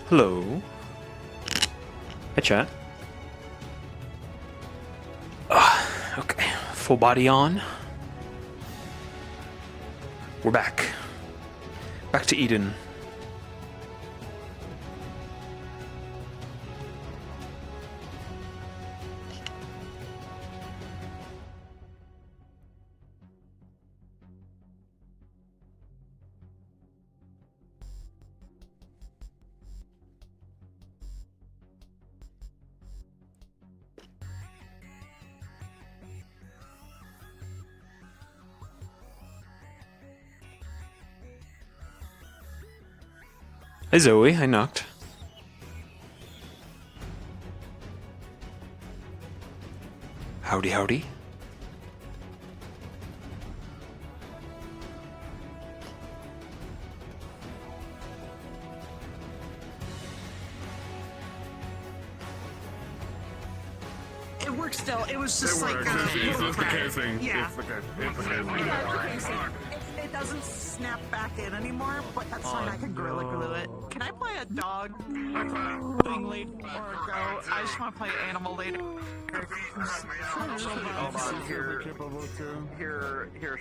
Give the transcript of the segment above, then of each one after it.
Hello. Hi, chat. Okay, full body on. We're back. Back to Eden. Hi Zoe, I knocked. Howdy, howdy. It works still. It was just like It's little the crack. casing. Yeah. It's the casing. It doesn't snap back in anymore, but that's fine. I can gorilla glue it. Can I play a dog thing later or a goat? I just want to play animal later. Hold on, here,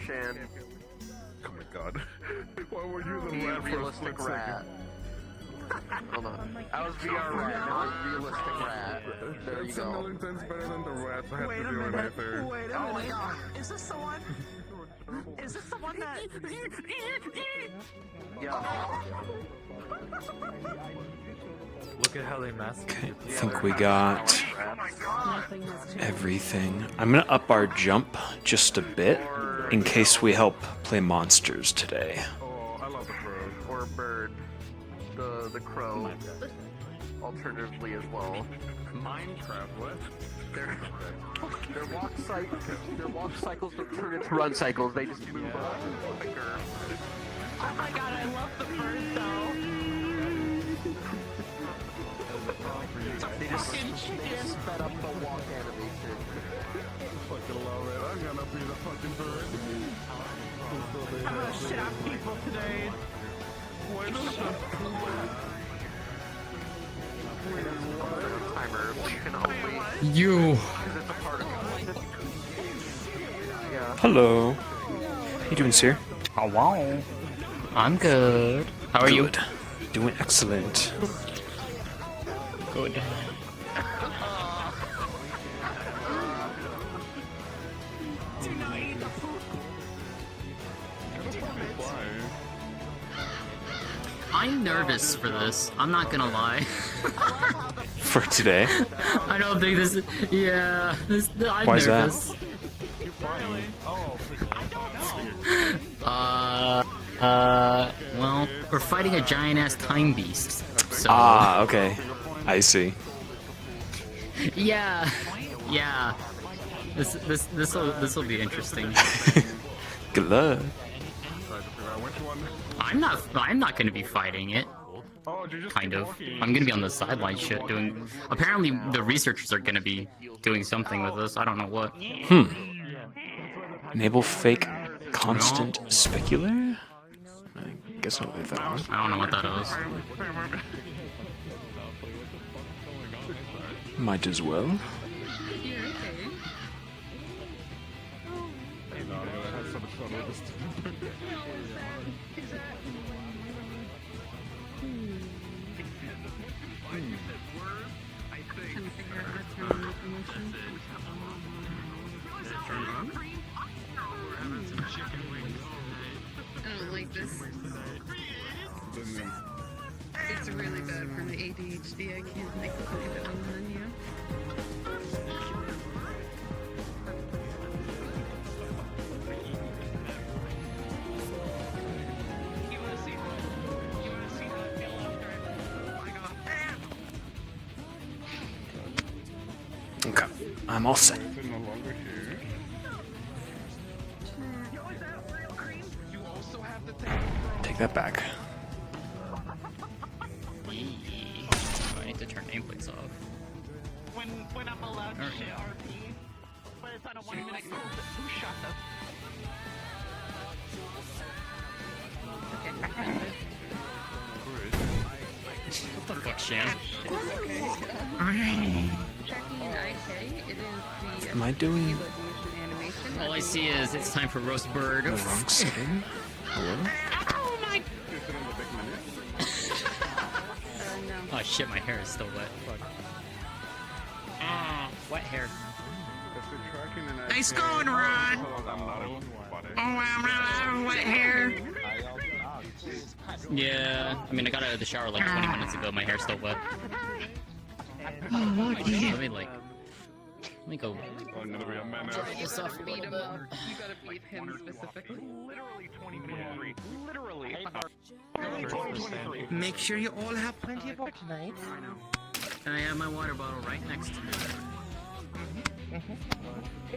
Shan. Oh my god. Why were you the rat for a Realistic split rat. Hold on. I was VR rat, now I'm realistic rat. There you It's a go. million times better than the rat I had Wait to a deal with minute. right there. Wait a minute. Is this the one? Is this the one that? Yeah. Look at how they mask. Okay, I think we got everything. I'm gonna up our jump just a bit in case we help play monsters today. Oh, I love the crow. Or bird. The crow. Alternatively as well. Minecraft, what? Their walk cycles don't turn into run cycles, they just move quicker. Oh my god, I love the bird though. They just sped up the walk animation. Fucking love it. I'm gonna be the fucking bird. I'm gonna shit on people today. Why not? Timer, but you can only You. because it's a part of it. Yeah. Hello. How you doing, sir? Oh wow. I'm good. How are you? Good. Doing excellent. Good. I'm nervous for this. I'm not gonna lie. For today. I don't think this. Yeah. I'm Why is that? nervous. Well, we're fighting a giant ass time beast. So. Ah, okay. I see. Yeah. Yeah. This'll be interesting. Good luck. I'm not gonna be fighting it. Oh, did you just Kind keep of. walking? I'm gonna be on the sideline shit doing. Apparently, the researchers are gonna be doing something with this. I don't know what. Enable fake constant specular? I guess I'll leave that one. I don't know what that is. Might as well. I don't like this. It's really bad for my ADHD. I can't like look at it on the menu. Okay. I'm all set. Is it no longer here? Take that back. I need to turn nameplates off. When I'm allowed to shit RP, but it's on a 1 minute cool. Who shot them? What the fuck, Shan? Tracking IK, it is the Am I doing location animation. All I see is it's time for roast bird. the wrong setting? Hello? Oh shit, my hair is still wet. Fuck. Ah, wet hair. If they're tracking an Nice IP, going, Ron. I'm not able to spot it. Oh, I'm wet hair. Yeah, I mean, I got out of the shower like 20 minutes ago. My hair's still wet. Let me go. Oh, I'm gonna be a menace. This off a Beat little him bit. up. You gotta beat him specifically. Literally 2023. Literally. Make sure you all have plenty of water tonight. I have my water bottle right next to me.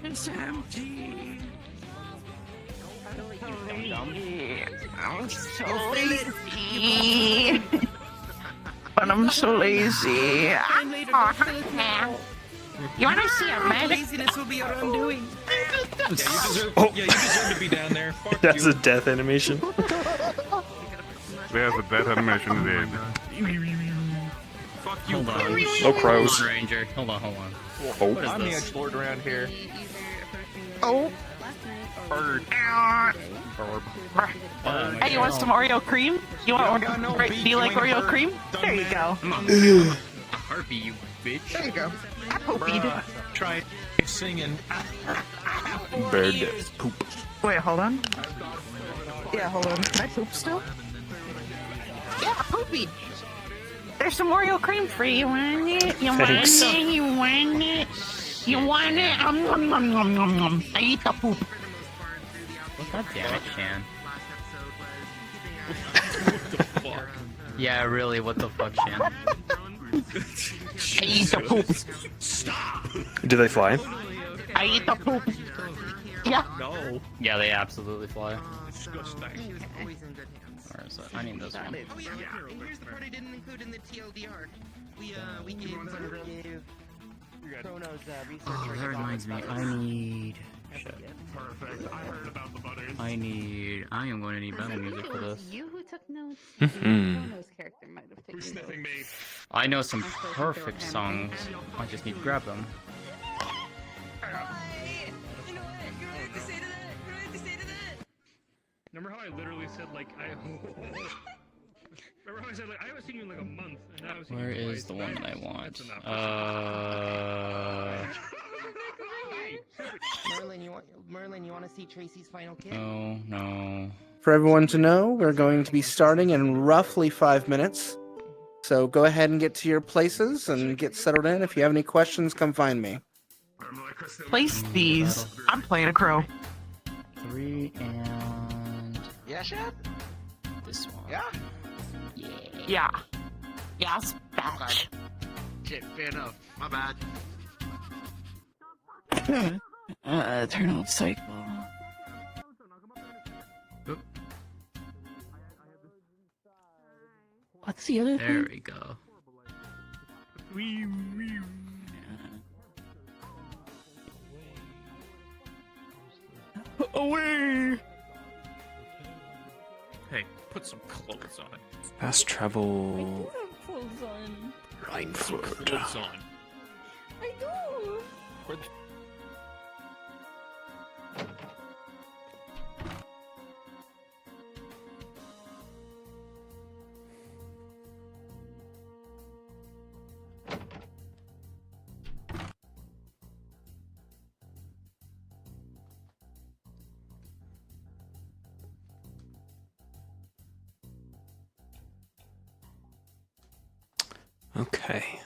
It's empty. I'm so lazy. But I'm so lazy. You want to see a medic? Laziness will be your undoing. Yeah, you deserve. Oh. Yeah, you deserve to be down there. Fuck That's you. a death animation. There's a death animation there. Fuck you. Hold on. No crows. Hold on, Ranger. Hold on, hold on. Oh. What is I'm the this? edgelord around here. Oh. Bird. Oh, Hey, you want some Oreo cream? You want Oreo? Do you like Oreo cream? There you go. Come on. A harpy, you bitch. There you go. I poopied. Try singing. Bird poop. Wait, hold on. Yeah, hold on. Can I poop still? Yeah, poopy. There's some Oreo cream for you. You want it? You want Thanks. it? You want it? You want it? I eat the poop. God damn it, Shan. Yeah, really, what the fuck, Shan? I eat the poop. Do they fly? I eat the poop. Yeah. No. Yeah, they absolutely fly. Disgusting. Always in good hands. Where is it? I need this one. Oh yeah, here's the part I didn't include in the TLDR. We gave Chrono's Oh, that reminds me. I need. Shit. I am going to need battle music for this. You who took notes. Mhm. Chrono's character might have taken notes. I know some perfect songs. I just need to grab them. Remember how I literally said like I. Remember how I said like I haven't seen you in like a month, and now I've seen Where you is the one that I want? That's enough. Merlin, you want to see Tracy's final kiss? No, no. For everyone to know, we're going to be starting in roughly 5 minutes. So go ahead and get to your places and get settled in. If you have any questions, come find me. Place these. I'm playing a crow. 3 and Yeah, Chef? this one. Yeah? Yeah. Yes, batch. Shit, fair enough. My bad. Turn on cycle. What's the other There thing? we go. Away! Hey, put some clothes on it. Fast travel. Line flood. Clothes on. I do. Where the Okay.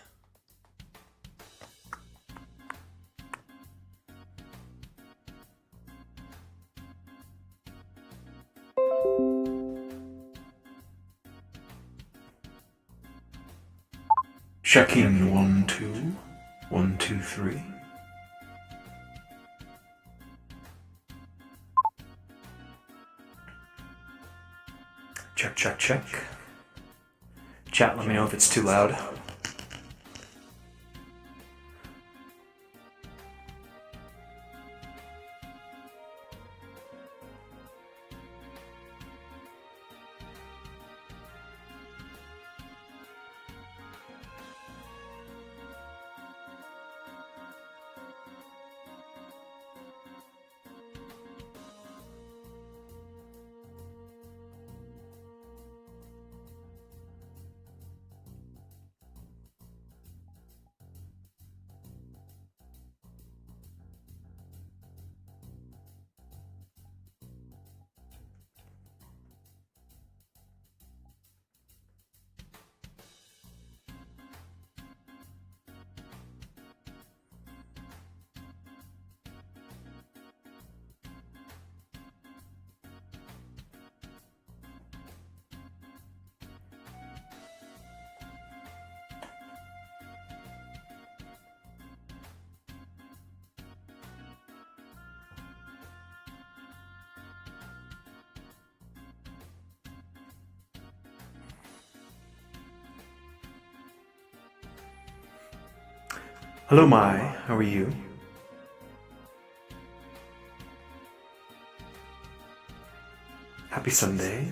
Checking 1 2 1 2 3. Check check check. Chat, let me know if it's too loud. Hello, Mai. How are you? Happy Sunday.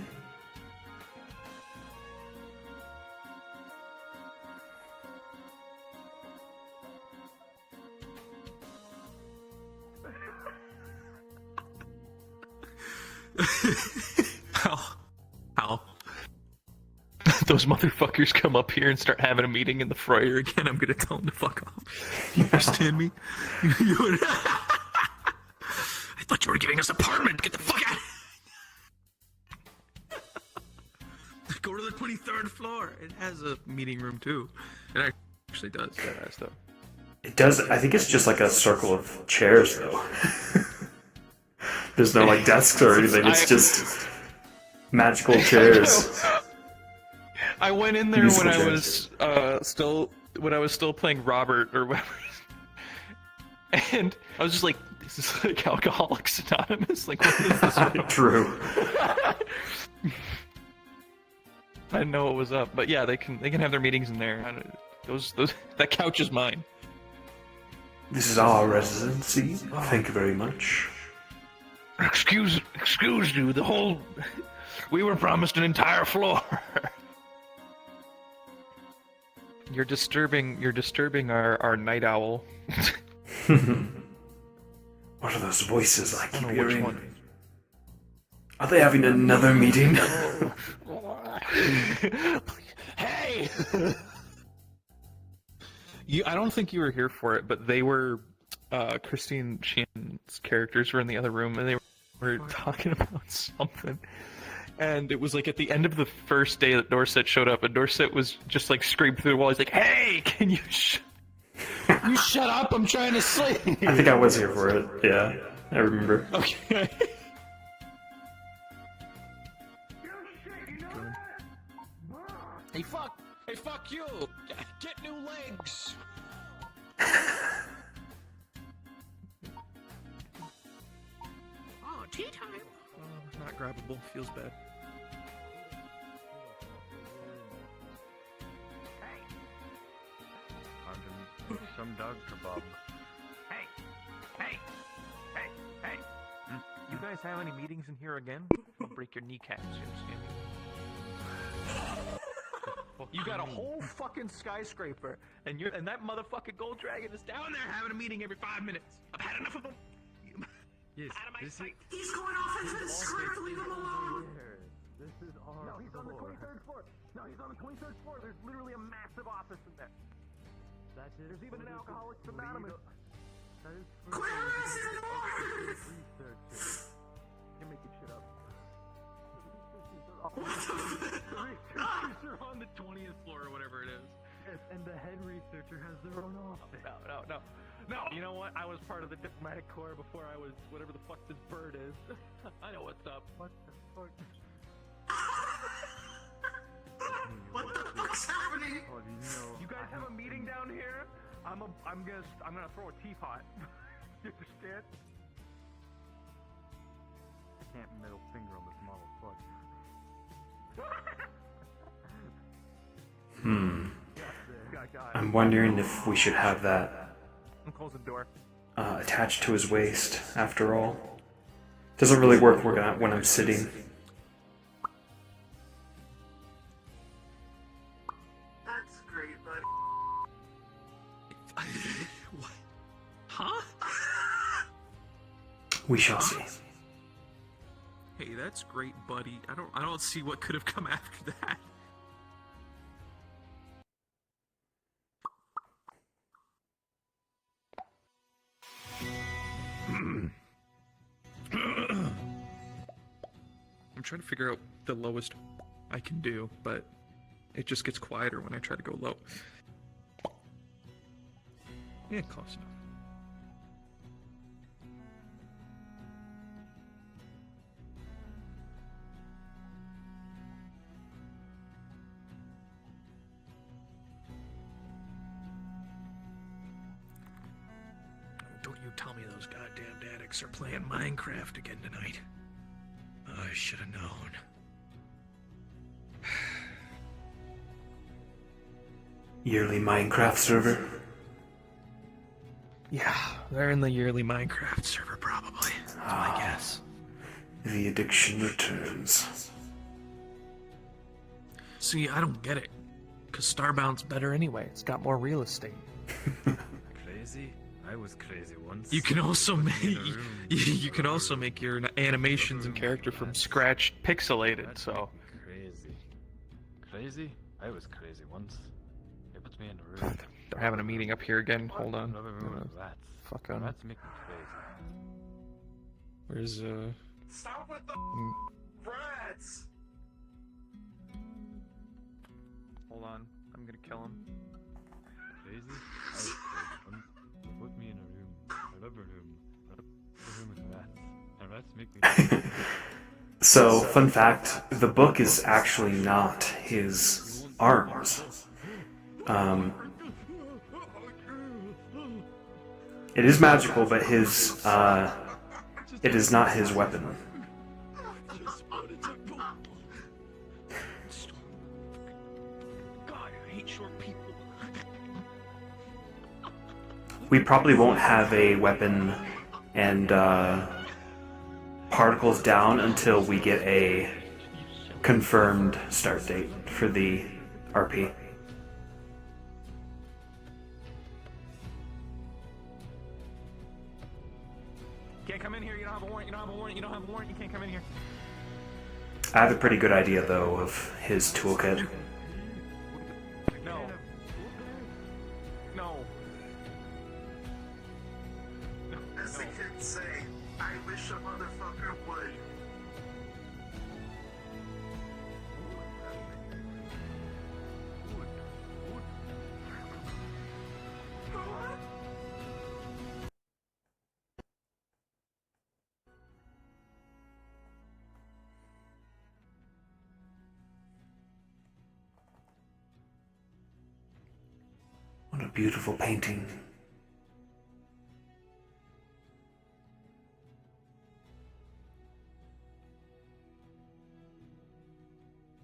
How? Those motherfuckers come up here and start having a meeting in the foyer again, I'm gonna tell them to fuck off. You understand me? I thought you were giving us an apartment. Get the fuck out. Go to the 23rd floor. It has a meeting room too. It actually does. Yeah, that's though. It does. I think it's just like a circle of chairs, though. There's no like desks or anything. It's just magical chairs. I went in there Musical when chairs. I was still playing Robert or whatever, and I was just like, "This is like Alcoholics Anonymous. Like, what is this?" True. I didn't know what was up, but yeah, they can have their meetings in there. That couch is mine. This is our residency. Thank you very much. Excuse you. We were promised an entire floor. You're disturbing our night owl. What are those voices I keep know which hearing? one. Are they having another meeting? Hey! I don't think you were here for it, but they were, Christine Sheehan's characters were in the other room, and they were talking about something. And it was like at the end of the first day that Dorset showed up, and Dorset was just like screamed through the wall. He's like, "Hey, can you you shut up? I'm trying to sleep." I think I was here for it. Yeah, I remember. Okay. Hey, fuck you! Get new legs! Oh, tea time. Not grabbable. Feels bad. Some dog kebab. Hey! You guys have any meetings in here again? I'll break your kneecaps, you understand me? You got a whole fucking skyscraper, and that motherfucking gold dragon is down there having a meeting every 5 minutes. I've had enough of them. Yes, Out of my sight. He's going off into the script. Leave him alone. this is our No, he's on the 23rd floor. No, he's on the 23rd floor. There's literally a massive office in there. That's it. There's even an Alcoholics Anonymous. That is Quit harassing the boys. research. You're making shit up. The researchers are on the 20th floor or whatever it is. Yes, and the head researcher has their own office. No, you know what? I was part of the diplomatic corps before I was whatever the fuck this bird is. I know what's up. What the fuck? What the fuck's happening? Oh, do you know? You guys have a meeting down here? I'm gonna throw a teapot. You understand? I can't middle finger on this model fuck. I'm wondering if we should have that I'm closing the door. attached to his waist, after all. Doesn't really work when I'm sitting. That's great, buddy. What? Huh? We shall see. Hey, that's great, buddy. I don't see what could have come after that. I'm trying to figure out the lowest I can do, but it just gets quieter when I try to go low. Yeah, close enough. Don't you tell me those goddamn addicts are playing Minecraft again tonight. I should have known. Yearly Minecraft server. Yeah, they're in the yearly Minecraft server, probably. That's my guess. The addiction returns. See, I don't get it. Because Starbound's better anyway. It's got more real estate. Crazy? I was crazy once. You can also make your animations and character from scratch pixelated. So Crazy. Crazy? I was crazy once. They put me in a room. they're having a meeting up here again. Hold on. Another room with rats. Fuck on. Rats make me crazy. Where's Stop with the rats! Hold on. I'm gonna kill him. Crazy? I was crazy once. They put me in a room. A rubber room. A room with rats. And rats make me crazy. So, fun fact, the book is actually not his arms. It is magical, but it is not his weapon. God, I hate short people. We probably won't have a weapon and particles down until we get a confirmed start date for the RP. Can't come in here. You don't have a warrant. You don't have a warrant. You don't have a warrant. You can't come in here. I have a pretty good idea, though, of his toolkit. No. No. As the kids say, I wish a motherfucker would. What a beautiful painting.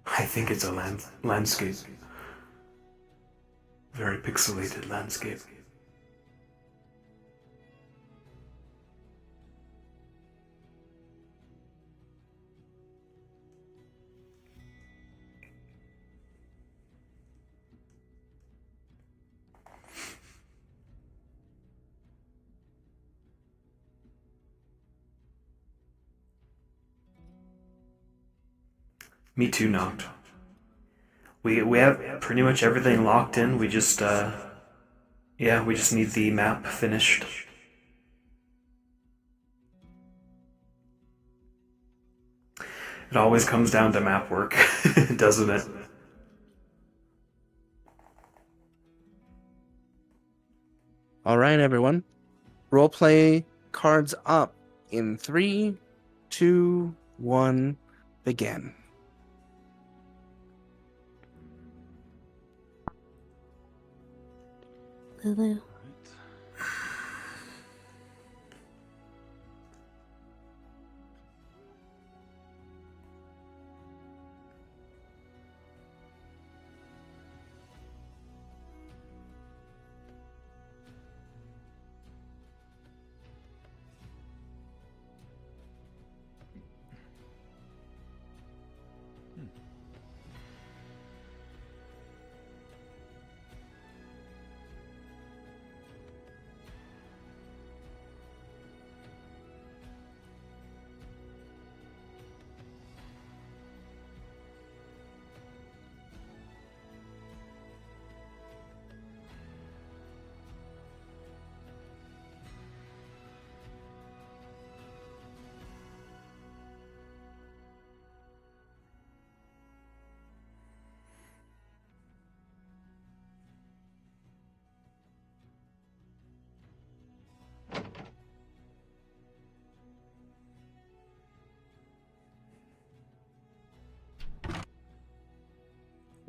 I think it's a landscape. Very pixelated landscape. Me too, Noct. We have pretty much everything locked in. We just we just need the map finished. It always comes down to map work, doesn't it? All right, everyone. Roleplay cards up in 3, 2, 1, begin. Lulu.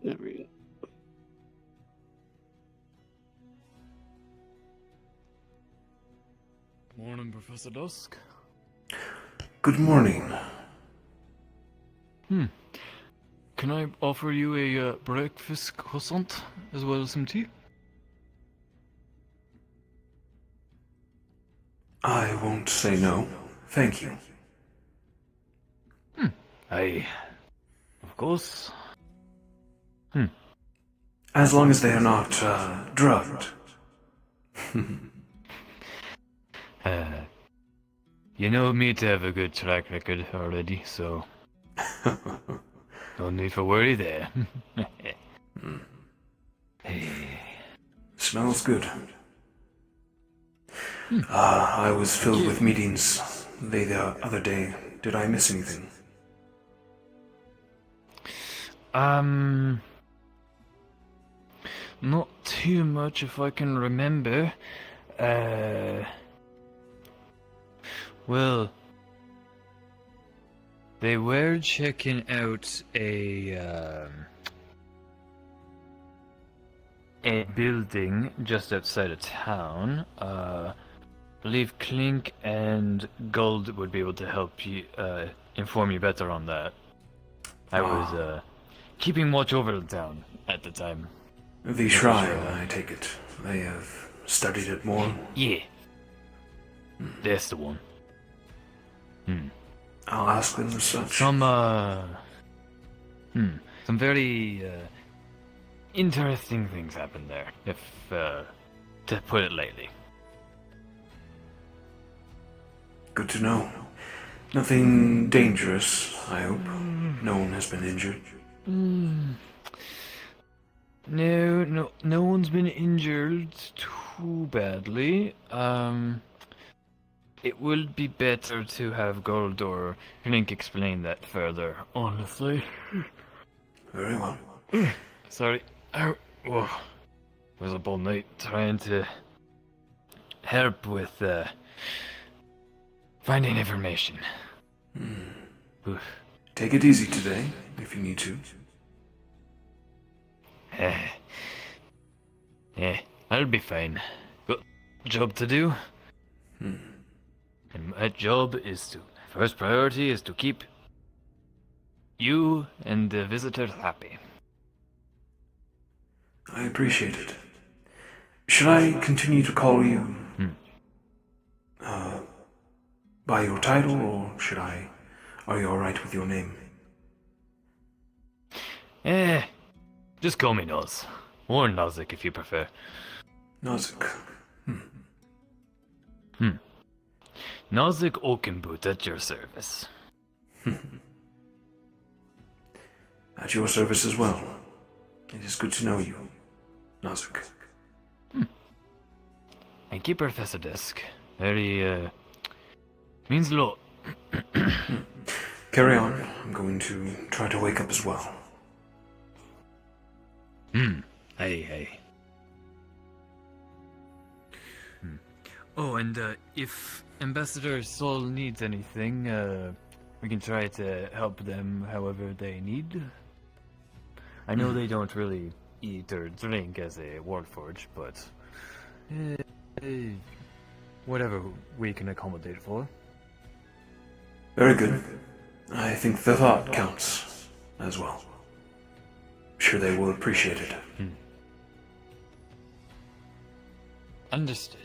All right. Morning, Professor Dusk. Good morning. Can I offer you a breakfast croissant as well as some tea? I won't say no. Thank you. Aye. Of course. As long as they are not, drugged. You know me to have a good track record already, so no need for worry there. Smells good. I was filled with meetings the other day. Did I miss anything? Not too much if I can remember. Well, they were checking out a building just outside of town. Believe Clink and Gold would be able to help you, inform you better on that. I was, keeping watch over the town at the time. The shrine, I take it. They have studied it more. Yeah. That's the one. I'll ask them as such. Some very, interesting things happened there, if, to put it lightly. Good to know. Nothing dangerous, I hope. No one has been injured. No one's been injured too badly. It would be better to have Gold or Link explain that further, honestly. Very well. Sorry. It was up all night trying to help with, finding information. Oof. Take it easy today, if you need to. Yeah, I'll be fine. Got a job to do. And my job is first priority is to keep you and the visitors happy. I appreciate it. Should I continue to call you, by your title, or are you alright with your name? Just call me Noz. Or Nozick if you prefer. Nozick. Nozick Oakenboot at your service. At your service as well. It is good to know you, Nozick. Thank you, Professor Desk. Very, means a lot. Carry on. I'm going to try to wake up as well. Hey. Oh, and if Ambassador Sol needs anything, we can try to help them however they need. I know they don't really eat or drink as a Warforged, but whatever we can accommodate for. Very good. I think the thought counts as well. Sure they will appreciate it. Understood.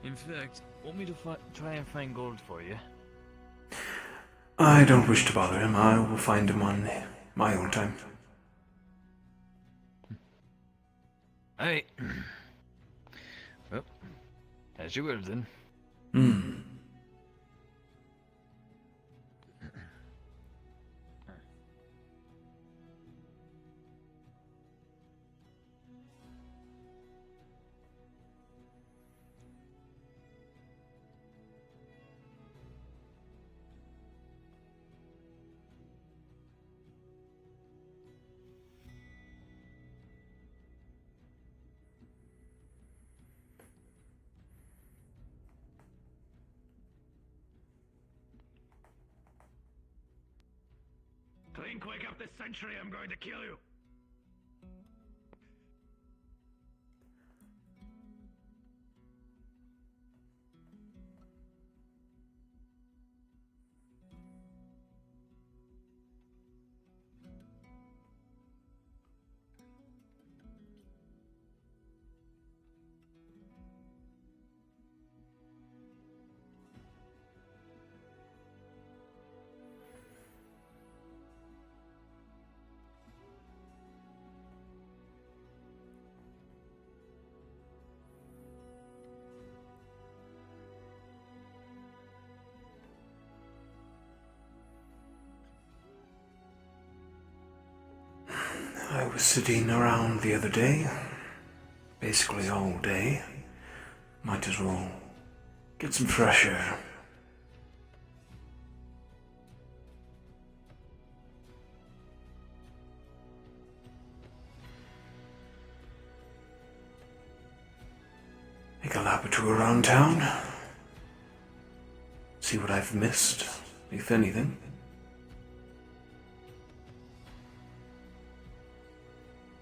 In fact, want me to try and find Gold for you? I don't wish to bother him. I will find him on my own time. Aye. Well, as you will then. Clink, wake up this century, I'm going to kill you. I was sitting around the other day, basically all day. Might as well get some fresh air. Take a lap or two around town. See what I've missed, if anything.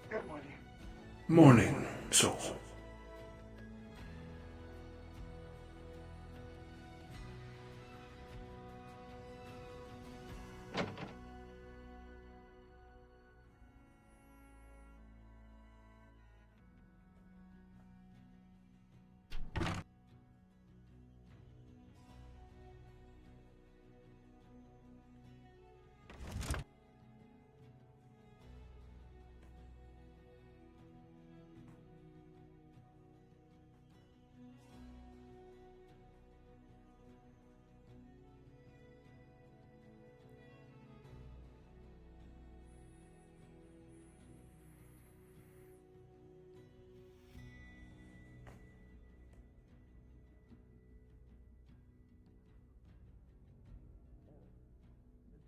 Good morning. Morning, soul.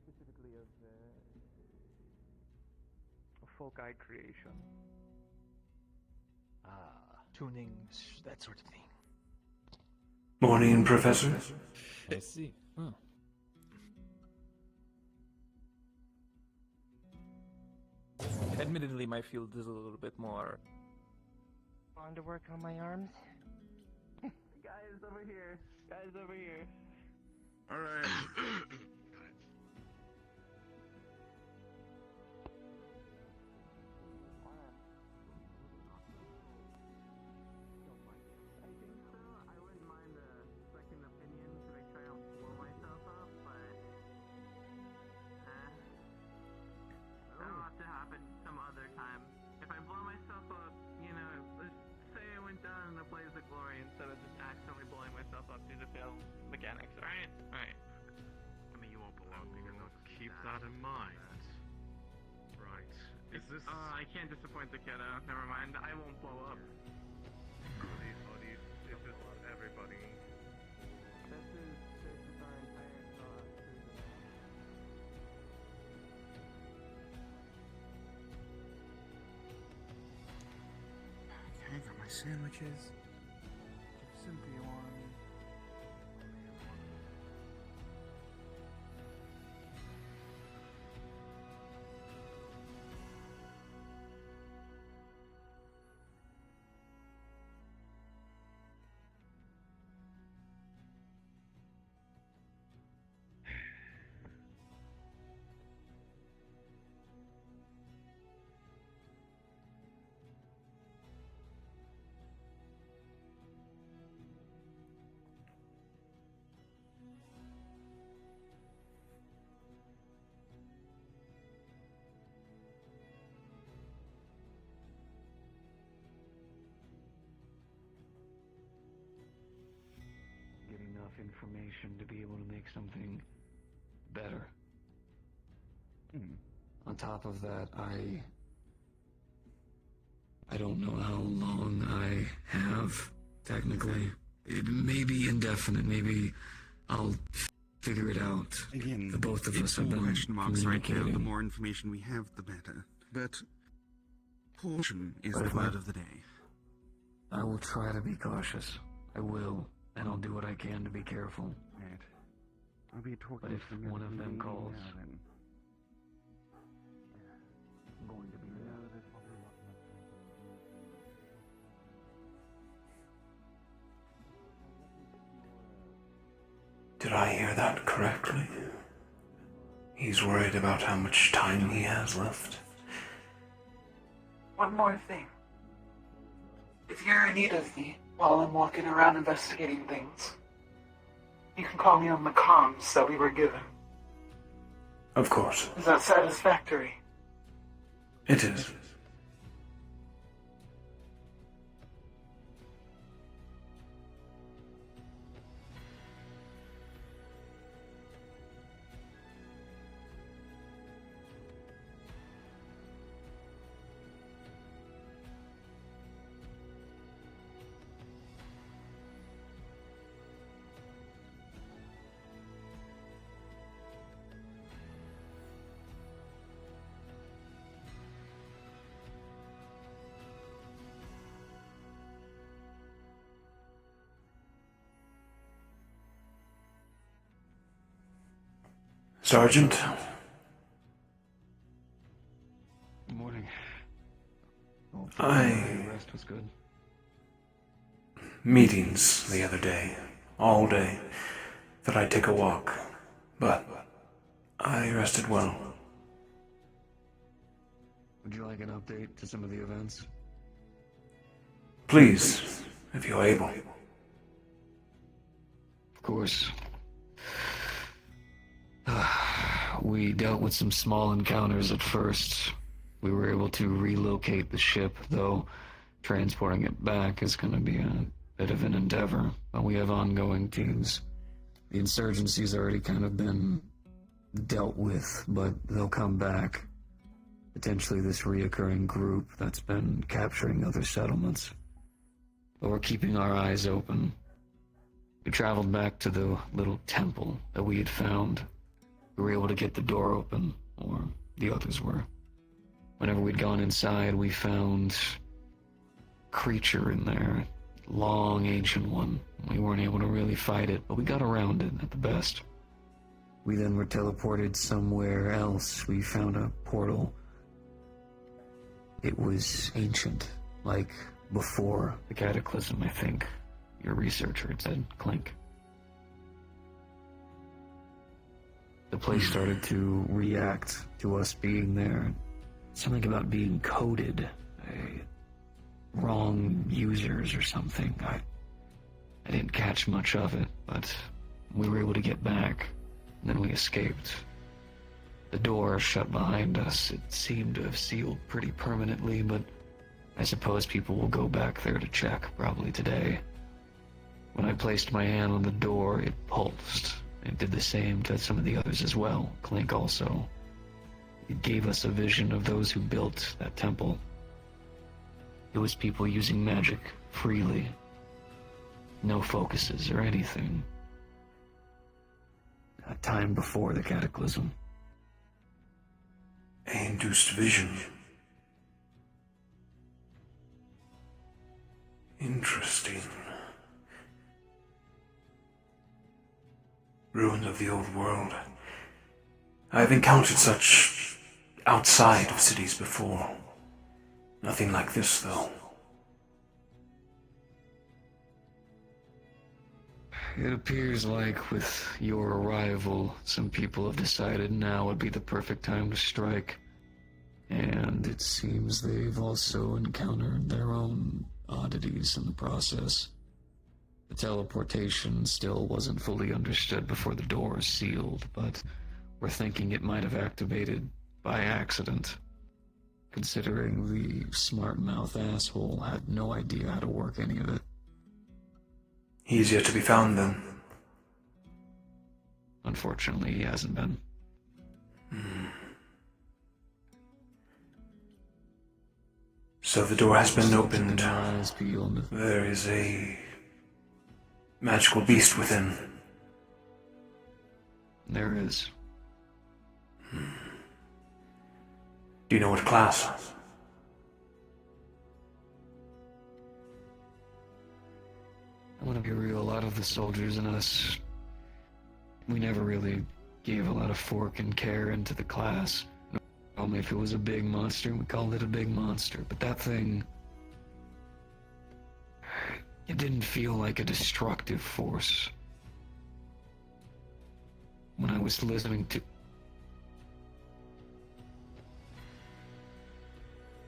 Specifically of a full guide creation. Tunings, that sort of thing. Morning, Professor. I see. Huh. Admittedly, my field is a little bit more. Want to work on my arms? Guys over here. Guys over here. Alright. I think so. I wouldn't mind a second opinion to make sure I don't blow myself up, but that'll have to happen some other time. If I blow myself up, you know, let's say I went down in a blaze of glory instead of just accidentally blowing myself up due to failed mechanics, alright? Alright. I mean, you won't blow up because I'll keep that in mind. Right. Is this... I can't disappoint the kiddo. Never mind. I won't blow up. Is this everybody? This is our entire thought. Okay, I got my sandwiches. Cynthia one. Get enough information to be able to make something better. On top of that, I don't know how long I have, technically. It may be indefinite, maybe I'll figure it out. Again, the both of it's us have all been question marks right now. The communicating. more information we have, the better. But caution is But the if word of the day. I will try to be cautious. I will, and I'll do what I can to be careful. Right. I'll be talking But if to one of them calls, then. I'm going to be there. Did I hear that correctly? He's worried about how much time he has left. One more thing. If you're in need of me while I'm walking around investigating things, you can call me on the comms that we were given. Of course. Is that satisfactory? It is. Sergeant? Good morning. I... Rest was good. Meetings the other day. All day. Thought I'd take a walk. But I rested well. Would you like an update to some of the events? Please, if you're able. Of course. We dealt with some small encounters at first. We were able to relocate the ship, though transporting it back is going to be a bit of an endeavor. But we have ongoing teams. The insurgency's already kind of been dealt with, but they'll come back. Potentially this reoccurring group that's been capturing other settlements. But we're keeping our eyes open. We traveled back to the little temple that we had found. We were able to get the door open, or the others were. Whenever we'd gone inside, we found a creature in there. Long, ancient one. We weren't able to really fight it, but we got around it at the best. We then were teleported somewhere else. We found a portal. It was ancient, like before the cataclysm, I think. Your researcher had said, Clink. The place started to react to us being there. Something about being coded. Wrong users or something. I didn't catch much of it, but we were able to get back, and then we escaped. The door shut behind us. It seemed to have sealed pretty permanently, but I suppose people will go back there to check, probably today. When I placed my hand on the door, it pulsed. It did the same to some of the others as well. Clink also. It gave us a vision of those who built that temple. It was people using magic freely. No focuses or anything. A time before the cataclysm. A induced vision. Interesting. Ruins of the old world. I've encountered such outside of cities before. Nothing like this, though. It appears like with your arrival, some people have decided now would be the perfect time to strike. And it seems they've also encountered their own oddities in the process. The teleportation still wasn't fully understood before the doors sealed, but we're thinking it might have activated by accident. Considering the smart-mouth asshole had no idea how to work any of it. He's yet to be found, then. Unfortunately, he hasn't been. So the door has been opened. Eyes peeled. There is a magical beast within. There is. Do you know what class? I want to be real, a lot of the soldiers and us, we never really gave a lot of fork and care into the class. Only if it was a big monster, we called it a big monster. But that thing, it didn't feel like a destructive force. When I was listening to...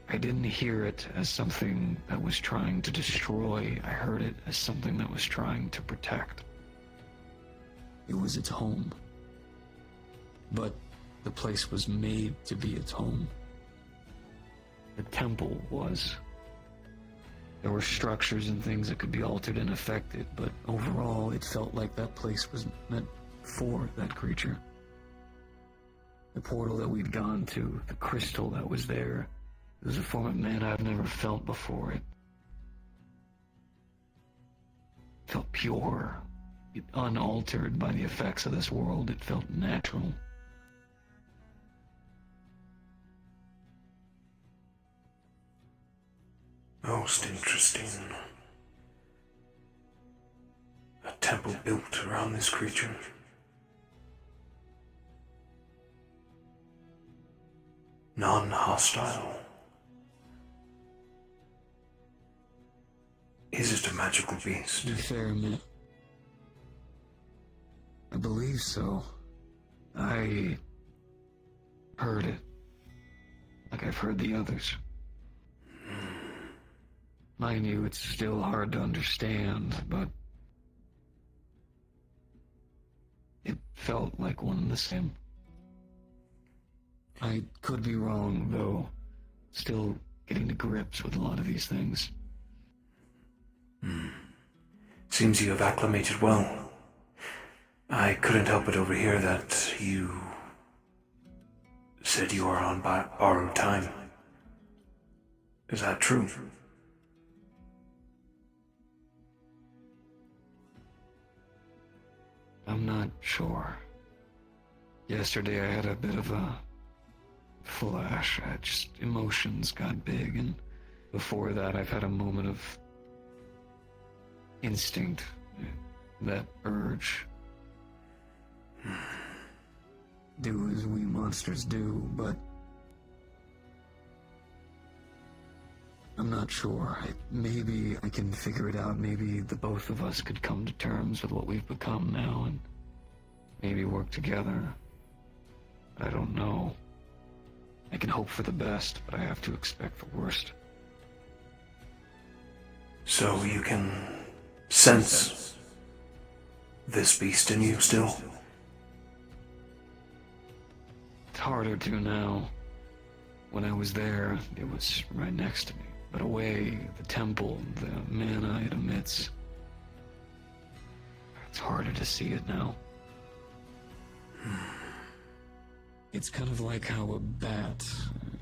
I didn't hear it as something that was trying to destroy. I heard it as something that was trying to protect. It was its home. But the place was made to be its home. The temple was. There were structures and things that could be altered and affected, but overall it felt like that place was meant for that creature. The portal that we'd gone to, the crystal that was there, it was a form of man I've never felt before. It felt pure, unaltered by the effects of this world. It felt natural. Most interesting. A temple built around this creature. non-hostile. Is it a magical beast? To be fair, man, I believe so. I heard it. Like I've heard the others. Mind you, it's still hard to understand, but it felt like one and the same. I could be wrong, though. Still getting to grips with a lot of these things. Seems you have acclimated well. I couldn't help but overhear that you said you are on borrowed time. Is that true? I'm not sure. Yesterday I had a bit of a flash. Emotions got big, and before that I've had a moment of instinct, that urge. Do as we monsters do, but I'm not sure. Maybe I can figure it out. Maybe the both of us could come to terms with what we've become now and maybe work together. But I don't know. I can hope for the best, but I have to expect the worst. So you can sense this beast in you still? It's harder to now. When I was there, it was right next to me. But away, the temple, the mana it emits. It's harder to see it now. It's kind of like how a bat,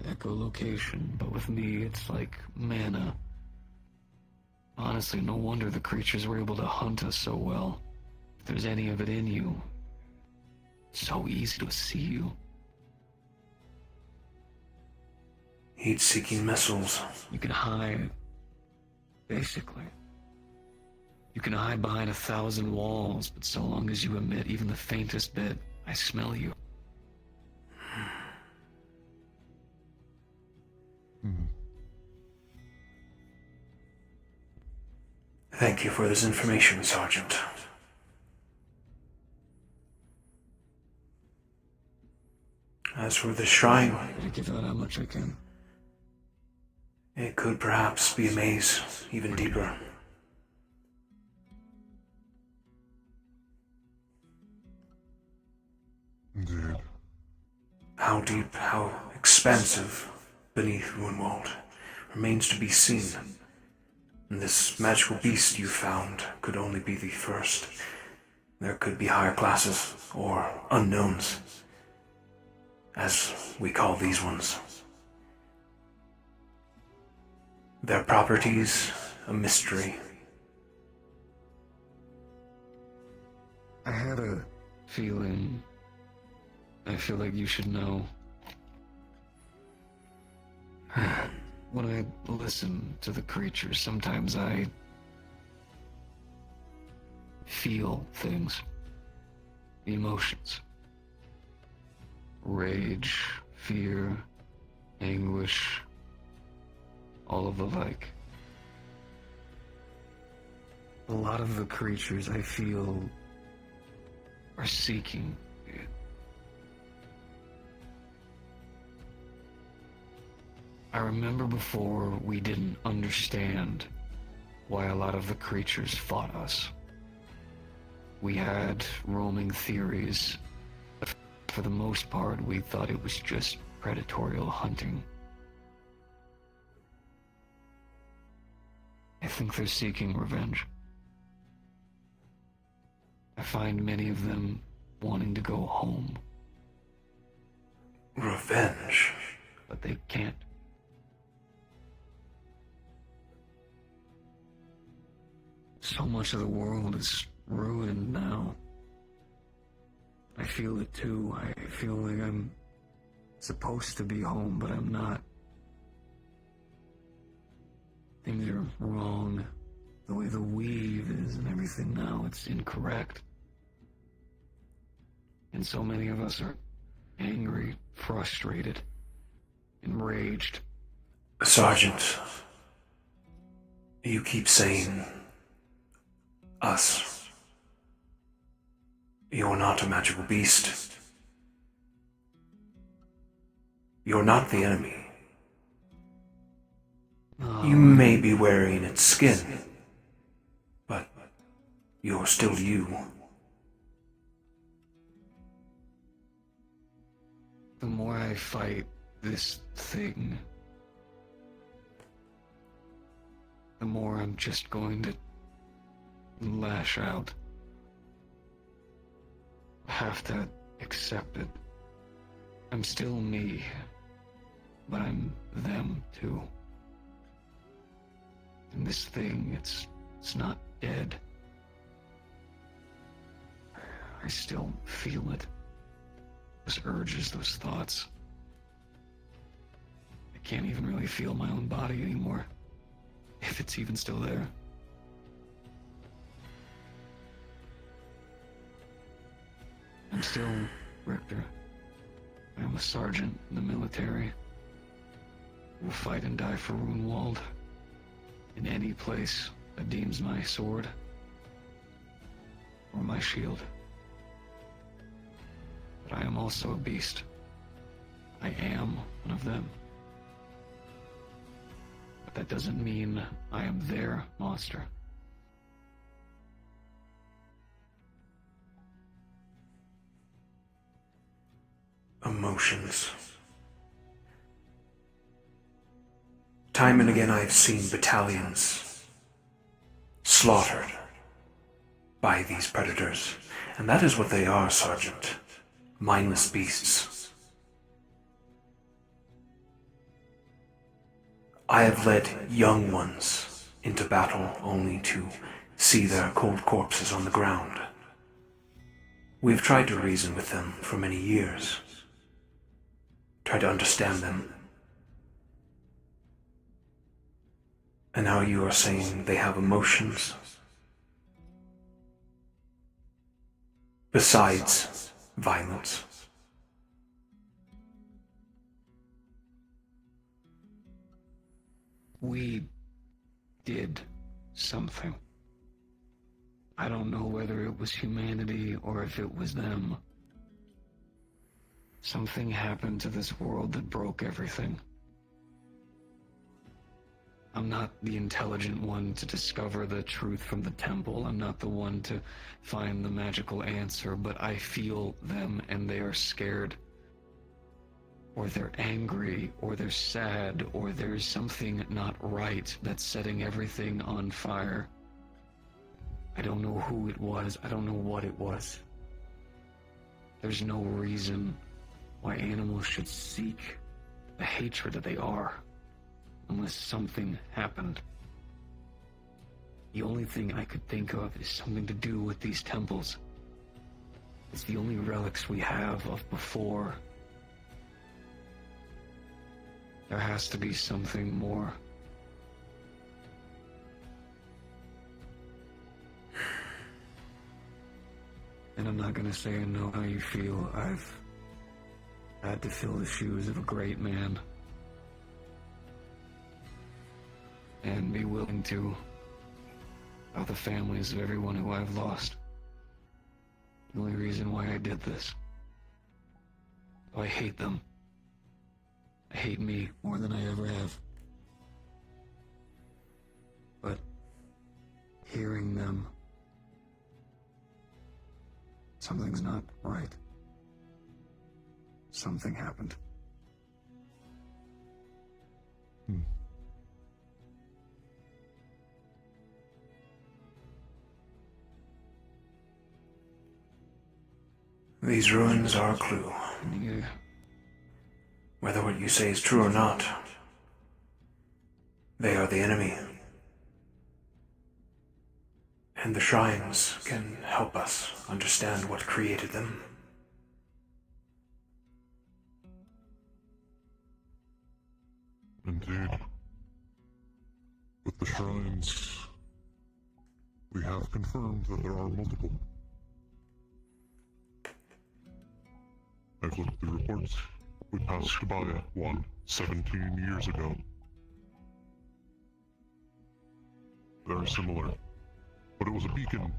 echolocation, but with me it's like mana. Honestly, no wonder the creatures were able to hunt us so well. If there's any of it in you, it's so easy to see you. Heat-seeking missiles. You can hide, basically. You can hide behind 1,000 walls, but so long as you emit even the faintest bit, I smell you. Thank you for this information, Sergeant. As for the shrine, I give out how much I can. It could perhaps be a maze, even deeper. Indeed. How deep, how expansive beneath Runewald remains to be seen. And this magical beast you found could only be the first. There could be higher classes, or unknowns, as we call these ones. Their properties, a mystery. I had a feeling. I feel like you should know. When I listen to the creatures, sometimes I feel things. Emotions. Rage, fear, anguish, all of the like. A lot of the creatures I feel are seeking it. I remember before we didn't understand why a lot of the creatures fought us. We had roaming theories, but for the most part we thought it was just predatory hunting. I think they're seeking revenge. I find many of them wanting to go home. Revenge? But they can't. So much of the world is ruined now. I feel it too. I feel like I'm supposed to be home, but I'm not. Things are wrong. The way the weave is and everything now, it's incorrect. And so many of us are angry, frustrated. enraged. Sergeant, you keep saying us. You're not a magical beast. You're not the enemy. You may be wearing its skin, but you're still you. The more I fight this thing, the more I'm just going to lash out. I have to accept it. I'm still me, but I'm them too. And this thing, it's not dead. I still feel it. Those urges, those thoughts. I can't even really feel my own body anymore, if it's even still there. I'm still Richter. I'm a sergeant in the military. Will fight and die for Runewald. In any place that deems my sword or my shield. But I am also a beast. I am one of them. But that doesn't mean I am their monster. Emotions. Time and again I've seen battalions slaughtered by these predators, and that is what they are, Sergeant. Mindless beasts. I have led young ones into battle only to see their cold corpses on the ground. We've tried to reason with them for many years, tried to understand them. And now you are saying they have emotions? Besides violence. We did something. I don't know whether it was humanity or if it was them. Something happened to this world that broke everything. I'm not the intelligent one to discover the truth from the temple. I'm not the one to find the magical answer, but I feel them and they are scared. Or they're angry, or they're sad, or there's something not right that's setting everything on fire. I don't know who it was. I don't know what it was. There's no reason why animals should seek the hatred that they are. Unless something happened. The only thing I could think of is something to do with these temples. It's the only relics we have of before. There has to be something more. And I'm not gonna say I know how you feel. I've had to fill the shoes of a great man. And be willing to help the families of everyone who I've lost. The only reason why I did this. I hate them. I hate me more than I ever have. But hearing them, something's not right. Something happened. These ruins are a clue. Yeah. Whether what you say is true or not, they are the enemy. And the shrines can help us understand what created them. Indeed. With the shrines, we have confirmed that there are multiple. I've looked at the reports. We passed by one 17 years ago. Very similar, but it was a beacon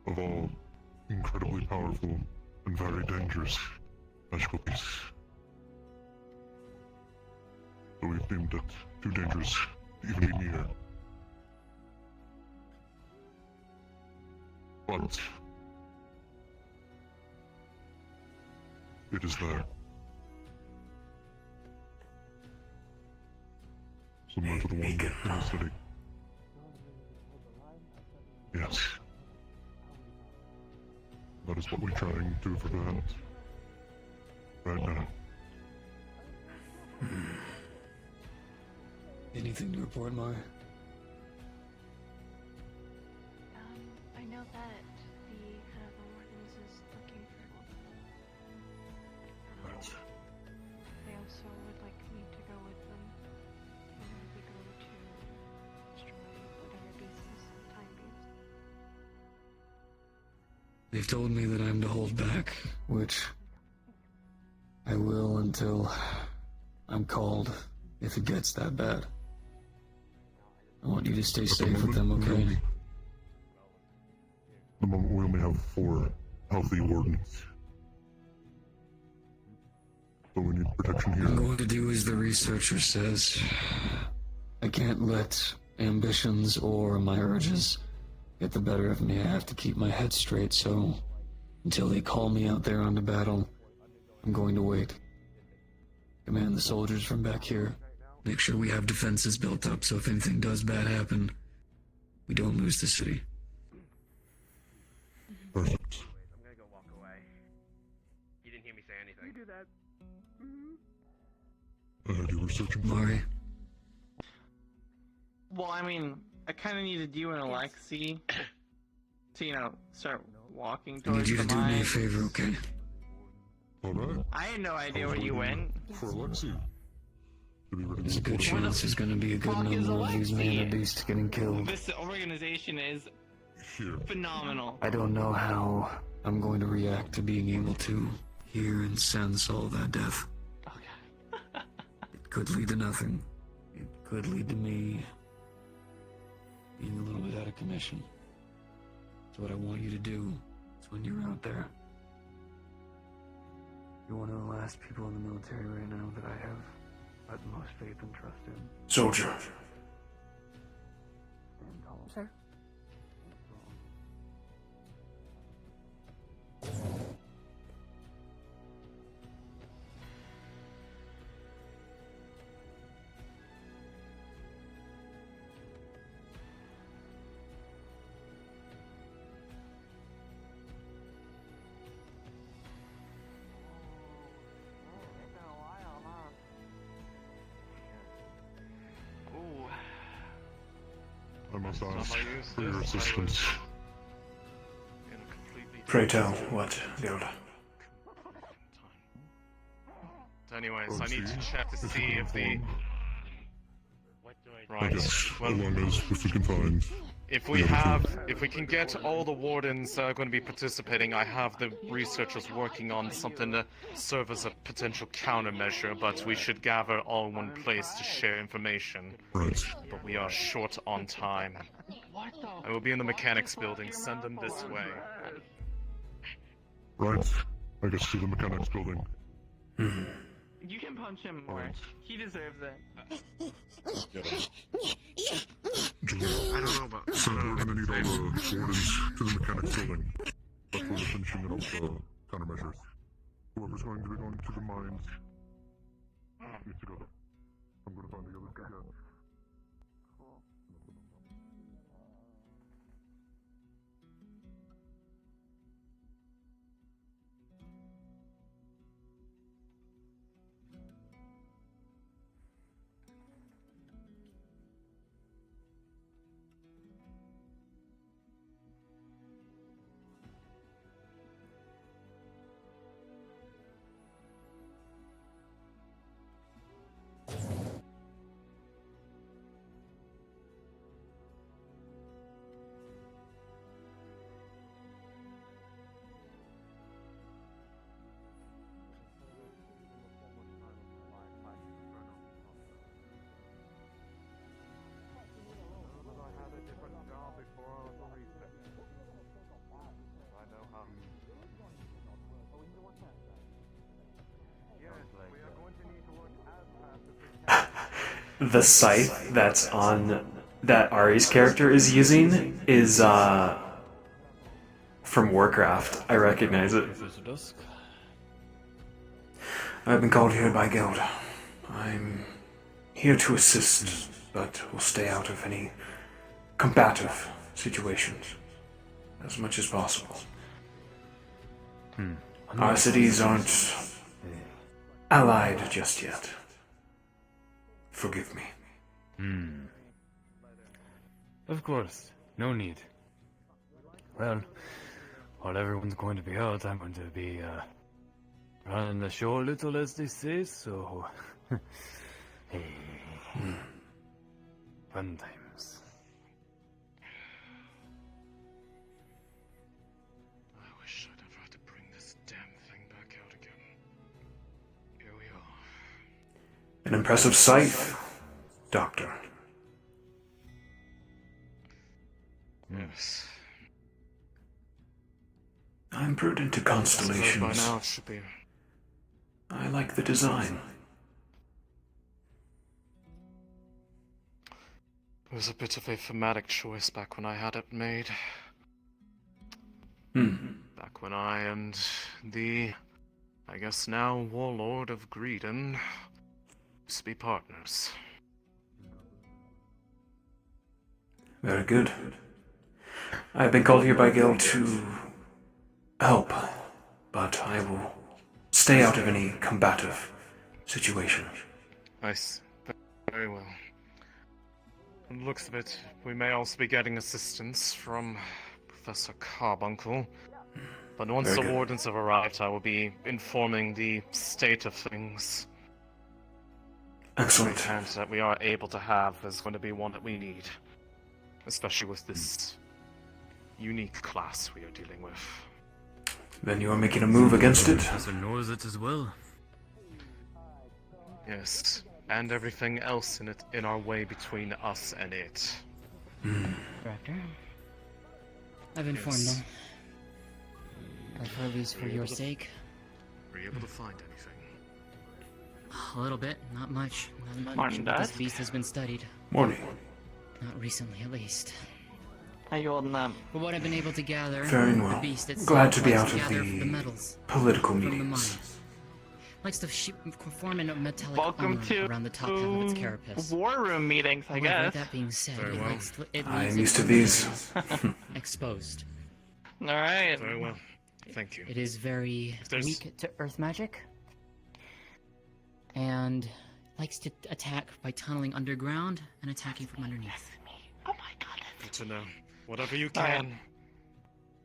of all incredibly powerful and very dangerous magical beasts. So we've deemed it too dangerous to even be near. But it is there. Similar to the one in the city. Yes. That is what we're trying to prevent right now. Anything to report, Mari? I know that the head of the wardens is looking for they also would like me to go with them when we go to destroy whatever beast this time being. They've told me that I'm to hold back, which I will until I'm called, if it gets that bad. I want you to stay safe with them, okay? At the moment, we only have 4 healthy wardens. So we need protection here. I'm going to do as the researcher says. I can't let ambitions or my urges get the better of me. I have to keep my head straight, so until they call me out there on the battle, I'm going to wait. Command the soldiers from back here. Make sure we have defenses built up, so if anything does bad happen, we don't lose the city. Perfect. I'm gonna go walk away. You didn't hear me say anything. You do that. You were searching for Mari. Well, I mean, I kind of needed you and Alexi to, start walking I towards need you to the do me a mine. favor, okay? Alright. I had no idea where you went. For Alexi. There's a good chance there's gonna be a good number of these mana beasts getting killed. This organization is phenomenal. I don't know how I'm going to react to being able to hear and sense all that death. It could lead to nothing. It could lead to me being a little bit out of commission. So what I want you to do is when you're out there, you're one of the last people in the military right now that I have utmost faith and trust in. Soldier. Sir? I must ask for your assistance. Pray tell, what, Gilda? Anyways, I need to check to see if the... I Right. guess, Well, as long as if we can find... if we can get all the wardens that are going to be participating, I have the researchers working on something to serve as a potential countermeasure, but we should gather all in one place to share information. Right. But we are short on time. I will be in the mechanics building. Send them this way. Right. I guess to the mechanics building. You can punch him more. He deserves it. I don't know about... So we're gonna need all the wardens to the mechanics building. That's for the finishing of the countermeasures. Whoever's going to be going to the mines needs to go there. I'm gonna find the others again. The scythe that's on that Ari's character is using is from Warcraft. I recognize it. I've been called here by Guild. I'm here to assist, but will stay out of any combative situations as much as possible. Our cities aren't allied just yet. Forgive me. Of course, no need. Well, while everyone's going to be out, I'm going to be running the show a little, as they say, so... hey. Fun times. I wish I'd never had to bring this damn thing back out again. Here we are. An impressive scythe, Doctor. Yes. I'm prudent to constellations. By now it should be. I like the design. It was a bit of a thematic choice back when I had it made. Back when I and the, I guess now, Warlord of Greedon used to be partners. Very good. I've been called here by Guild to help, but I will stay out of any combative situation. Nice. Very well. From the looks of it, we may also be getting assistance from Professor Carbuncle. But once Very the good. Wardens have arrived, I will be informing the state of things. Excellent. Every hand that we are able to have is going to be one that we need. Especially with this unique class we are dealing with. Then you are making a move against it? Professor knows it as well. Yes, and everything else in our way between us and it. Director, I've informed Yes. them. But for at least for your sake. Were you able to find anything? A little bit, not much. Not much. Morning, But this Dad. beast has been studied. Morning. Not recently, at least. How you holding up? From what I've been able to gather, Very the well. beast itself Glad to be likes out of gather the the metals political from the meetings. mines. Likes to form a metallic Welcome armor to around the top half of its carapace. war room meetings, I However, guess. that being said, Very it well. likes it I leaves am its used to these. information exposed. All right. Very well. Thank you. It is very If there's- weak to earth magic, and likes to attack by tunneling underground and attacking from underneath. Oh my god. Good to know. Whatever you Alright. can.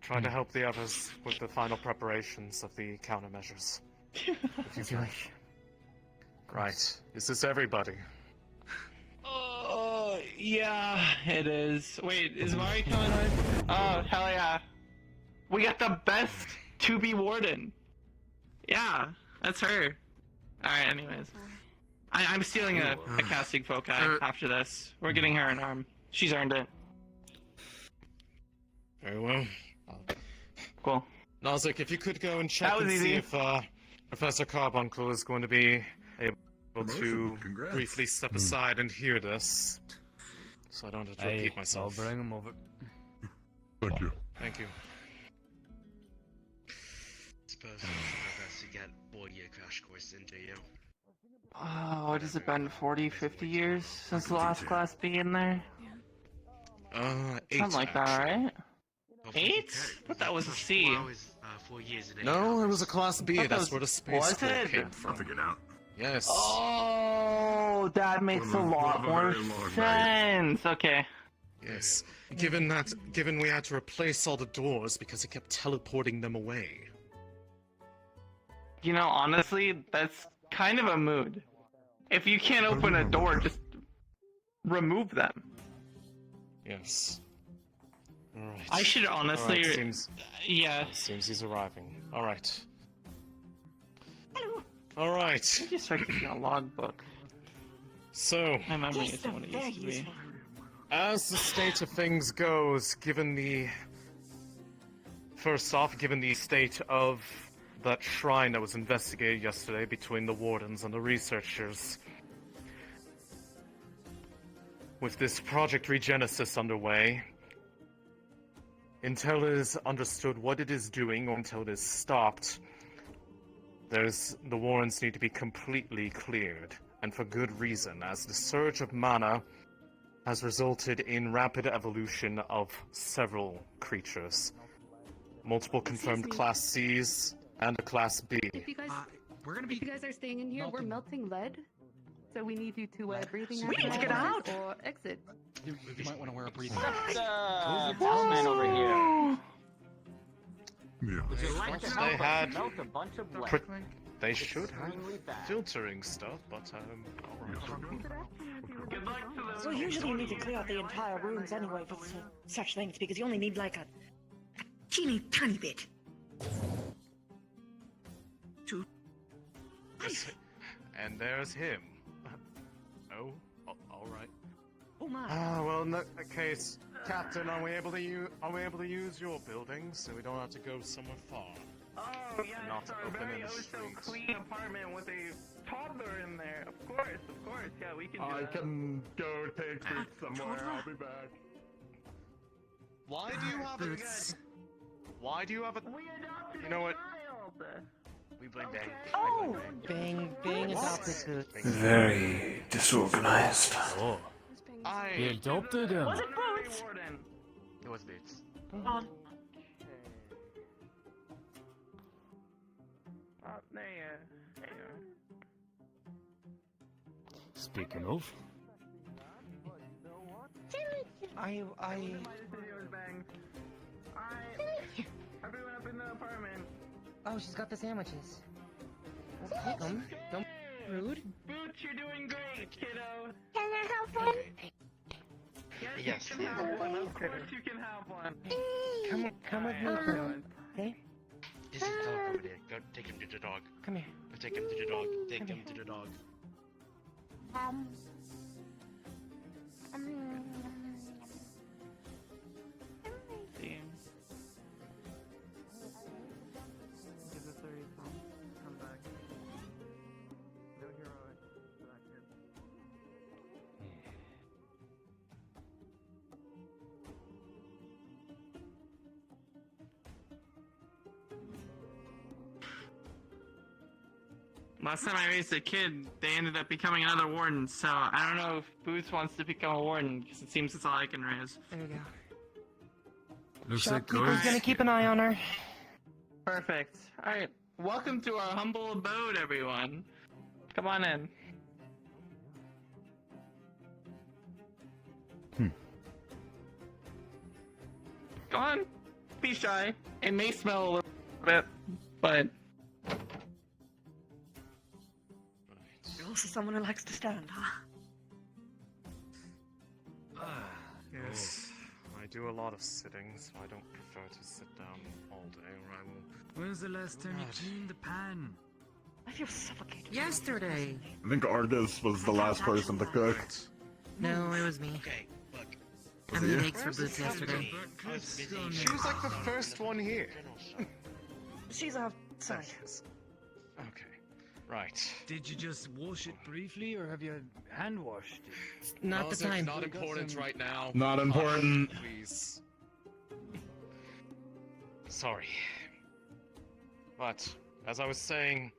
Try to help the others with the final preparations of the countermeasures. As you wish. Right. Is this everybody? Oh, yeah, it is. Wait, is Mari coming with? Oh, hell yeah. We got the best to-be warden. Yeah, that's her. Alright, anyways. I'm stealing a casting foci after this. We're getting her an arm. She's earned it. Very well. Cool. Nozick, if you could go and check That was and see easy. if Professor Carbuncle is going to be able to Congrats. briefly step aside and hear this. So I don't have to repeat myself. I'll bring him over. Thank you. Thank you. Suppose it's my best to get 4-year crash course into you. Oh, what has it been, 40, 50 years since the last class being there? 8 Something like that, actually. right? 8? I thought that was a C. 4 hours, 4 years and 8 No, it hours. was a Class B. I thought that That's was- where the space was school it? came from. Figure it out. Yes. Oh, that makes a One lot of a more very long night. sense. Okay. Yes. Given we had to replace all the doors because it kept teleporting them away. You know, honestly, that's kind of a mood. If you can't open a door, just remove them. Yes. Alright. I should honestly. Alright, seems Yeah. he's arriving. Alright. Alright. I just start keeping a logbook. So, My memory isn't what it used to be. as the state of things goes, given the state of that shrine that was investigated yesterday between the wardens and the researchers, with this Project Regenesis underway, until it is understood what it is doing or until it is stopped, the warrens need to be completely cleared, and for good reason, as the surge of mana has resulted in rapid evolution of several creatures. Multiple confirmed Class Cs and a Class B. If you guys, We're gonna be. if you guys are staying in here, we're melting lead. So we need you to breathing We need to get out. or exit. You might want to wear a breathing Who's the talisman over here? Yeah. Would you like to They had melt a bunch of blood? They should have Extremely bad. filtering stuff, but Good luck to them. So usually you need to clear out the entire rooms anyway for such things, because you only need like a teeny tiny bit. And there's him. Oh, all right. Oh my. Ah, well, in that case, Captain, are we able to use your building so we don't have to go somewhere far? Oh, yeah, Not it's our open very in the so streets. clean apartment with a toddler in there. Of course, yeah, we can do I that. can go take food somewhere. I'll be back. Why do you have Boots. Why do you have a? We adopted You know what? child. We blame Bang. Oh! Bang adopted Boots. Very disorganized. Oh. He adopted him. Was it Boots? Warden. It was Boots. There you Speaking of, Everyone up in the apartment. Oh, she's got the sandwiches. Well, take them. Don't be rude. Boots, you're doing great, kiddo. Can I have one? Yes. You can have one. Of course you can have one. Come with me, Clone. Okay? This is dog over there. Go take him to the dog. Come here. Go take him to the dog. Take him to the dog. Give the 30 come back. No heroic for that kid. Last time I raised a kid, they ended up becoming another warden, so I don't know if Boots wants to become a warden, because it seems it's all I can raise. There we go. looks like Shopkeeper's gonna keep an eye on her. Perfect. Alright, welcome to our humble abode, everyone. Come on in. Come on, be shy. It may smell a little bit, but You're also someone who likes to stand, huh? Yes, I do a lot of sitting, so I don't prefer to sit down all day, or I will. When's the last time you cleaned the pan? I feel suffocated. Yesterday. I think Argus was the last person to cook. No, it was me. Okay, look. I made eggs for Boots yesterday. I was busy. She was like the first one here. She's outside. Okay, right. Did you just wash it briefly, or have you hand washed it? Not the time. Not important right now. Not important. Please. Sorry. But, as I was saying,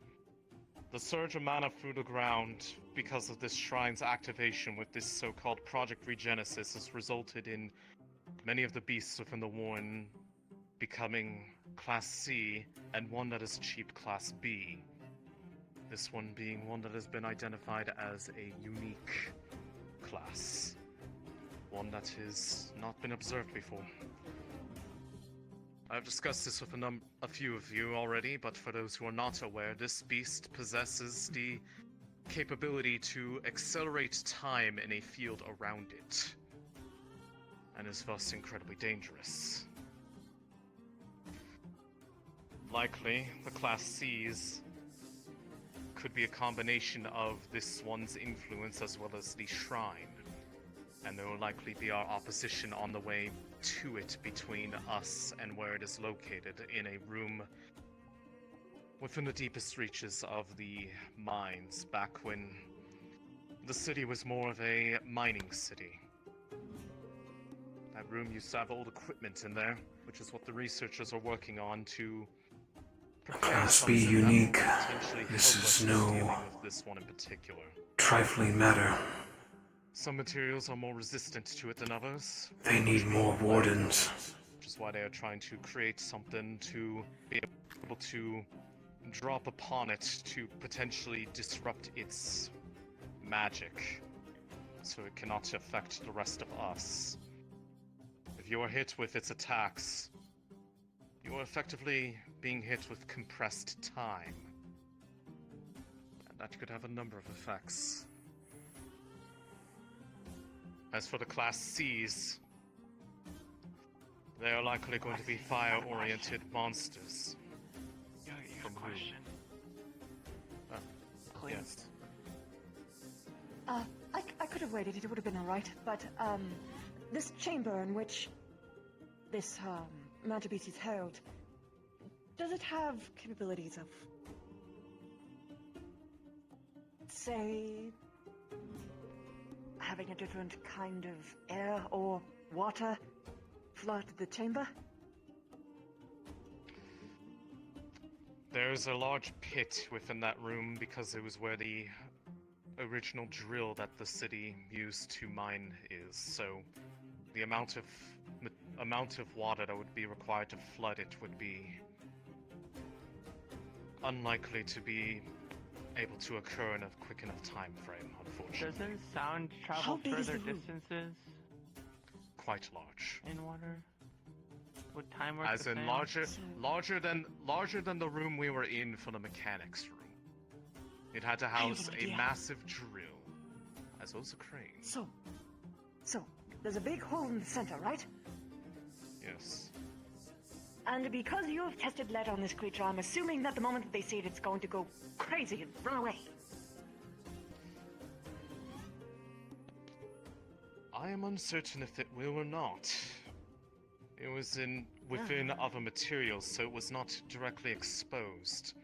the surge of mana through the ground because of this shrine's activation with this so-called Project Regenesis has resulted in many of the beasts within the Warren becoming Class C and one that is cheap Class B. This one being one that has been identified as a unique class. One that has not been observed before. I've discussed this with a few of you already, but for those who are not aware, this beast possesses the capability to accelerate time in a field around it, and is thus incredibly dangerous. Likely, the Class Cs could be a combination of this one's influence as well as the shrine, and there will likely be our opposition on the way to it between us and where it is located in a room within the deepest reaches of the mines back when the city was more of a mining city. room used to have old equipment in there, which is what the researchers are working on to prepare Must be something that will unique. potentially This help is us in no dealing with this one in particular. trifling matter. Some materials are more resistant to it than others. They need more wardens. Which is why they are trying to create something to be able to drop upon it to potentially disrupt its magic, so it cannot affect the rest of us. If you are hit with its attacks, you are effectively being hit with compressed time. And that could have a number of effects. As for the Class Cs, they are likely going to be fire-oriented monsters. Your question. Please. Yes. I could have waited, it would have been alright, but, this chamber in which this, magic beast is held, does it have capabilities of, say, having a different kind of air or water flood the chamber? There's a large pit within that room because it was where the original drill that the city used to mine is, so the amount of water that would be required to flood it would be unlikely to be able to occur in a quick enough time frame, unfortunately. Doesn't sound travel further distances Quite large. in water? Would time work As the in same? larger than the room we were in for the mechanics room. It had to house a idea. massive drill, as well as a crane. So, there's a big hole in the center, right? Yes. And because you have tested lead on this creature, I'm assuming that the moment that they see it, it's going to go crazy and run away. I am uncertain if it will or not. It was within other materials, so it was not directly exposed.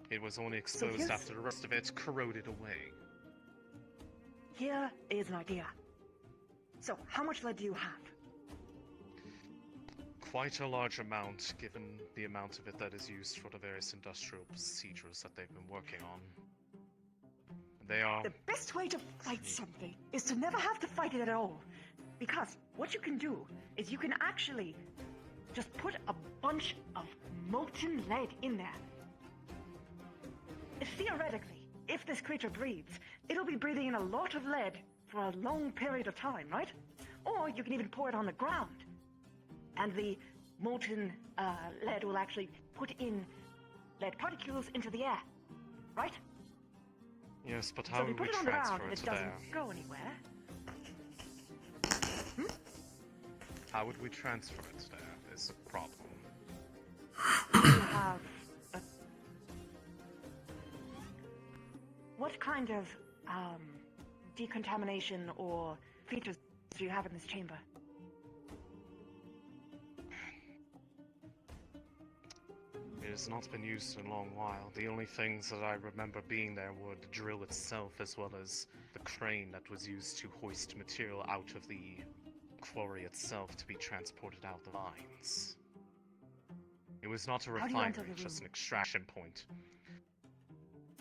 It was only exposed here's- after the rest of it corroded away. Here is an idea. So, how much lead do you have? Quite a large amount, given the amount of it that is used for the various industrial procedures that they've been working on. They are... The best way to fight something is to never have to fight it at all. Because what you can do is you can actually just put a bunch of molten lead in there. Theoretically, if this creature breathes, it'll be breathing in a lot of lead for a long period of time, right? Or you can even pour it on the ground. And the molten lead will actually put in lead particles into the air, right? Yes, but So how if you would put we it on the ground transfer and it it there? doesn't go anywhere, How would we transfer it there is a problem. you have a... What kind of, decontamination or features do you have in this chamber? It has not been used in a long while. The only things that I remember being there were the drill itself, as well as the crane that was used to hoist material out of the quarry itself to be transported out the mines. It was not a How do you enter refinery, the just an room? extraction point.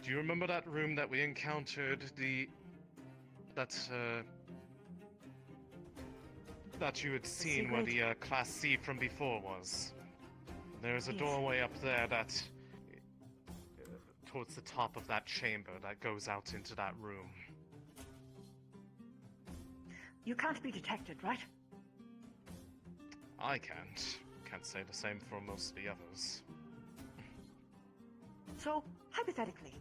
Do you remember that room that we encountered? That you had seen where the Class C from before was? There's a Yes. doorway up there that, towards the top of that chamber, that goes out into that room. You can't be detected, right? I can't. Can't say the same for most of the others. So, hypothetically,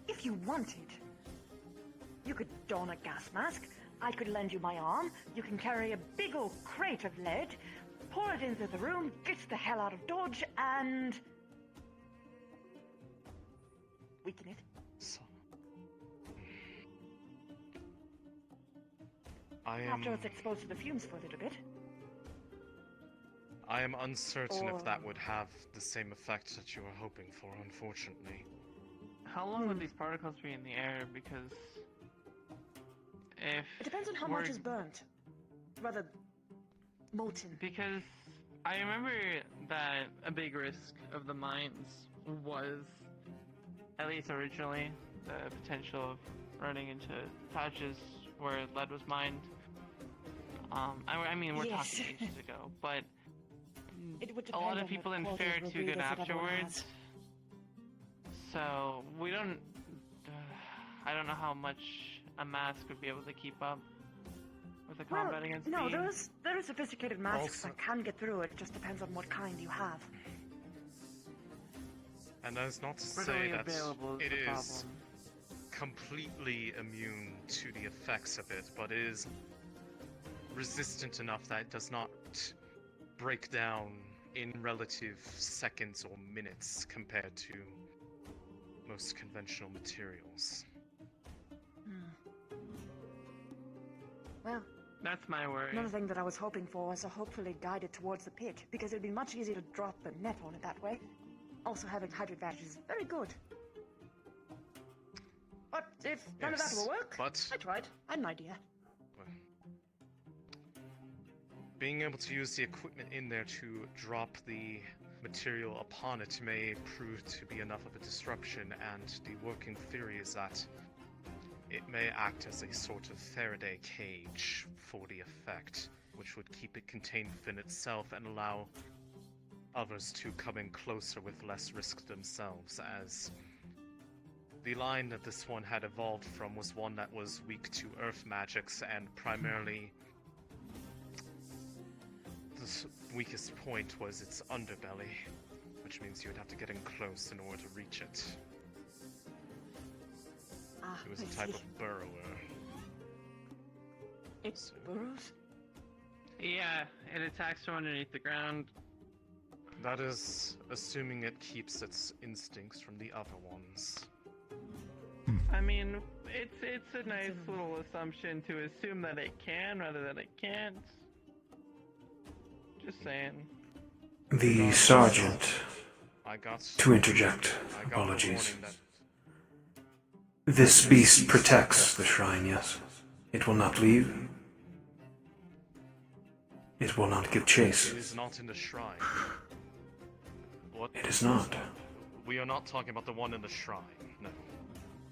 if you wanted, you could don a gas mask, I could lend you my arm, you can carry a big old crate of lead, pour it into the room, get the hell out of Dodge, and... weaken it. After it's exposed to the fumes for a little bit. I am uncertain Or- if that would have the same effect that you were hoping for, unfortunately. How long would these particles be in the air? Because if It depends on how we're... much is burnt. Rather, molten. Because I remember that a big risk of the mines was, at least originally, the potential of running into patches where lead was mined. I mean, we're Yes. talking ages ago, but It would a lot depend of on people what didn't quality fare of too ruby good that everyone afterwards. So we don't. I don't know how much a mask would be able to keep up with the Well, combat against no, bees. there are sophisticated masks Also- that can get through it. Just depends on what kind you have. And that is not to say Readily that available is it the is problem. completely immune to the effects of it, but it is resistant enough that it does not break down in relative seconds or minutes compared to most conventional materials. Well, that's my worry. Another thing that I was hoping for was to hopefully guide it towards the pit, because it'd be much easier to drop the net on it that way. Also, having hydrate badges is very good. But if none of that Yes, will work, but- I tried. I had an idea. Being able to use the equipment in there to drop the material upon it may prove to be enough of a disruption, and the working theory is that it may act as a sort of Faraday cage for the effect, which would keep it contained within itself and allow others to come in closer with less risk themselves, as the line that this one had evolved from was one that was weak to earth magics, and primarily the weakest point was its underbelly, which means you would have to get in close in order to reach it. It was a type of burrower. It burrows? Yeah, it attacks from underneath the ground. That is assuming it keeps its instincts from the other ones. I mean, it's a nice little assumption to assume that it can rather than it can't. Just saying. The sergeant. I got To interject, I got the apologies. warning that This beast protects the shrine, yes. It will not leave. It will not give chase. it is not in the shrine. What? It is not. We are not talking about the one in the shrine, no.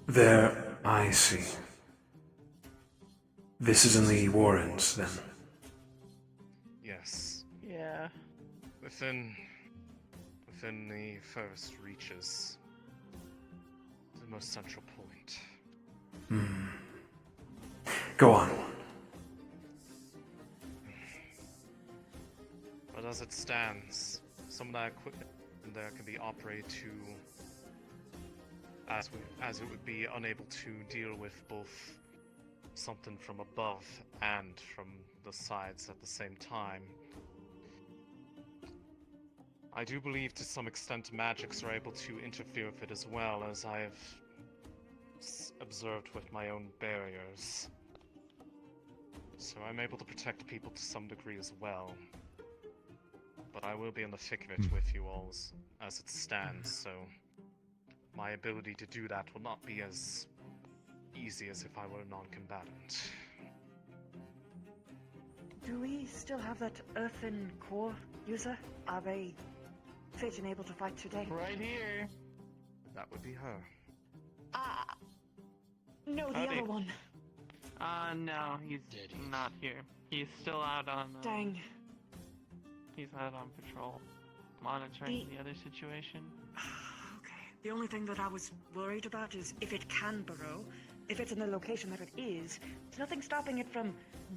There, I see. This is in the Warrens, then. Yes. Yeah. Within the furthest reaches. The most central point. Go on. But as it stands, some of that equipment in there can be operated to as it would be unable to deal with both something from above and from the sides at the same time. I do believe to some extent magics are able to interfere with it as well, as I have observed with my own barriers. So I'm able to protect people to some degree as well. But I will be in the thick of it with you all as it stands, so my ability to do that will not be as easy as if I were a non-combatant. Do we still have that earthen core user? Are they fit and able to fight today? Right here. That would be her. No, the Howdy. other one. No, he's not here. He's still out on. Dang. He's out on patrol, monitoring the other situation. The only thing that I was worried about is if it can burrow, if it's in the location that it is, there's nothing stopping it from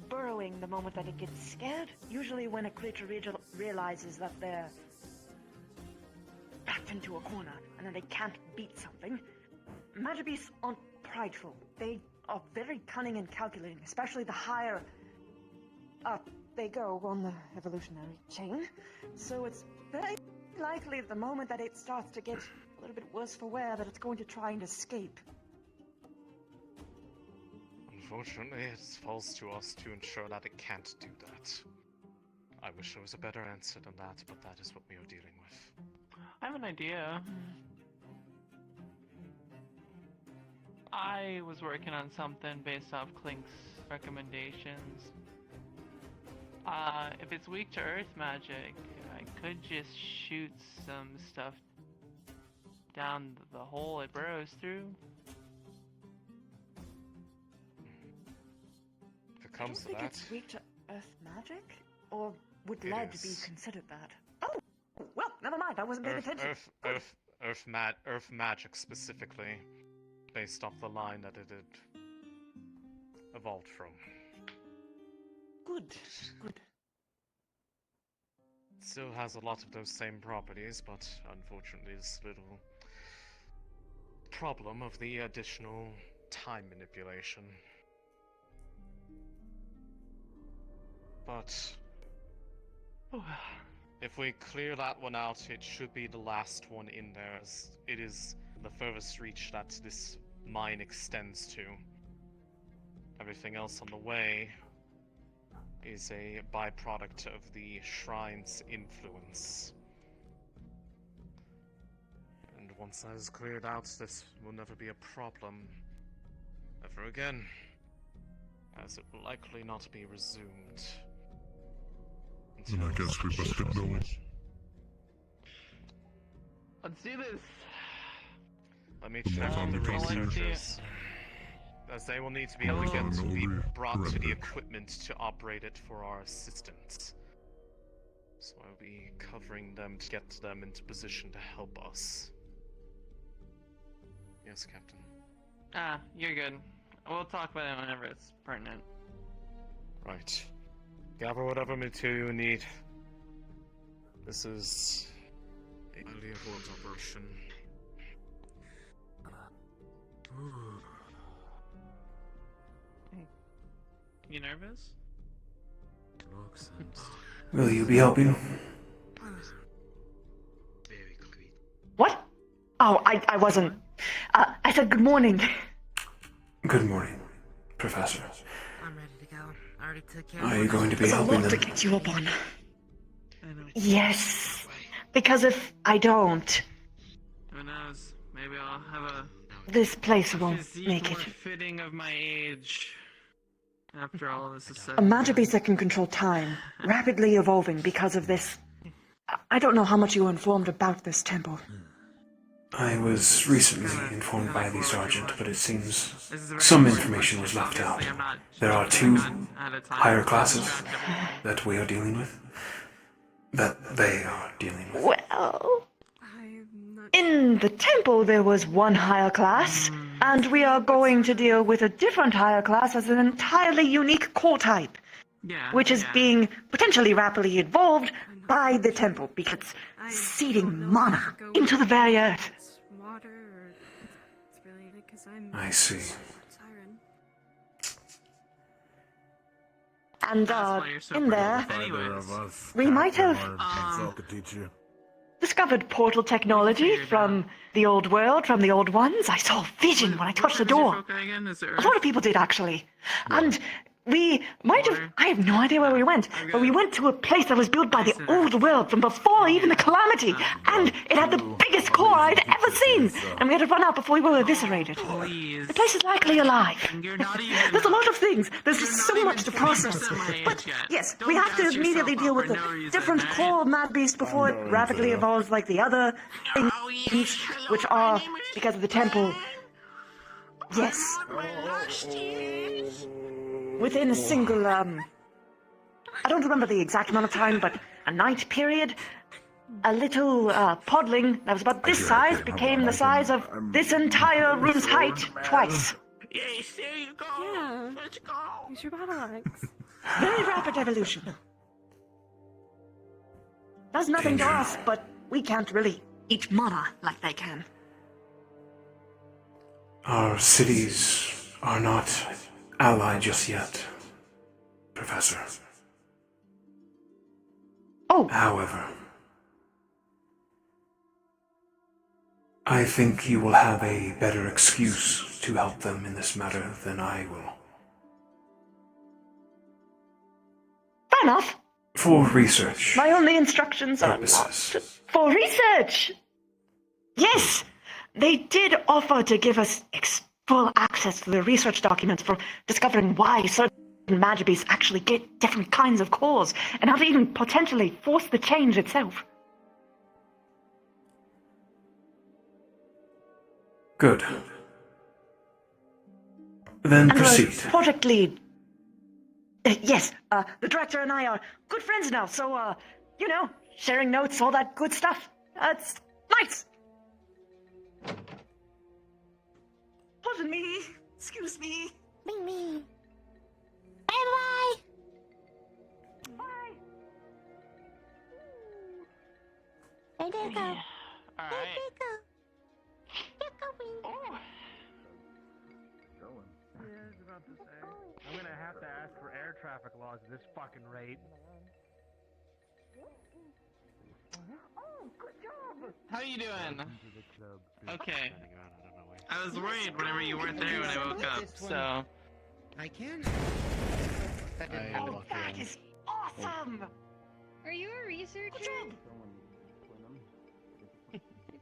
burrowing the moment that it gets scared. Usually when a creature realizes that they're backed into a corner and then they can't beat something. Magic beasts aren't prideful. They are very cunning and calculating, especially the higher up they go on the evolutionary chain. So it's very likely the moment that it starts to get a little bit worse for wear that it's going to try and escape. Unfortunately, it falls to us to ensure that it can't do that. I wish there was a better answer than that, but that is what we are dealing with. I have an idea. I was working on something based off Clink's recommendations. If it's weak to earth magic, I could just shoot some stuff down the hole it burrows through. If it comes to think that, it's weak to earth magic? Or would It lead be is. considered that? Oh, well, never mind. I wasn't paying attention. earth magic specifically, based off the line that it had evolved from. Good, good. Still has a lot of those same properties, but unfortunately this little problem of the additional time manipulation. But if we clear that one out, it should be the last one in there, as it is the furthest reach that this mine extends to. Everything else on the way is a byproduct of the shrine's influence. And once that is cleared out, this will never be a problem ever again, as it will likely not be resumed. Then I guess we best get going. Let's do this. Let me The check more on the time we can researchers, as they will need to be able to be brought to the equipment to operate it for our assistance. So I'll be covering them to get them into position to help us. Yes, Captain. Ah, you're good. We'll talk about it whenever it's pertinent. Right. Gather whatever material you need. This is a highly evolved operation. You nervous? Will you be helping? What? Oh, I wasn't. I said good morning. Good morning, Professor. I'm ready to go. I already took care Are you going to be There's a helping lot to them? get you up on. Yes. Because if I don't, Who knows? Maybe I'll have a this place won't physique make more it. fitting of my age. After all of this is said. A magic beast that can control time, rapidly evolving because of this. I don't know how much you were informed about this temple. I was recently informed by the sergeant, but it seems some information was left out. There are two higher classes that we are dealing with. That they are dealing with. Well, in the temple there was one higher class, and we are going to deal with a different higher class as an entirely unique core type, which is being potentially rapidly evolved by the temple because it's seeding mana into the very earth. Water or it's related because I'm I see. Siren. And in there, we might have discovered portal technology from the old world, from the old ones. I saw vision when I touched the door. A lot of people did, actually. And we might have, I have no idea where we went, but we went to a place that was built by the old world from before even the calamity, and it had the biggest core I'd ever seen, and we had to run out before we were eviscerated. The place is likely alive. There's a lot of things. There's just so much to process. But yes, we have to immediately deal with the different core mad beast before it rapidly evolves like the other things, which are, because of the temple, yes. Within a single, I don't remember the exact amount of time, but a night period, a little podling that was about this size became the size of this entire room's height twice. Yes, there you go. Yeah. Let's go. Use your battle axe. Very rapid evolution. Does nothing to us, but we can't really eat mana like they can. Our cities are not allied just yet, Professor. Oh. However, I think you will have a better excuse to help them in this matter than I will. Fair enough. For research My only instructions are purposes. for research. Yes, they did offer to give us full access to the research documents for discovering why certain Magibeasts actually get different kinds of cores, and how to even potentially force the change itself. Good. Then And proceed. the project lead. Yes, the director and I are good friends now, so, you know, sharing notes, all that good stuff. It's nice. Pardon me. Excuse me. Me. Bye-bye. Bye. There you go. Alright. I'm gonna have to ask for air traffic laws at this fucking rate. Oh, good job. How you doing? Okay. I was worried whenever you weren't there when I woke up, so... I can. Oh, that is awesome. Are you a researcher? The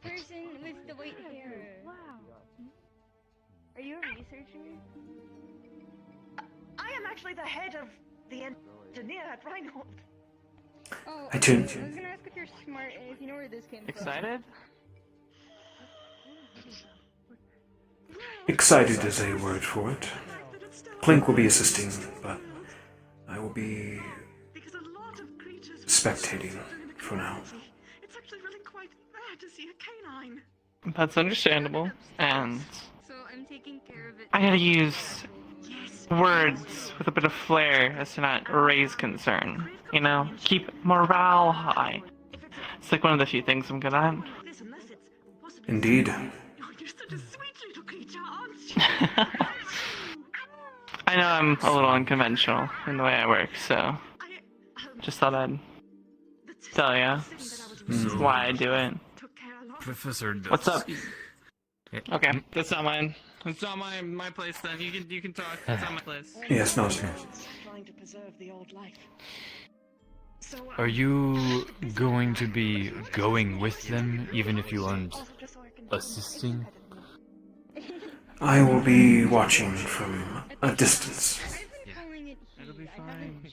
person with the white hair. Wow. Are you a researcher? I am actually the head of the engineer at Runewald. Oh, I tuned. I was gonna ask if you're smart and if you know where this came from. Excited? Excited is a word for it. Clink will be assisting, but I will be spectating for now. It's actually really quite rare to see a canine. That's understandable, and... So I'm taking care of it. I gotta use words with a bit of flair as to not raise concern. You know, keep morale high. It's like one of the few things I'm good at. Indeed. I know I'm a little unconventional in the way I work, so just thought I'd tell ya why I do it. Professor Dust. What's up? Okay, that's not mine. It's not my place then. You can talk. It's not my place. Yes, no, sir. Trying to preserve the old life. Are you going to be going with them, even if you aren't assisting? I will be watching from a distance. It'll be fine.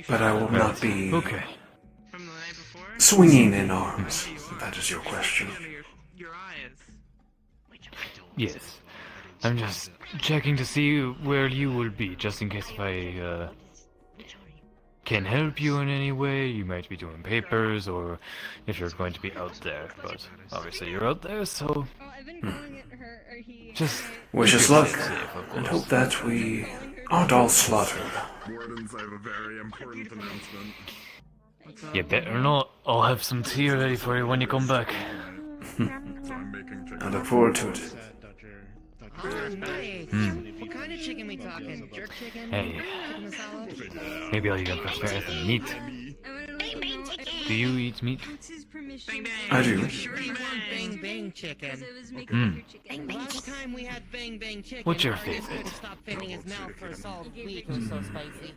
But I will not be Okay. swinging in arms, if that is your question. Yes. I'm just checking to see where you will be, just in case if I can help you in any way. You might be doing papers, or if you're going to be out there. But obviously you're out there, so just Wish us luck, and hope that we aren't all slaughtered. Wardens, I have a very important announcement. you better not. I'll have some tea ready for you when you come back. I look forward to it. Oh, nice. What kind of chicken we talking? Jerk chicken? Hey, Chicken masala? maybe I'll even prepare some meat. Do you eat meat? I do. Sure you want bang bang chicken? Last time we had bang bang chicken, What's your Argus favorite? had to stop fanning his mouth for a solid week. It was so spicy.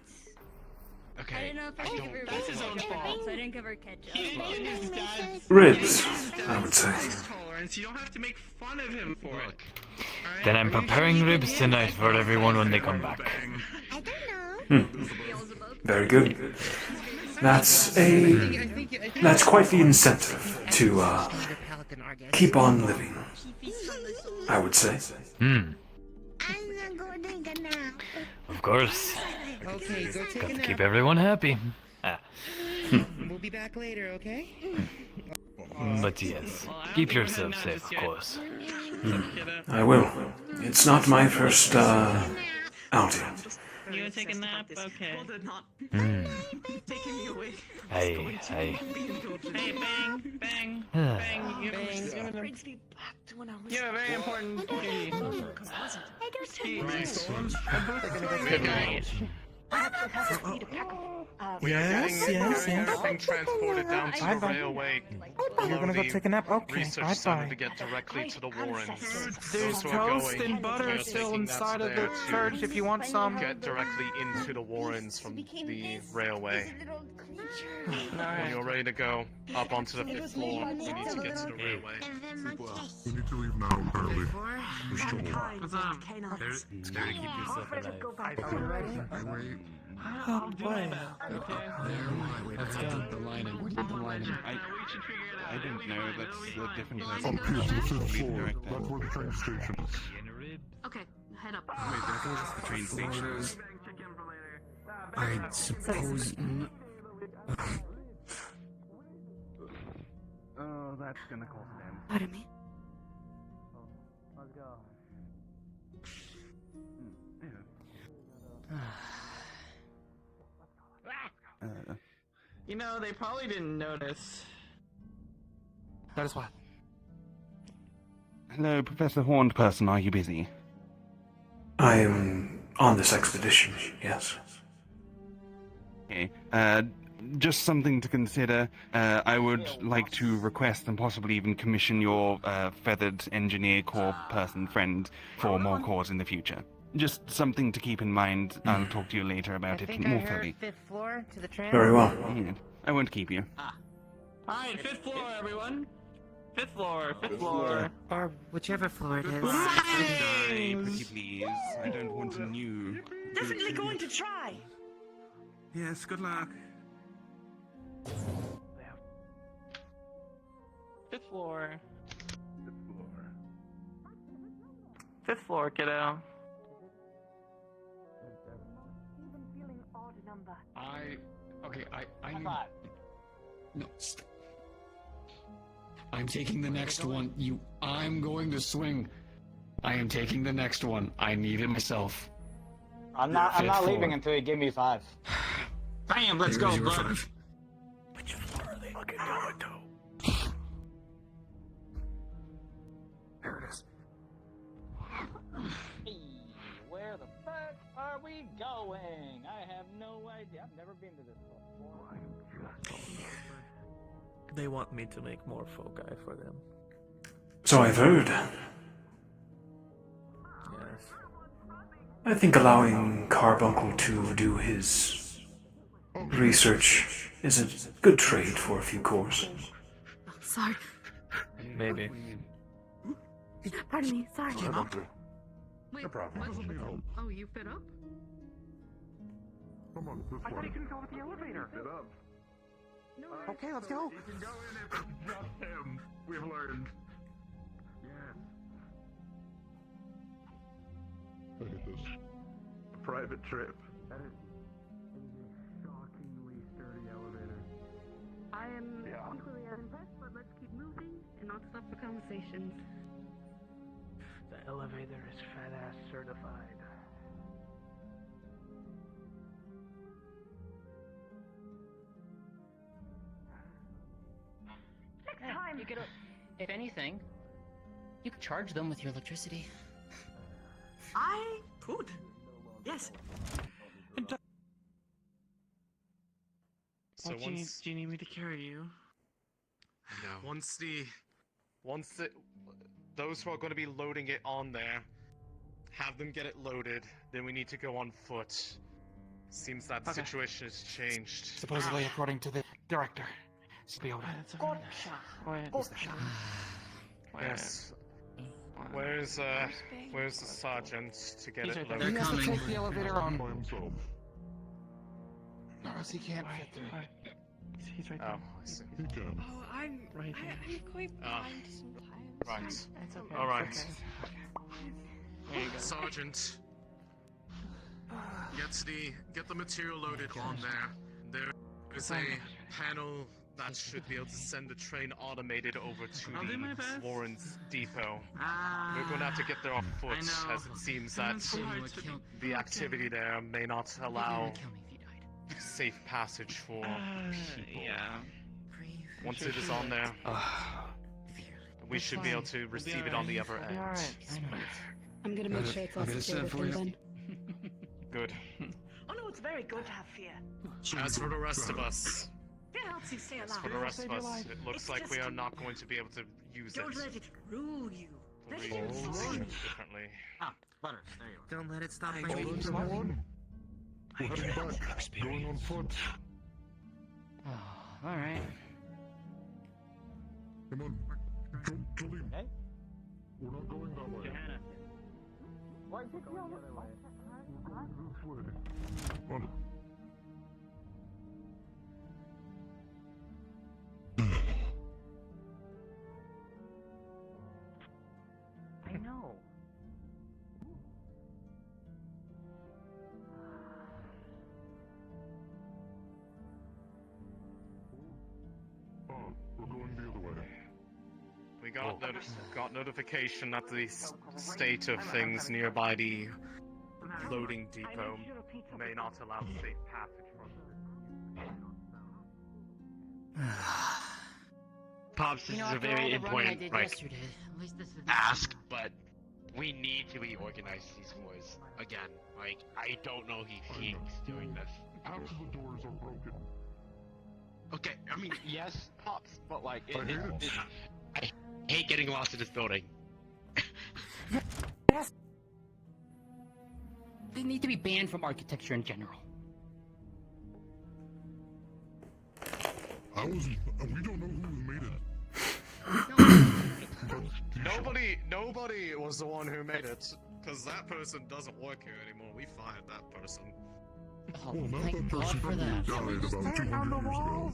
I don't know if I should give her That's his own fault. so I didn't give her ketchup. His dad's Ribs, I would say. tolerance. You don't have to make fun of him for it. Then I'm preparing ribs tonight for everyone when they come back. Very good. That's quite the incentive to keep on living, I would say. Of course. Okay, go take Got a to nap. keep everyone happy. We'll be back later, okay? But yes, keep yourself safe, of course. I will. It's not my first outing. You gonna take a nap? Okay. Taking me away. Hey. Hey, bang, bang, Ah. bang. You Brings me back to when I was. have a very important duty. Nice. Good night. I have to need a pack of We are getting everything transported down to the Bye-bye. railway. You're gonna go take a nap? Okay, Research center bye-bye. to get directly to the Warrens. There's Those who are toast going, and butter we are still taking that inside of there the to church if you want some. Get directly into the Warrens from the railway. When you're ready to go up onto the 5th floor, we need to get to the railway. We need to leave now, apparently. There's trouble. What's up? It's better to keep yourself alive. Oh boy. Let's go. The lining. The lining. I didn't know that's a different Up person. here to the 5th floor. That's where the train station is. Okay, head up. Wait, I thought it was the train station. I suppose. Oh, that's gonna cost them. Pardon me. Let's go. You know, they probably didn't notice. Notice what? Hello, Professor Horned Person, are you busy? I am on this expedition, yes. Okay, just something to consider. I would like to request and possibly even commission your feathered engineer corps person friend for more cores in the future. Just something to keep in mind. I'll talk to you later about it more fully. 5th floor to the tram. Very well. Yeah, I won't keep you. Alright, 5th floor, everyone. 5th floor, 5th floor. Or whichever floor it is. Sorry, pretty please. I don't want a new. Definitely going to try. Yes, good luck. 5th floor. 5th floor, kiddo. Even feeling odd number. I need... No. I'm taking the next one. I'm going to swing. I am taking the next one. I need it myself. I'm not leaving until you give me 5. Bam, let's go, bud. Which floor are they fucking going to? There it is. Where the fuck are we going? I have no idea. I've never been to this before. They want me to make more foci for them. So I've heard. Yes. I think allowing Carbuncle to do his research is a good trade for a few cores. Sorry. Maybe. Pardon me. Sorry. Wait, No problem. what? Oh, you fit up? Come on, this I thought way. you couldn't go with the elevator. Get up. No. Okay, let's go. You can go in if it's just him. We've learned. Yes. Look at this. A private trip. That is a shockingly sturdy elevator. I am equally as impressed, but let's keep moving and not stop for conversations. The elevator is fat ass certified. Next time. You could, if anything, you could charge them with your electricity. I could. Yes. So do you need me to carry you? No. Those who are going to be loading it on there, have them get it loaded. Then we need to go on foot. Seems that situation has changed. Supposedly, according to the director. Gotcha. Wait. Gotcha. Yes. Where's the sergeant to get He's it right there. loaded? He has to take the elevator on. By himself. Or else he can't fit through. He's right Oh, there. I see. He can. Oh, I'm Right I, here. I'm quite Ah. blind sometimes. Right. It's okay. All right. It's okay. There you go. Sergeant, get the material loaded on there. There is a panel that should be able to send the train automated over to I'll do my the best. Florence depot. Ah, We're going to have to get there on foot, I know. as it seems that Sometimes it's hard to be- the activity there may not allow safe passage for people. Yeah. Once it is on there, we should be able to receive it on the other end. I'm gonna make sure it's all I'll get it secure set with for them you. then. Good. Oh no, it's very good to have fear. As for the rest of us, Fear helps you stay alive. for the rest of us, it looks It's like we just- are not going to be able to use Don't it. let it rule you. Let it Reasons inform you. differently. Ah, Butters, there you are. Don't let it stop my All right, dreams. everyone. We're heading back. Going on foot. Alright. Come on. Jolene. Hey? We're not going that way. Johanna. Why did you This way. On. I know. Oh, we're going the other way. We got notification that the state of things nearby the loading depot may not allow safe passage from Pops, this is a very important ask, but we need to reorganize these boys again. Like, I don't know if he's doing this. Half of the doors are broken. Okay, I mean, yes, Pops, but like, I hate getting lost in this building. They need to be banned from architecture in general. We don't know who made it. Nobody was the one who made it, because that person doesn't work here anymore. We fired that person. Oh, Well, not thank that God person for probably that. died about 200 years ago.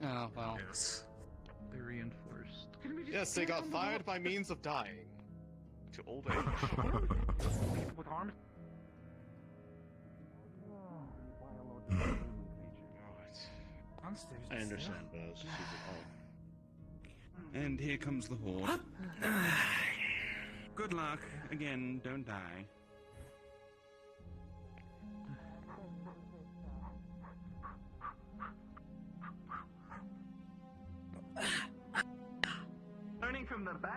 Oh, well. Yes. They reinforced. Yes, they got fired by means of dying. To old age. With arms. I understand, but I was just And here comes the horde. Good luck. Again, don't die. Learning from the best.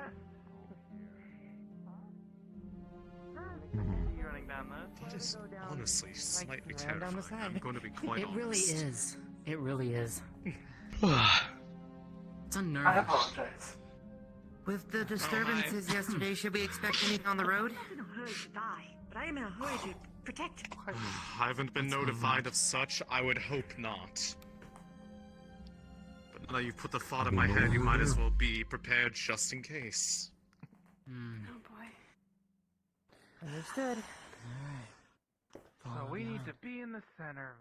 You running down this? That is honestly slightly Round down the terrifying. side. I'm going to be quite It honest. really is. It really is. It's unnerving. I apologize. With the disturbances yesterday, should we expect anything on the road? I'm not in a hurry to die, but I am in a hurry to protect. I haven't been notified of such. I would hope not. But now that you've put the thought in my head, you might as well be prepared just in case. Oh boy. Understood. So we need to be in the center.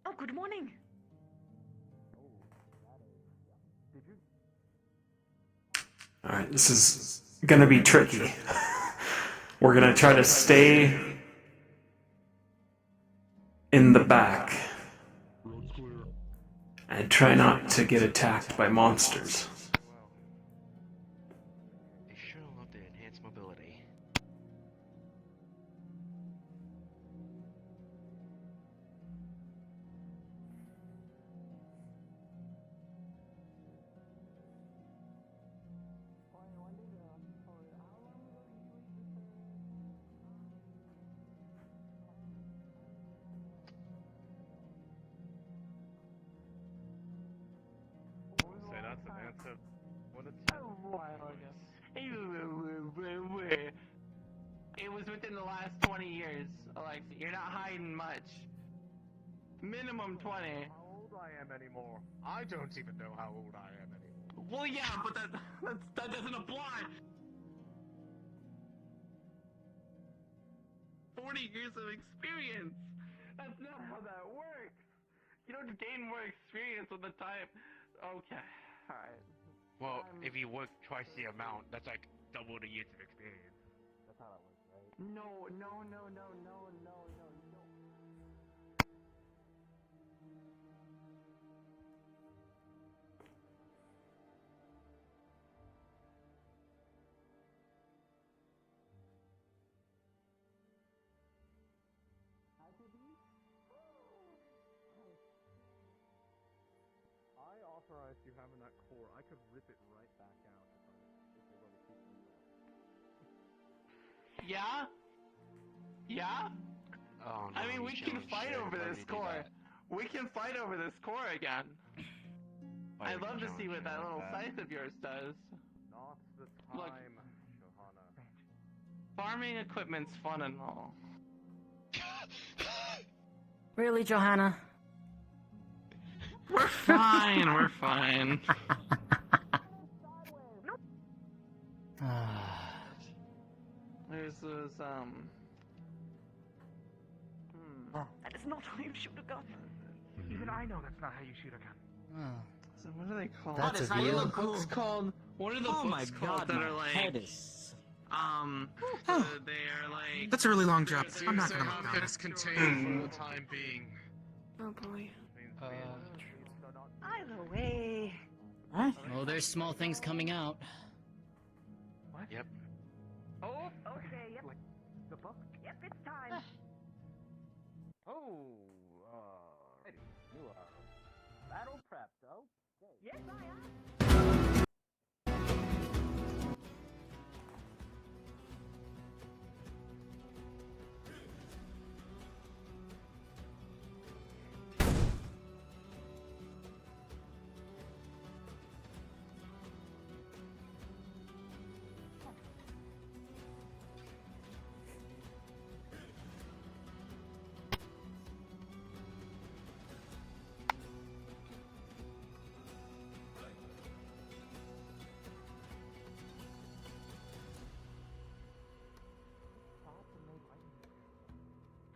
Oh, good morning. Alright, this is gonna be tricky. We're gonna try to stay in the back and try not to get attacked by monsters. They sure love the enhanced mobility. Say that's an answer. What a It was within the last 20 years, Alexa. You're not hiding much. Minimum 20. How old I am anymore? I don't even know how old I am anymore. Well, yeah, but that doesn't apply. 40 years of experience. That's not how that works. You don't gain more experience with the time. Okay, alright. Well, if you work twice the amount, that's like double the years of experience. That's how that works, right? No. I authorized you having that core. I could rip it right back out if you're going to keep it. Yeah? Yeah? Oh, no, I mean, we he's can showing fight shit. over Why this would he do core. that? We can fight over this core again. Why I'd would he love to showing see what shit that like little that? scythe of yours does. Not the Look. time, Johanna. Farming equipment's fun and all. Really, Johanna? We're fine, we're fine. There's those, That is not how you shoot a gun. Even I know that's not how you shoot a gun. So what are they called? That's a What are view. the books called? What are the Oh my books called God, that my are like? head is- They are like. That's a really long job. I'm not Seems gonna to have look down. this contained for the time being. Oh boy. Either way. Oh, there's small things coming out. Yep. Oh, okay, yep. The book? Yep, it's time. Oh, ready. You are battle prepped, oh? Yes, I am.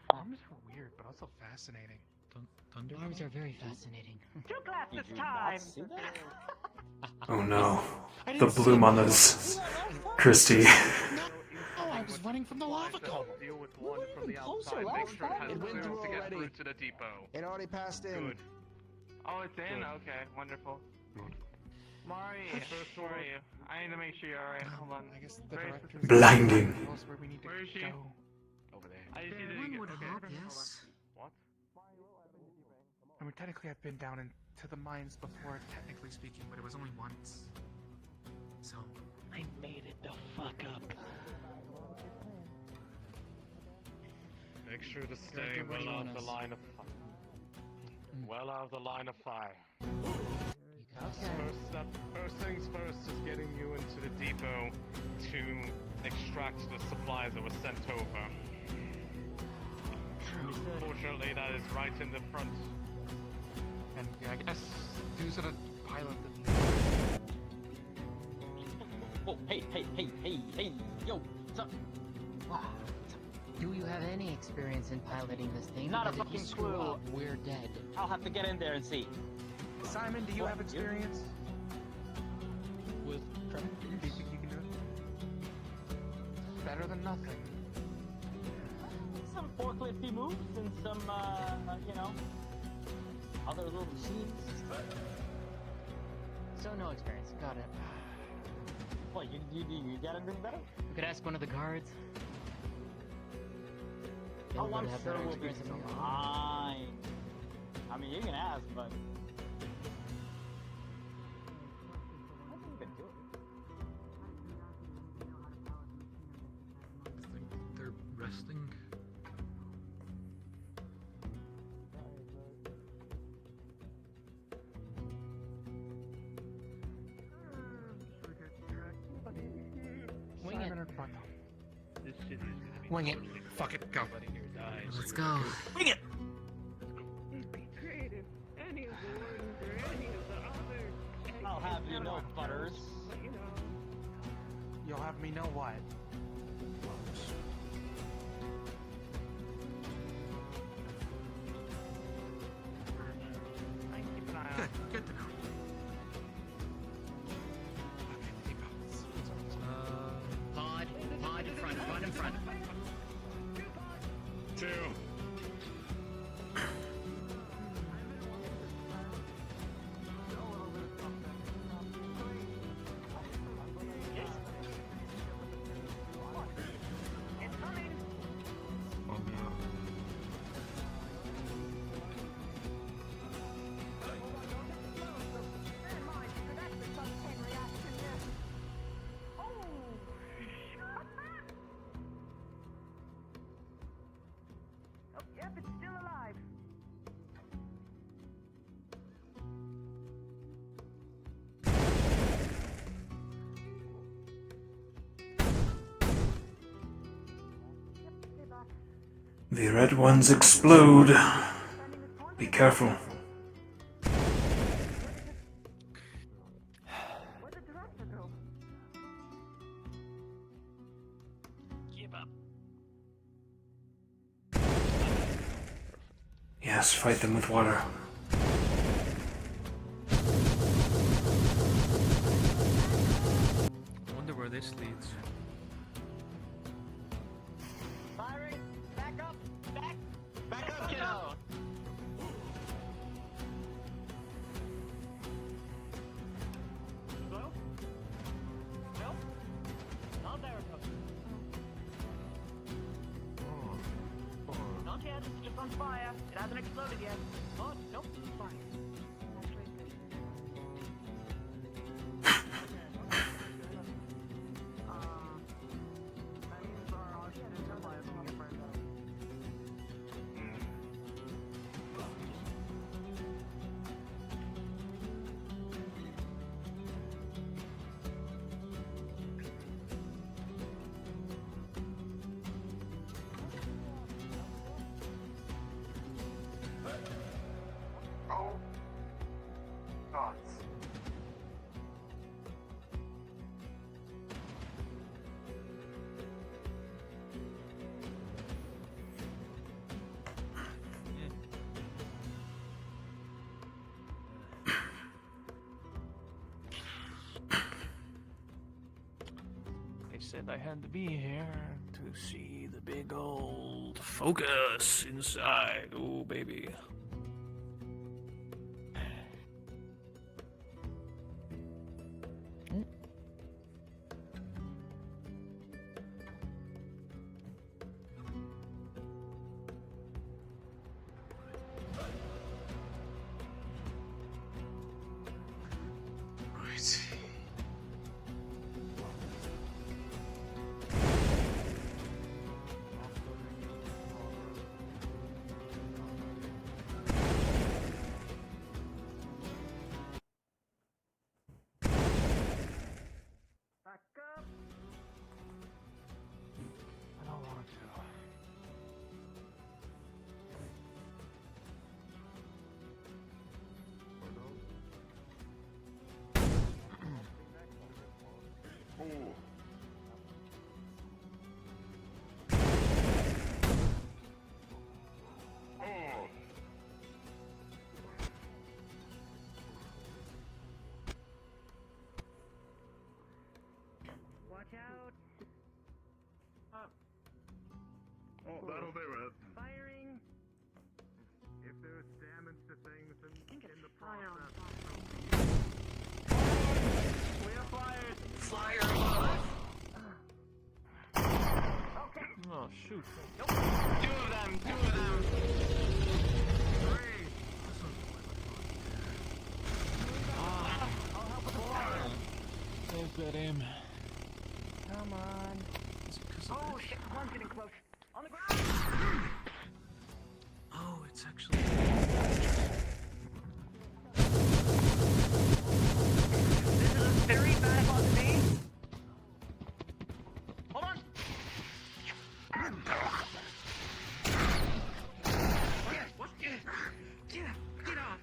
Arms are weird, but also fascinating. Thunder. Arms are very fascinating. 2 glasses Did you time. not see that? Oh no. The bloom on those. Christy. Oh, I was running from the lava cone. Deal with one from the closer, outside. last Make sure it time. has It went clearance through to get already. through to the depot. It already passed in. Good. Oh, it's in. Okay, wonderful. Mari, where are you? I need to make sure you're alright. Hold on. I guess the Where is director this- Blinding. knows where we need to Where is she? go. Over there. I just need to One get. would Okay. hope, yes. What? I mean, technically, I've been down into the mines before, technically speaking, but it was only once. So I made it the fuck up. Make sure to stay well out of the line of fire. Well out of the line of fire. First things first is getting you into the depot to extract the supplies that were sent over. Fortunately, that is right in the front. And yeah, I guess dues at a pilot. Oh, hey, yo, what's up? Do you have any experience in piloting this thing? Not a Because if you fucking screw clue. up, we're dead. I'll have to get in there and see. Simon, do you have experience With Trevor? Do you think you can do it? Better than nothing. some forklifty moves and some, other little machines. So no experience. Got it. What, you got anything better? We could ask one of the guards. They Oh, would I'm have sure better we'll be experience than we do. fine. I mean, you can ask, but... I think you can do it. I think they're resting. Wing it. Simon or Proto? This city is gonna be Wing it. totally Fuck it. Go. Everybody here dies. Let's go. Wing it. Be creative. Any of the wardens or any of the other. I'll have you know, Butters. But, you know, You'll have me know what. I can keep an eye Good. on. Good to know. Okay, depot. Pod in front. Pod in front. Two. It's coming. Bear in mind, you could actually sub-10 reaction, yes. Oh! The red ones explode. Be careful. Yes, fight them with water. I wonder where this leads. Firing! Back up! Back up, kiddo! Hello? No? No, there it goes. Not yet, it's just on fire. It hasn't exploded yet. Oh, nope, it's fine. They said I had to be here to see the big old focus inside. Oh, baby. I don't want to. Watch out! Oh, that'll do it. Firing! If there's damage to things in the process. We are flyers! Flyers! Okay. Oh, shoot. Nope. Two of them! I'll help with the fire. There's that aim. Come on. Is it 'cause of Oh this? shit, one's getting close. On the ground! Oh, it's actually. This is a very bad opportunity. Hold on! What? Get off!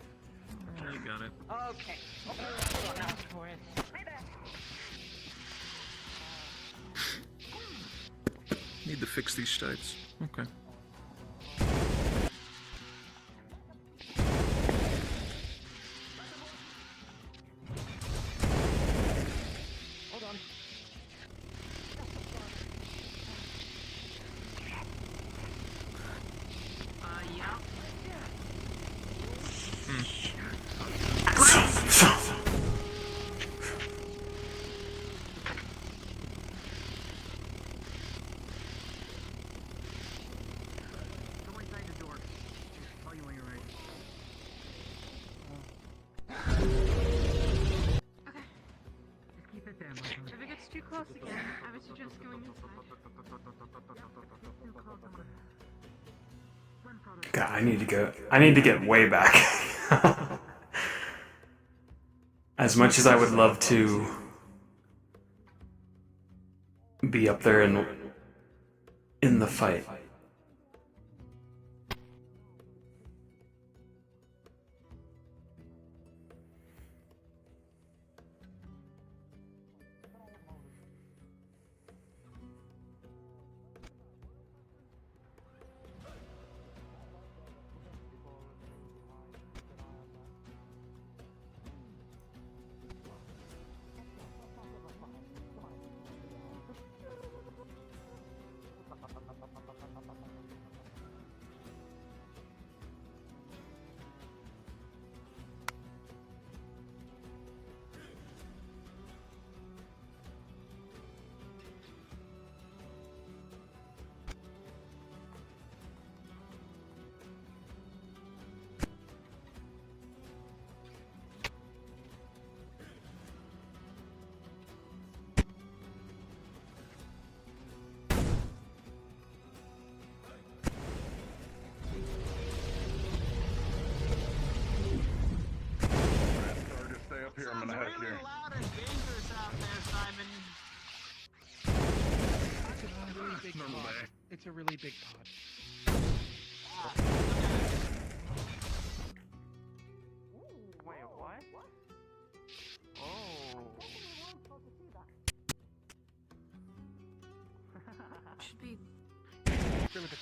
Oh, you got it. Okay. Hold on now. For it. Hey there. Need to fix these sites. Okay. Hold on. Yeah. Go inside the door. I'll tell you when you're ready. Okay. Just keep it there, If it gets too close again, I would suggest going inside. God, I need to get way back. As much as I would love to be up there in the fight, heck really here. loud and dangerous out there, Simon. It's a really big pod. It's a really big pod. Wait, what? Oh. Should be. Really big.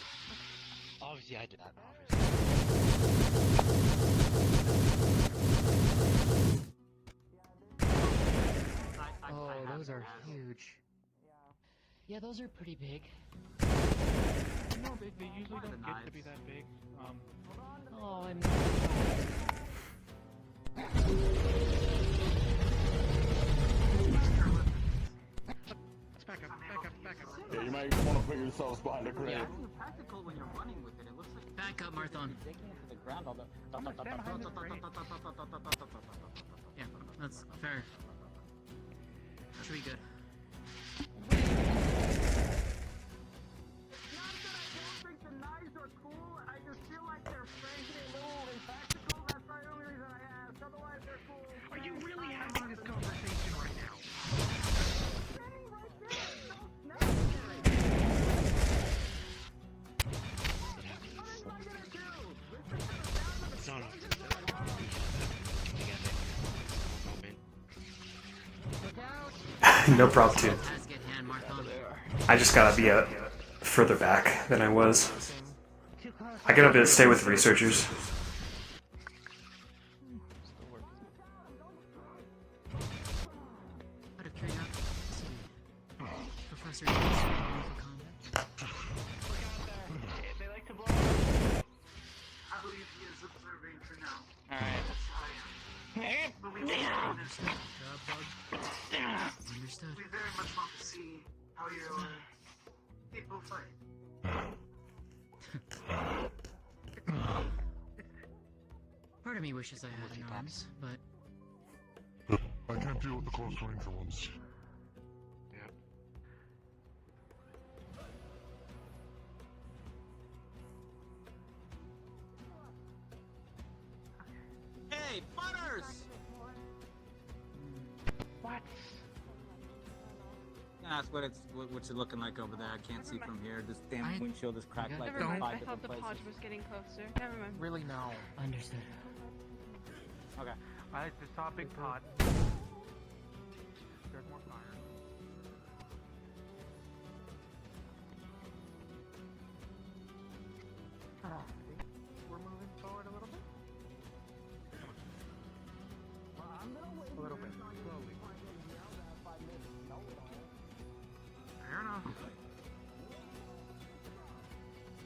Obviously, I did that. Oh, those are huge. Yeah, those are pretty big. No, they usually don't get to be that big. Oh, I'm Let's back up. Yeah, you might want to put yourselves behind a crate. Yeah, it's practical when you're running with it. It looks like Back up, Marthon. digging into the ground all the. Yeah, that's fair. Should be good. The knives are cool. I just feel like they're frankly a little impractical. That's the only reason I asked. Otherwise, they're cool. Are you really having this conversation right now? Son of No problem, too. I just gotta be further back than I was. I gotta stay with researchers. Out of curiosity, Professor Johnson for combat. They like to blow. I believe he is observing for now. Alright. But we will see this. Understood. We very much want to see how your people fight. Part of me wishes I had an arms, but I can't deal with the close range ones. Yep. Hey, Butters! What? That's what's it looking like over there. I can't see from here. This damn I- windshield is cracked like Never in mind. I 5 thought different the places. pod was getting closer. Never mind. Really, no. understood. Okay. I just saw a big pod. There's more fire. We're moving forward a little bit. A little bit. Slowly. Fair enough.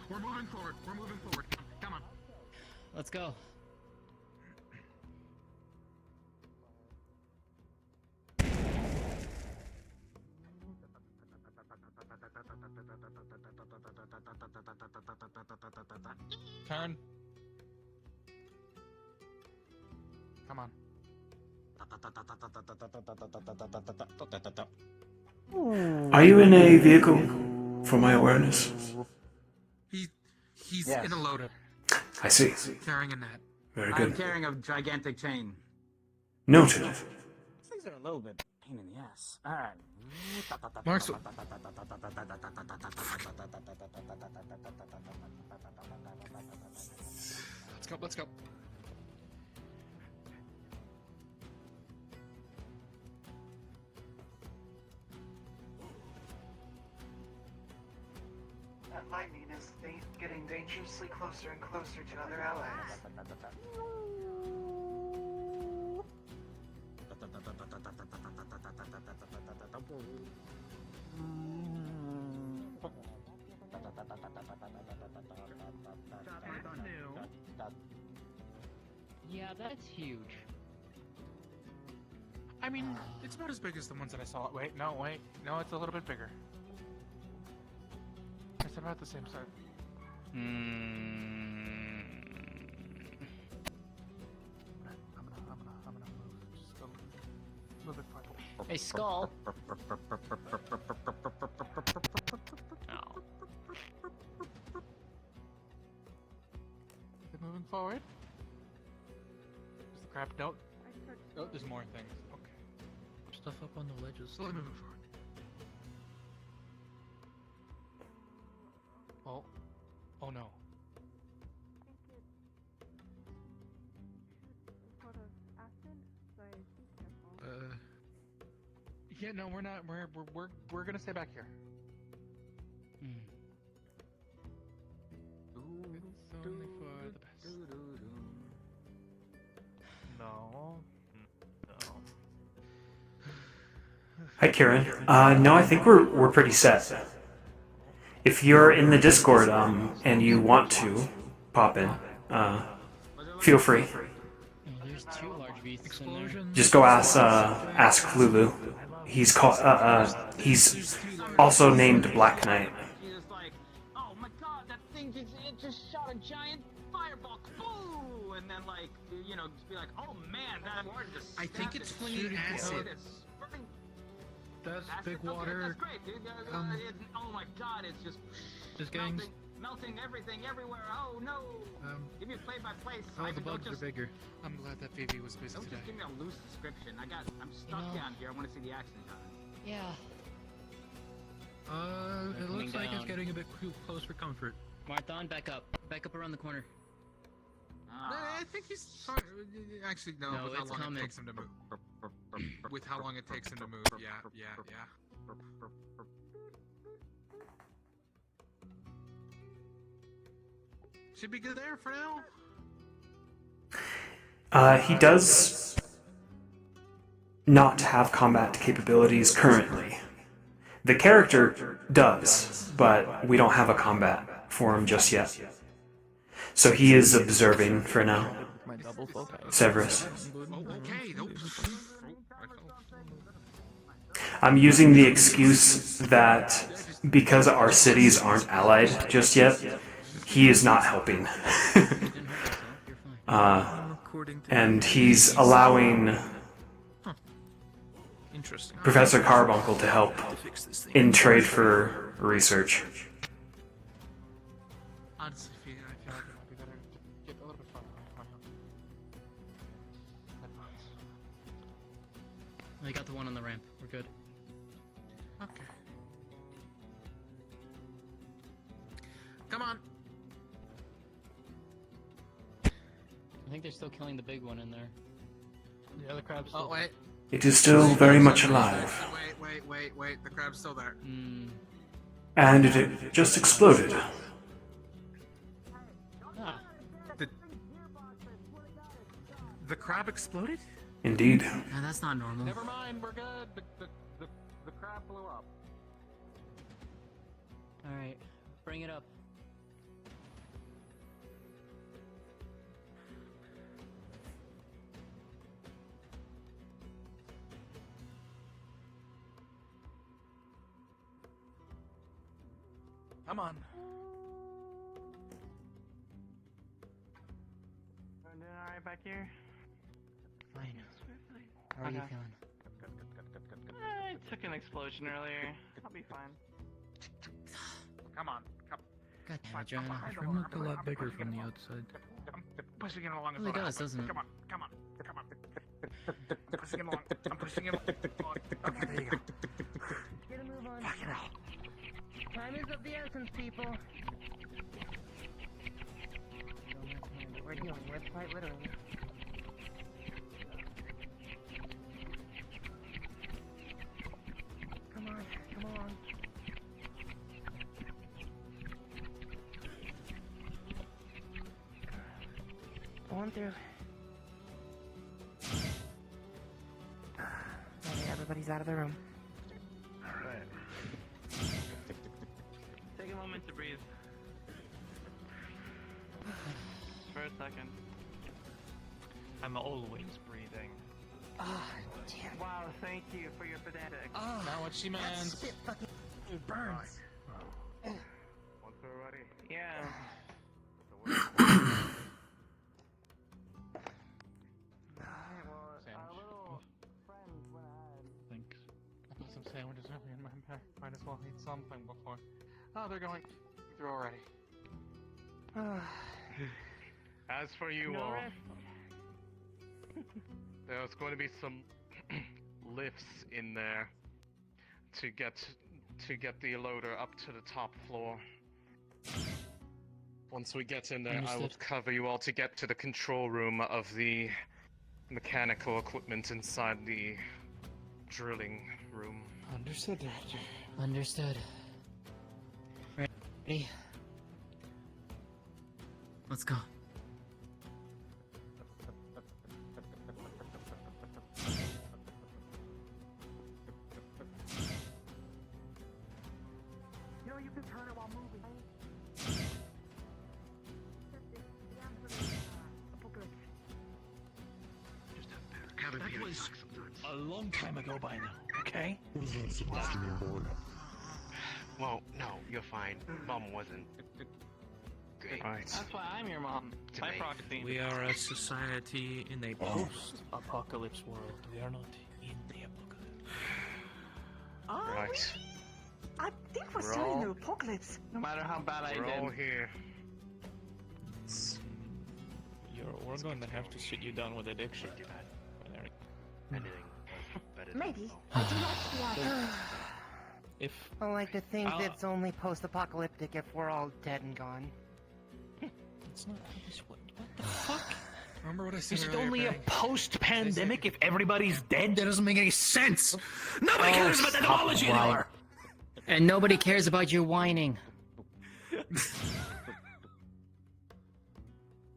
We're moving forward. Come on. Let's go. Turn. Come on. Are you in a vehicle for my awareness? He's Yes. in a loader, I see. carrying a net. Very I'm good. carrying a gigantic chain. Noted. These things are a little bit pain in the ass. Alright. Marshall. Let's go. That lightning is getting dangerously closer and closer to other allies. Yeah, that's huge. I mean, it's not as big as the ones that I saw. Wait, no, it's a little bit bigger. It's about the same size. I'm gonna move just a little bit farther. Hey, Skull. Is it moving forward? Is the crab? No. Oh, there's more things. Okay. stuff up on the ledges. So let me move forward. Oh. Oh no. Yeah, no, we're not. We're gonna stay back here. It's only for the best. No. Hi, Kieran. No, I think we're pretty set. If you're in the Discord and you want to pop in, feel free. There's 2 large beasts in there. Just go ask Lulu. He's he's also named Black Knight. Oh my god, that thing just shot a giant fireball. Boo! And then like, you know, just be like, oh man, that warden just I think it's flinging acid. That's big water. That's great, dude. Oh my god, it's just melting everything everywhere. Oh no! Give me a play-by-play. The bugs are bigger. I'm glad that Phoebe was busy Don't today. just give me a loose description. I'm stuck down here. I want to see the action on it. Yeah. It looks like it's getting a bit close for comfort. Marthon, back up. Back up around the corner. I think he's fine. Actually, no. No, With how it's long coming. it takes him to move. With how long it takes him to move. Yeah. Should be good there for now. He does not have combat capabilities currently. The character does, but we don't have a combat for him just yet. So he is observing for now. Severus. Okay. I'm using the excuse that because our cities aren't allied just yet, he is not helping. And he's allowing Professor Carbuncle to help in trade for research. Honestly, I feel like it might be better to get a little bit farther away from him. I got the one on the ramp. We're good. Okay. Come on. I think they're still killing the big one in there. The other crab's still. Oh wait. It is still very much alive. Wait. The crab's still there. And it just exploded. The crab exploded? Indeed. No, that's not normal. Never mind, we're good. The crab blew up. Alright, bring it up. Come on. Doing alright back here? Fine. How are you feeling? I took an explosion earlier. I'll be fine. Come on. God damn it, John. I It looked a lot bigger from the outside. I'm pushing it along as Really well. does, doesn't it? Come on. Pushing it along. I'm pushing it along. Okay, there you go. Get a move on. Fucking hell. Time is of the essence, people. We're dealing with quite literally. Come on. Going through. Okay, everybody's out of the room. Take a moment to breathe. For a second. I'm always breathing. Oh, damn. Wow, thank you for your pedantic. Oh, Not what she meant. that spit fucking burns. Once we're ready. Yeah. Thanks. I put some sandwiches earlier in my pack. Might as well eat something before. Oh, they're going through already. As for you all, there's going to be some lifts in there to get the loader up to the top floor. Once we get in there, I will cover you all to get to the control room of the mechanical equipment inside the drilling room. Understood, Director. Understood. Ready? Let's go. You know, you can turn it while moving. That was a long time ago by now, okay? What is that supposed to mean, boy? Well, no, you're fine. Mom wasn't great. Right. That's why I'm your mom. To By me. proxy. We are a society in a post-apocalypse world. We are not in the apocalypse. Right. I think we're We're still in all- the apocalypse. No matter how bad I We're all did. here. We're going to have to sit you down with addiction. Anything better than Maybe. I do like the idea. If I like to think I'll- it's only post-apocalyptic if we're all dead and gone. It's not how this works. What the fuck? Remember what I said Is it earlier, only a Barry? post-pandemic if everybody's dead? That doesn't make any sense. Nobody cares about technology anymore. And nobody cares about your whining.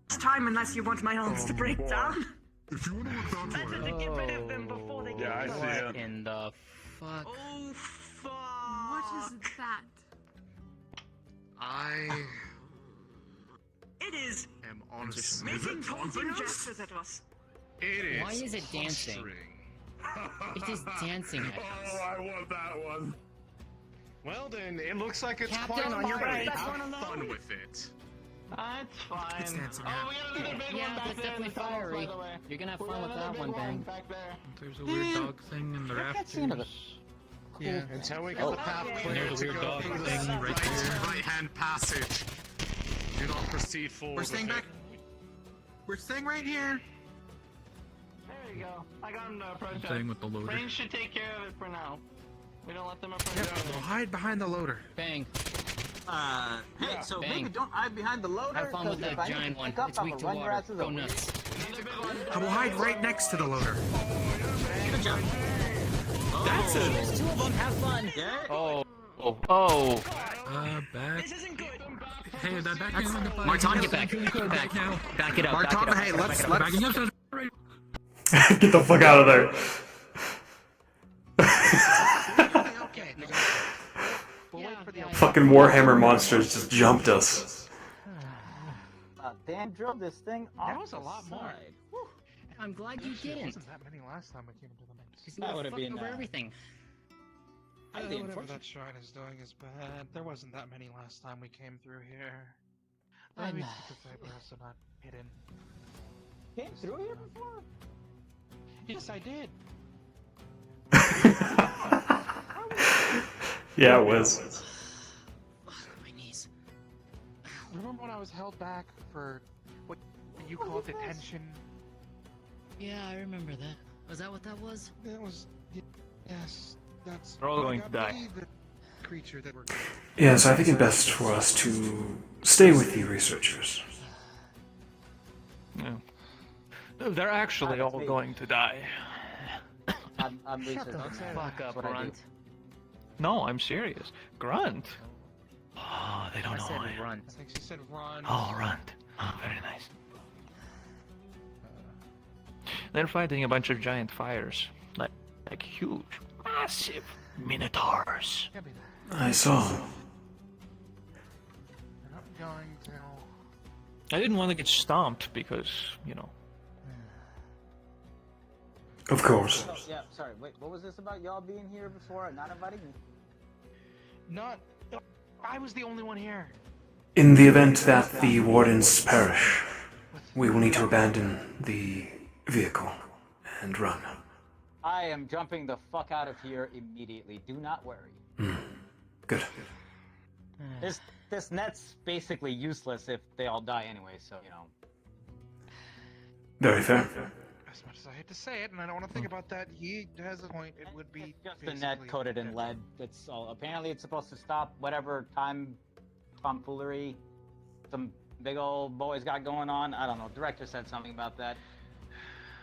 It's time unless you want my arms to break down. If you want to work that Better to get rid of them before they get I see worse. it. In the fuck? Oh, fuck. What is that? It is am honest. making taunting gestures at us. It is. Why is it dancing? It is dancing at us. Oh, I want that one. Well then, it looks like it's Captain, quite on your fiery. right. Have fun with it. It's fine. It's dancing, Oh, we got another big Yeah, one back that's there in the definitely tunnels, by fiery. the way. You're gonna have We fun got with another that one, big Bang. back there. There's a weird dog thing in the rafters. Yeah. Until we get the path clear There's to a weird go dog through the thing right here. right-hand passage. Do not proceed forward. We're staying with back. We're staying right here. There you go. I got him to approach us. Thing with the loader. Frank should take care of it for now. We don't let them approach us. We'll hide behind the loader. Bang. Hey, so Bang. maybe don't hide behind the loader. Have fun with 'cause if that I need to giant one. pick up, It's I'll weak to run your water. asses Go over. nuts. I will hide right next to the loader. Good job. That's There's two of them. Have fun. Yeah. Oh. Back. This isn't good. Hey, that back in on the plane. Martin, Get back. Back now. Back it up. Martin, back it up. hey, let's Backing up to the Get the fuck out of there. Okay. We'll wait for the Fucking Warhammer monsters just jumped us. Dan drilled this thing off That was a the lot more. side. I'm glad you It didn't. wasn't that many last time we came to the mines. Because you That would would've have fucked been, over everything. Whatever that shrine is doing is bad. There wasn't that many last time we came through here. I I'm- mean, because they were also not hidden. Came through here before? Yes, I did. Yeah, it was. My knees. Remember when I was held back for what you call detention? Yeah, I remember that. Was that what that was? That was. Yes, that's. We're all going to die. The creature that we're. Yes, I think it best for us to stay with you researchers. No. No, they're actually all going to die. I'm researching. Fuck up, What I do. Runt. No, I'm serious. Grunt. Oh, they don't I know. said I- Runt. I think she said run. Oh, Runt. Oh, very nice. They're fighting a bunch of giant fires. Like huge, massive minotaurs. Can't be that. I saw. We're not going to. I didn't want to get stomped because, you know. Of course. Oh, yeah, sorry. Wait, what was this about y'all being here before and not inviting me? Not. I was the only one here. In the event that the wardens perish, we will need to abandon the vehicle and run. I am jumping the fuck out of here immediately. Do not worry. Good. This net's basically useless if they all die anyway, so you know. Very fair. I As much as I hate to say it, and I don't want to think about that, he has a point. It would be Just a net basically coated in dead. lead. That's all. Apparently, it's supposed to stop whatever tomfoolery some big old boys got going on. I don't know. Director said something about that.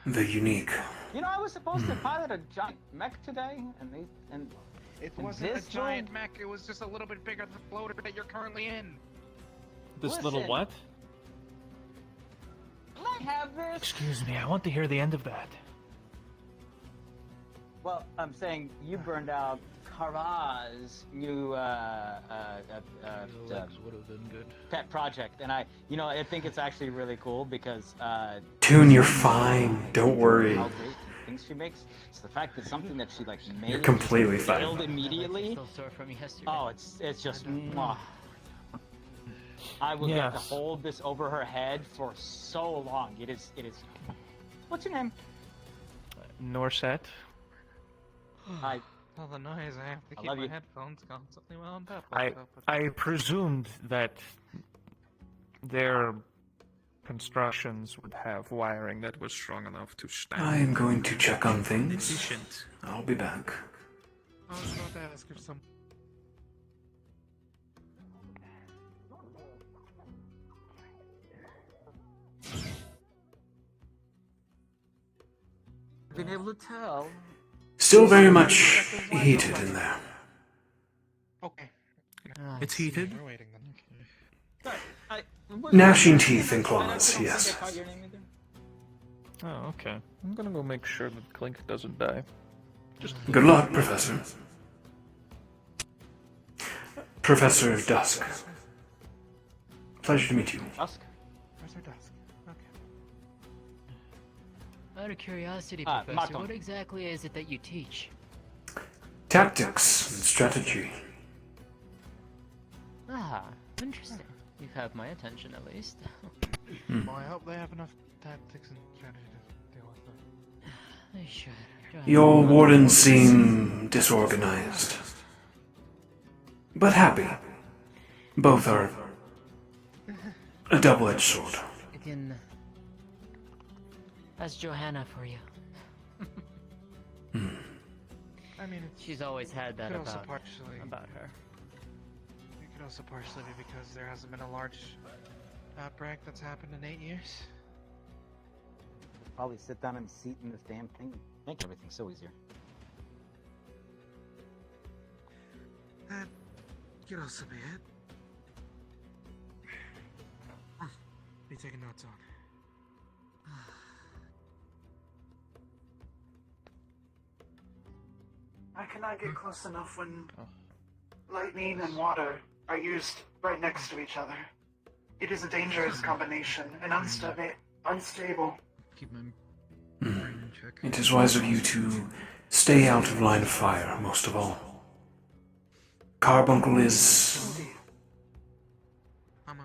The unique. You know, I was supposed to pilot a giant mech today, and It and wasn't this a giant mech. It was just a little bit bigger than the floater that you're currently in. This little Listen. what? Can I have this? Excuse me, I want to hear the end of that. Well, I'm saying you burned out Kara's new would have been good. pet project, and I think it's actually really cool because Tune, you're fine. Don't worry. how great things she makes. It's the fact that something that she like made, You're completely fine. failed immediately. Still sore from yesterday. Oh, it's just. Mwah. I will get to Yes. hold this over her head for so long. It is. What's your name? Norset. I. Oh, the noise. I have to I keep love my you. headphones constantly wound up. I presumed that their constructions would have wiring that was strong enough to stand. I am going to check on things. Efficient. I'll be back. I was about to ask if some. Been able to tell. Still very much heated in there. Okay. It's heated. We're waiting then. Gnashing teeth and claws, yes. Oh, okay. I'm gonna go make sure that Clink doesn't die. Just Good luck, Professor. Professor Dusk. Pleasure to meet you. Dusk? Professor Dusk. Okay. Out of curiosity, Ah, Professor, Markham. what exactly is it that you teach? Tactics and strategy. Ah, interesting. You have my attention at least. Well, I hope they have enough tactics and strategy to deal with them. They should. Your wardens seem disorganized, but happy. Both are a double-edged sword. I can. That's Johanna for you. I mean, it's, She's always had that could also about partially. her. It could also partially be because there hasn't been a large outbreak that's happened in 8 years. Probably sit down in the seat in this damn thing. Make everything so easier. That could also be it. Be taking notes on. I cannot get close enough when lightning and water are used right next to each other. It is a dangerous combination and unstable. Keep my Hmm. brain in check. It is wise of you to stay out of line of fire, most of all. Carbuncle is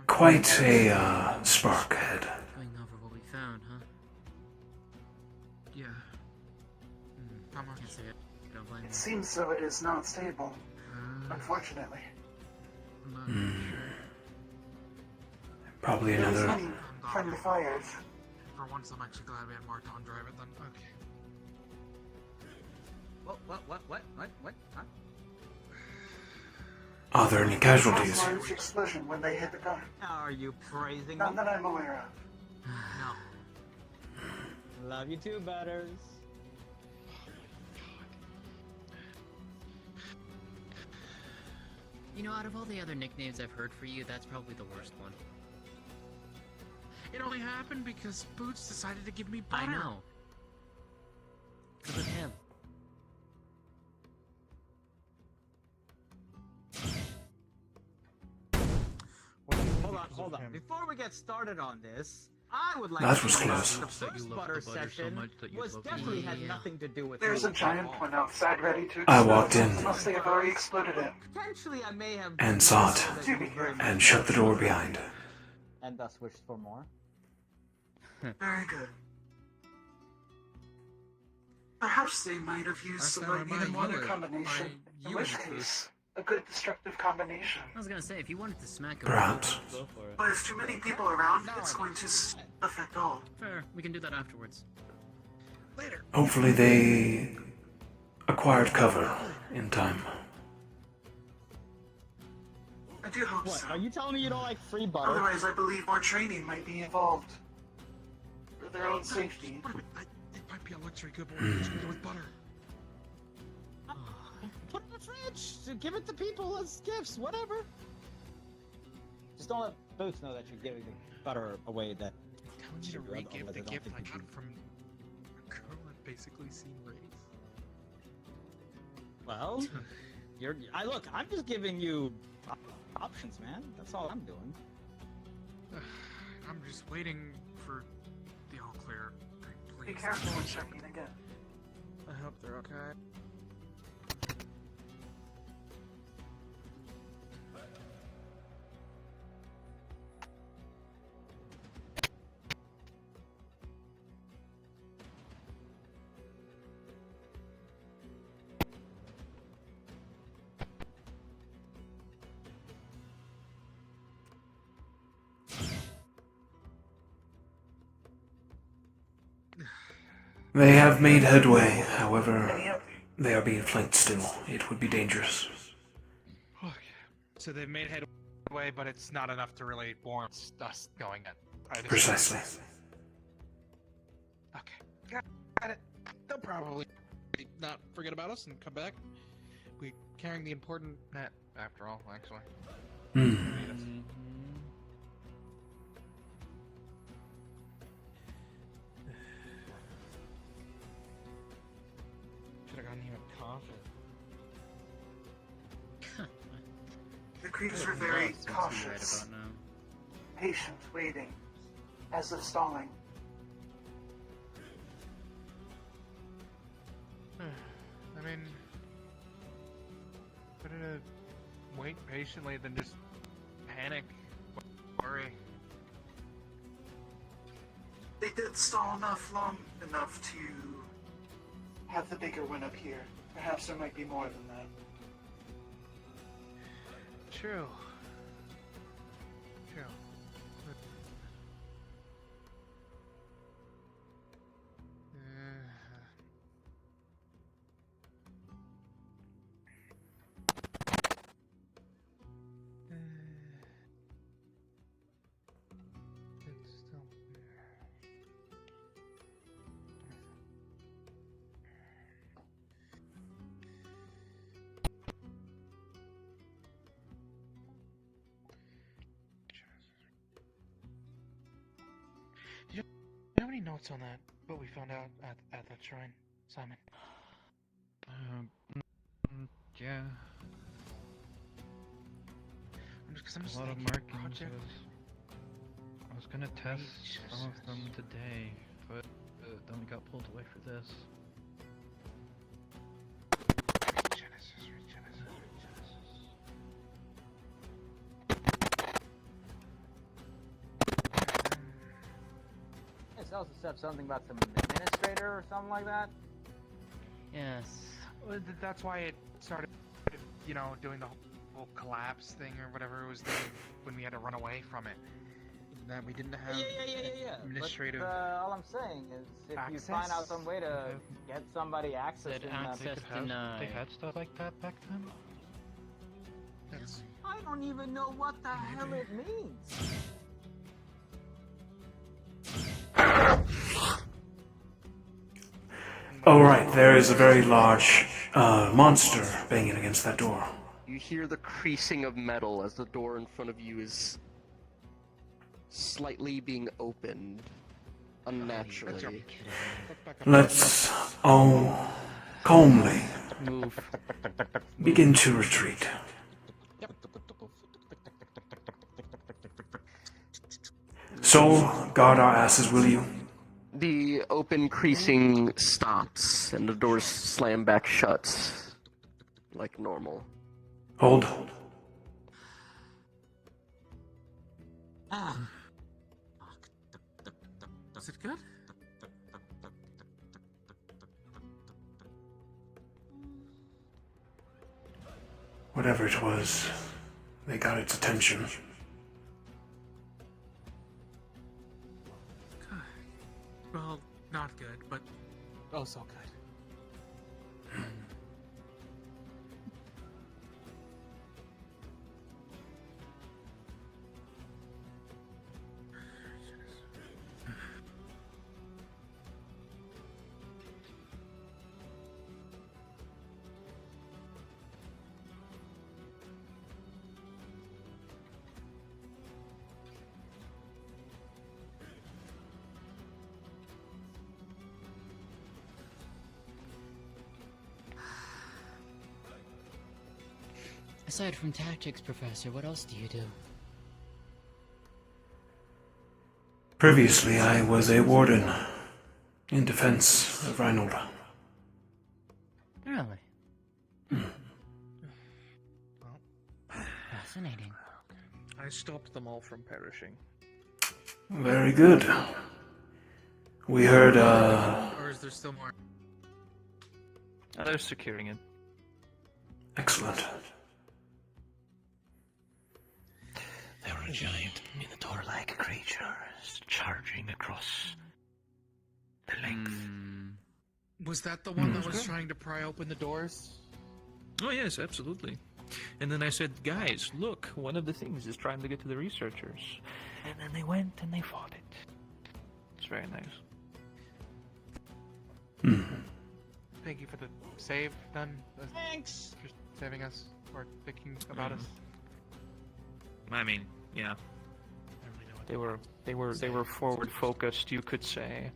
quite a sparkhead. Going over what we found, huh? Yeah. Can't say it. Don't blame me. It seems so it is not stable, unfortunately. I'm not Hmm. sure. Probably There is another. many friendly fires. For once, I'm actually glad we had Marton drive it then. Okay. What? Huh? Are there any casualties? Large explosion when they hit the car. Are you praising Not me? that I'm aware of. No. Love you too, Butters. You know, out of all the other nicknames I've heard for you, that's probably the worst one. It only happened because Boots decided to give me butter. I know. Because of him. Hold on. Before we get started on this, I would like That to was point out close. the first butter session was definitely had nothing to do with There's me a giant at all. one outside ready to explode. I walked in Must they have already exploded it. Potentially, I may have and saw it, and shut the door behind. and thus wished for more. Very good. Perhaps they might have used Last the time I lightning buy and water you a- combination. buy In you which a food. case, a good destructive combination. I was gonna say, if you wanted to smack him, Perhaps. go for it. But if too many people around, it's going to affect all. Fair. We can do that afterwards. Hopefully they acquired cover in time. I do hope What? so. Are you telling me you don't like free butter? Otherwise, I believe more training might be involved. For their own safety. It might be a luxury good, but we're eating it with butter. Put it in the fridge. Give it to people as gifts. Whatever. Just don't let Boots know that you're giving the butter away. That Telling me to re-give the gift I got from a girl I've basically seen raise. Well, look. I'm just giving you options, man. That's all I'm doing. I'm just waiting for the all clear. Be careful when checking again. I hope they're okay. They have made headway, however, they are being flanked still. It would be dangerous. Okay. So they've made headway, but it's not enough to really warrant us going in. Precisely. Okay. Got it. They'll probably not forget about us and come back. We're carrying the important net, after all, actually. Should have gotten you a coffee. The creatures were very cautious. Patient, waiting. As if stalling. I mean, better to wait patiently than just panic, worry. They did stall long enough to have the bigger one up here. Perhaps there might be more than that. True. True. Do you have any notes on that? What we found out at that shrine, Simon? Yeah. I'm just a lot of thinking, markings. project. I was gonna test some of them today, but then we got pulled away for this. It's also said something about some administrator or something like that. Yes. Well, that's why it started, doing the whole collapse thing or whatever it was doing when we had to run away from it. That we didn't have Yeah. administrative. But, all I'm saying is, if you find out some way to get somebody access, Said access denied. They had stuff like that back then? That's... I don't even know what the hell it means. Alright, there is a very large monster banging against that door. You hear the creasing of metal as the door in front of you is slightly being opened unnaturally. Let's all calmly move. Begin to retreat. Soul, guard our asses, will you? The open creasing stops and the doors slam back shut like normal. Hold. Ah. Is it good? Whatever it was, they got its attention. Well, not good, but so good. Aside from tactics, Professor, what else do you do? Previously, I was a warden in defense of Runewald. Really? Fascinating. I stopped them all from perishing. Very good. We heard, Or is there still more? They're securing it. Excellent. There were a giant minotaur-like creature charging across the length. Was that the one that was trying to pry open the doors? Oh yes, absolutely. And then I said, guys, look, one of the things is trying to get to the researchers. And then they went and they fought it. It's very nice. Thank you for the save done. Thanks for saving us or thinking about us. I mean, yeah. They were forward focused, you could say.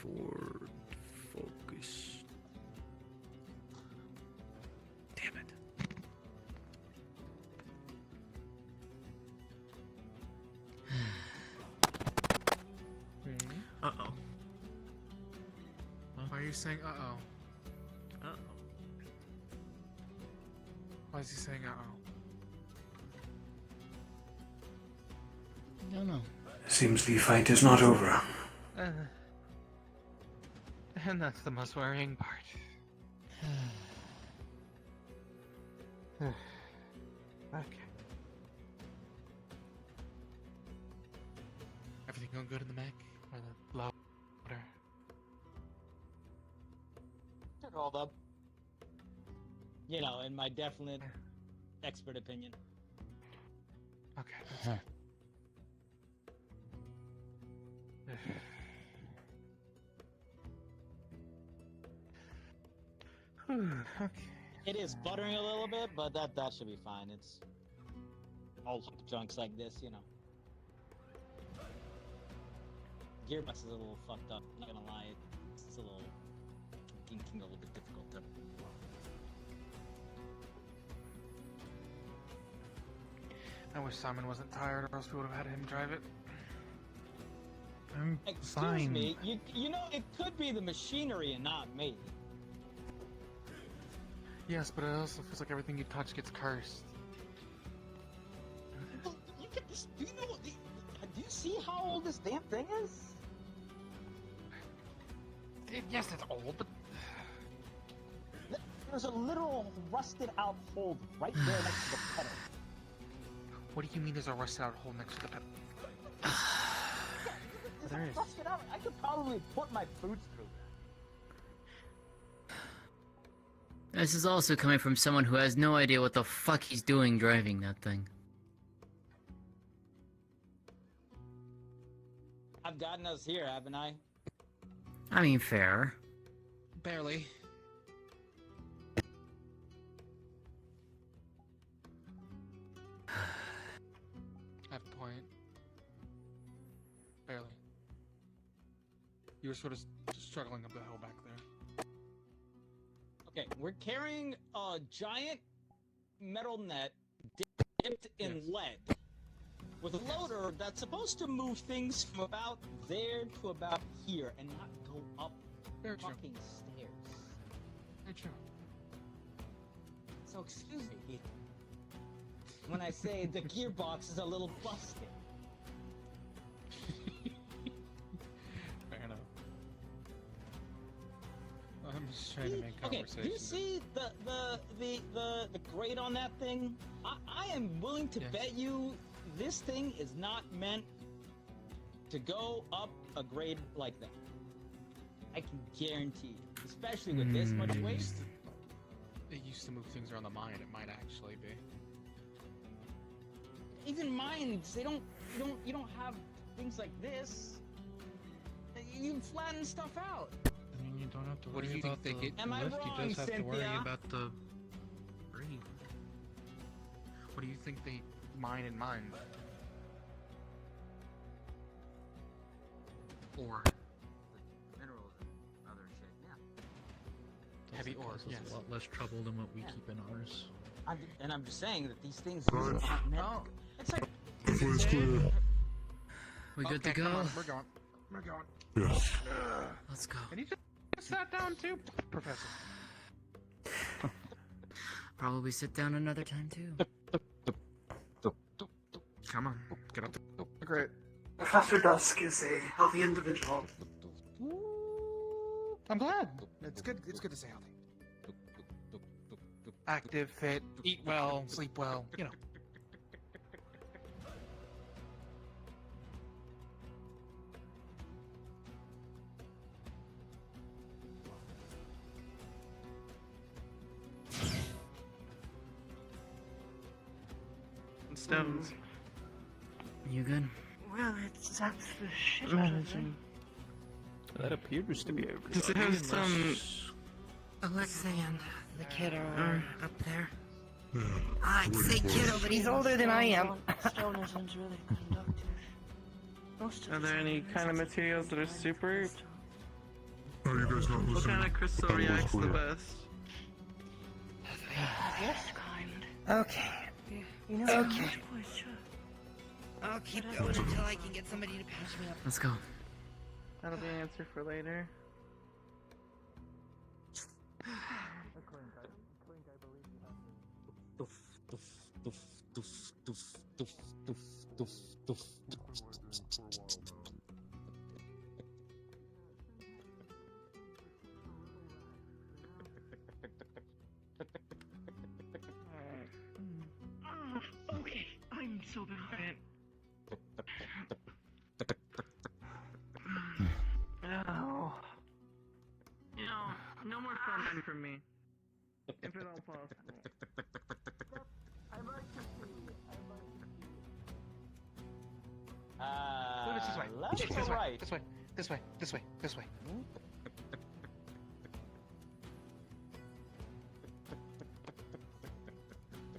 Forward focus. Damn it. Uh-oh. Why are you saying uh-oh? Uh-oh. Why is he saying uh-oh? No. Seems the fight is not over. And that's the most worrying part. Okay. Everything going good in the Mac? Or the louder? Took all up. You know, in my definite expert opinion. Okay. Okay. It is buttering a little bit, but that should be fine. It's all junks like this, you know. Gearbox is a little fucked up. Not gonna lie, it's a little a little bit difficult to. I wish Simon wasn't tired, or else we would have had him drive it. Excuse me, you know it could be the machinery and not me. Yes, but it also feels like everything you touch gets cursed. Look at this. Do you know? Do you see how old this damn thing is? Yes, it's old, but there's a literal rusted out hole right there next to the pedal. What do you mean there's a rusted out hole next to the pedal? There is. Rusted out. I could probably put my boots through that. This is also coming from someone who has no idea what the fuck he's doing driving that thing. I've gotten us here, haven't I? I mean, fair. Barely. I have a point. Barely. You were sort of struggling up the hill back there. Okay, we're carrying a giant metal net dipped in lead with a loader that's supposed to move things from about there to about here and not go up fucking stairs. Very true. So excuse me when I say the gearbox is a little busted. Fair enough. I'm just trying to make conversation. Okay, do you see the grade on that thing? I am willing to bet you this thing is not meant to go up a grade like that. I can guarantee you, especially with this much weight. They used to move things around the mine. It might actually be. Even mines, you don't have things like this. You flatten stuff out. I mean, you don't have to What do worry you about think the they get? Am I lift. wrong, You just have to worry Cynthia? about the grade. What do you think they mine and mine? Ore. Minerals and other shit, yeah. Heavy ore, yes. A lot less trouble than what we keep in ours. I'm just saying that these things Right. aren't meant. It's like It's clear. We good to Okay, go? come on, we're going. We're going. Yes. Let's go. And you just sat down too, Professor. Probably sit down another time too. Come on, get up. Great. Professor Dusk is a healthy individual. I'm glad. It's good. It's good to stay healthy. Active, fit, eat well, sleep well. You know. Stones. You good? Well, that's the shit. Managing. That appears to be Does it everything. have some? Alexei and the kiddo are up there. Yeah. I'd say kiddo, but he's older than I am. Stone isn't really conductive. Most of Are there any kind of materials that are super? Are you guys not listening? What kind of crystal That was reacts the clear. best? Yes, kind. Okay. You know, Okay. I'm quite sure. I'll keep going until I can get somebody to patch me up. Let's go. That'll be an answer for later. Okay, I'm so behind. Oh. You know, no more filming from me. If at all possible. I'd like to see. Move it this way. Left This or way. right? This way. This way. This way. This way.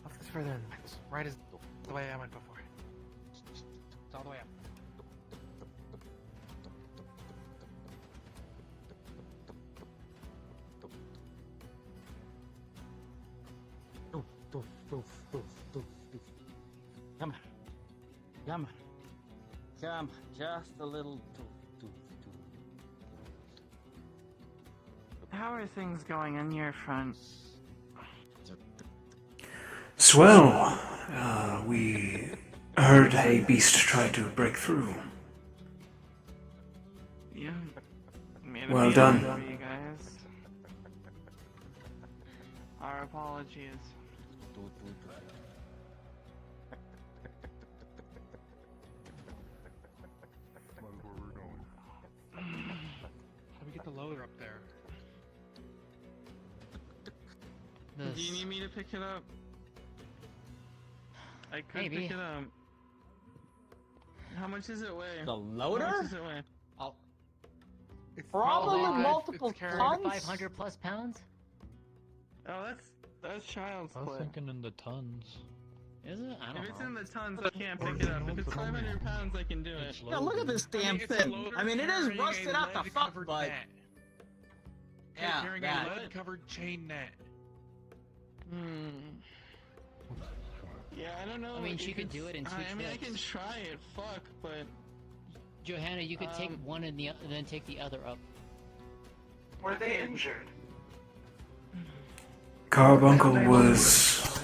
Off this further in. Right is the way I went before. It's all the way up. Come on. Come on. Come on. Just a little. How are things going on your front? Swell. We heard a beast tried to break through. Yeah. Made a Well beat done. for you guys. Our apologies. That's where we're going. How do we get the loader up there? Do you need me to pick it up? I could Maybe. pick it up. How much does it weigh? The How loader? much does it weigh? Probably Five, multiple it's carrying- tons. 500 plus pounds? Oh, that's child's I was play. thinking in the tons. Is it? I don't If it's know. in the tons, I can't pick it up. If it's 500 pounds, I can do it. Yeah, look at this damn it's a thing. loader I mean, it is carrying a rusted out the fuck, lead-covered but net. yeah, Carrying that. a lead-covered chain net. Yeah, I don't know. I mean, if she could it's- do it in two I mean, I trips. can try it. Fuck, but Johanna, you could take one and then take the other up. Were they injured? Carbuncle was.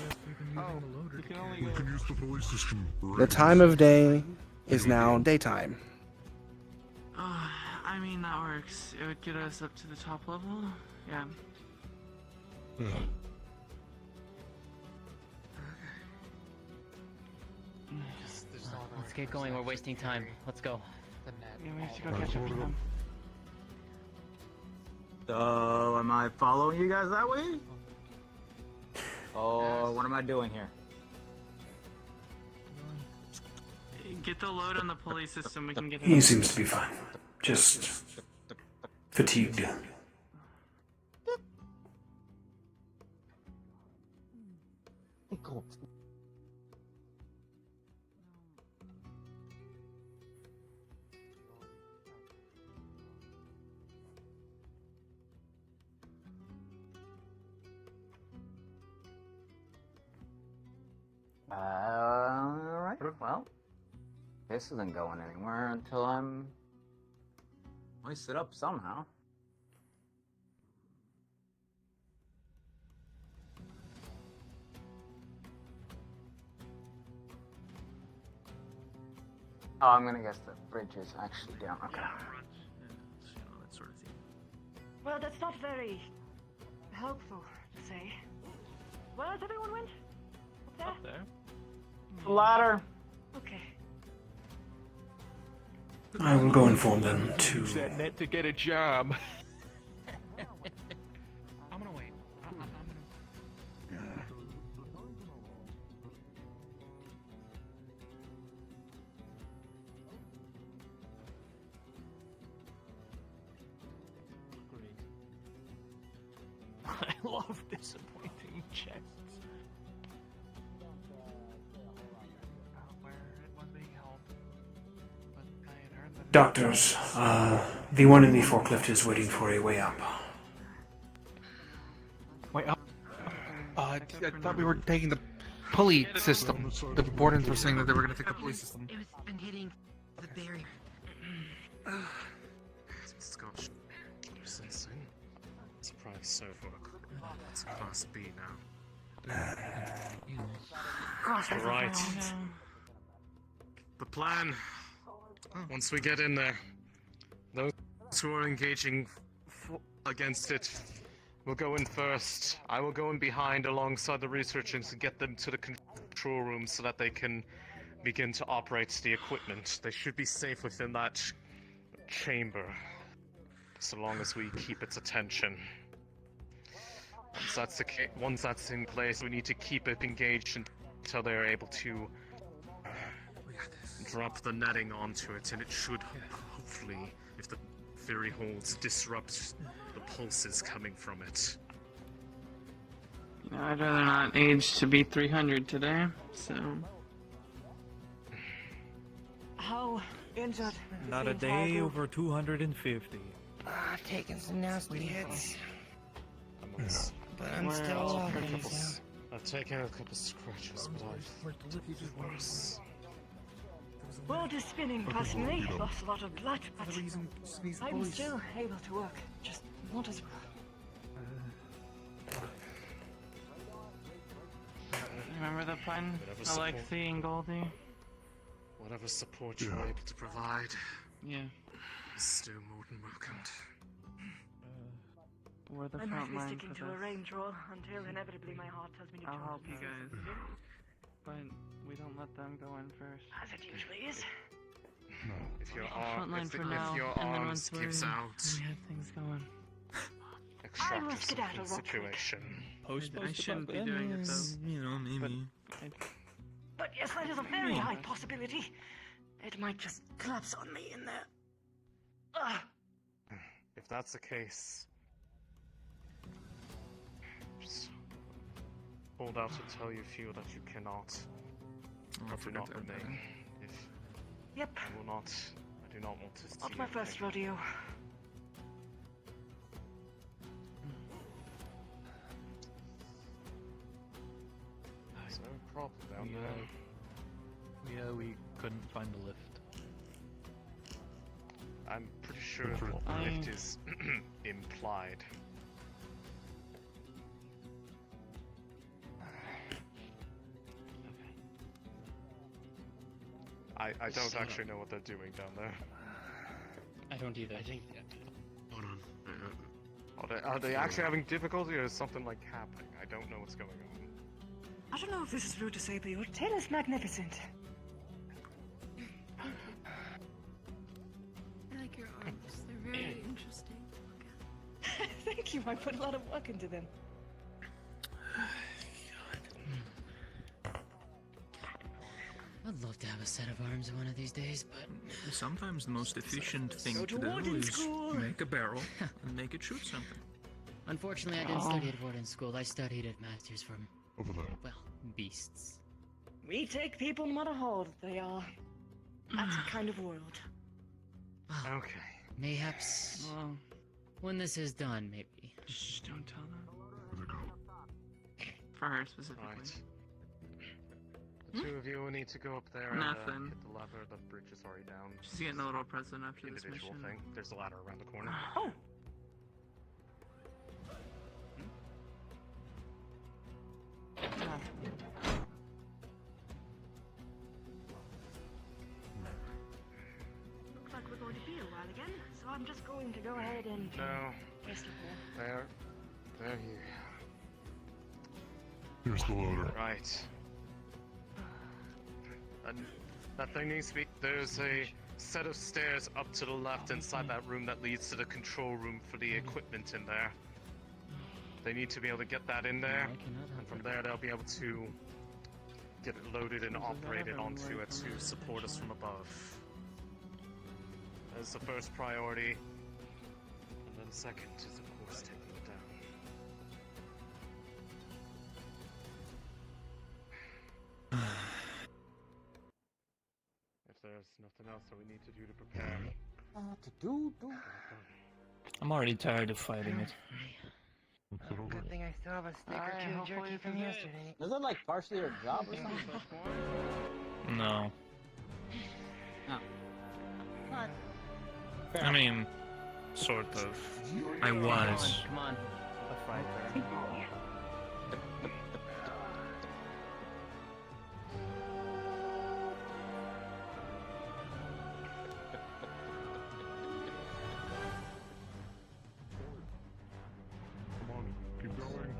you can only We can use the police system. The time of day is now daytime. I mean, that works. It would get us up to the top level. Yeah. Yeah. get going. We're wasting time. Let's go. Yeah, we have to go catch up with them. So, am I following you guys that way? Oh, what am I doing here? Get the load on the pulley system. We can get. He seems to be fine. Just fatigued. Alright, well, this isn't going anywhere until I'm hoisted up somehow. Oh, I'm gonna guess the bridge is actually down. Okay. That sort of thing. Well, that's not very helpful to say. Where does everyone went? Up there? The ladder. Okay. I will go inform them to. Use that net to get a job. I'm gonna wait. I'm gonna. I love disappointing chests. Doctors, the one in the forklift is waiting for a way up. Wait up. I thought we were taking the pulley system. The Wardens were saying that they were going to take the pulley system. It was been hitting the barrier. Scotch. Preseason. Surprise server. It's class B now. Alright. The plan. Once we get in there, those who are engaging against it will go in first. I will go in behind alongside the researchers and get them to the control room so that they can begin to operate the equipment. They should be safe within that chamber, so long as we keep its attention. Once that's in place, we need to keep it engaged until they're able to drop the netting onto it, and it should hopefully, if the theory holds, disrupt the pulses coming from it. You know, I'd rather not age to be 300 today, so. How injured? Not a day over 250. I've taken some nasty hits. But I'm Well, still alive. I've taken a couple scratches, but I've worse. World is spinning past me. Lost a lot of blood, but I'm still able to work. Just not as well. Remember the plan? Whatever Alexi and Goldie? Whatever support you're able to provide. Yeah. Is still more than welcomed. We're the I might front be line sticking for to a this. range roll until inevitably my heart tells me to I'll join help you the guys. service. But we don't let them go in first. As it usually is. If your Front line if, for if now, your and then arms once we're gives in, out, we have things going. extract must get out yourself of from the Rockwood. situation. I shouldn't be doing it though. You know, maybe. But yes, that is a very high possibility. It might just collapse on me in there. If that's the case, just hold out until you feel that you cannot. Or do not remain. If Yep. I will not, I do not want to see Not my you first again. rodeo. There's no problem down there. Yeah, we couldn't find the lift. I'm pretty sure the lift is implied. I don't actually know what they're doing down there. I don't either. I think. Hold on. Are they actually having difficulty, or is something like happening? I don't know what's going on. I don't know if this is rude to say, but your tail is magnificent. interesting to look at. Thank you. I put a lot of work into them. I'd love to have a set of arms one of these days, but Sometimes the most efficient thing Go to to do warden is school. make a barrel and make it shoot something. unfortunately I didn't study at warden school. I studied at Masters from, Over there. well, beasts. We take people no matter how old they are. That's a kind of world. Okay. Mayhaps when this is done, maybe. Shh, don't tell them. For her specifically. Right. The two of you will need to go up there and Nothing. hit the lever. The bridge is already down. She's getting a little present after this Individual mission. thing. There's a ladder around the corner. Oh. Looks like we're going to be a while again, so I'm just going to go ahead and No. rest up There you. Here's the loader. Right. And that thing needs to be. There's a set of stairs up to the left inside that room that leads to the control room for the equipment in there. They need to be able to get that in there, and from there they'll be able to get it loaded and operated onto it to support us from above. That's the first priority, and then second is of course taking it down. If there's nothing else that we need to do to prepare. I'm already tired of fighting it. Good thing I still have a steak or two of jerky from yesterday. Is that like partially your job or something? No. What? I mean, sort of. I was. Come on. Come on, keep going.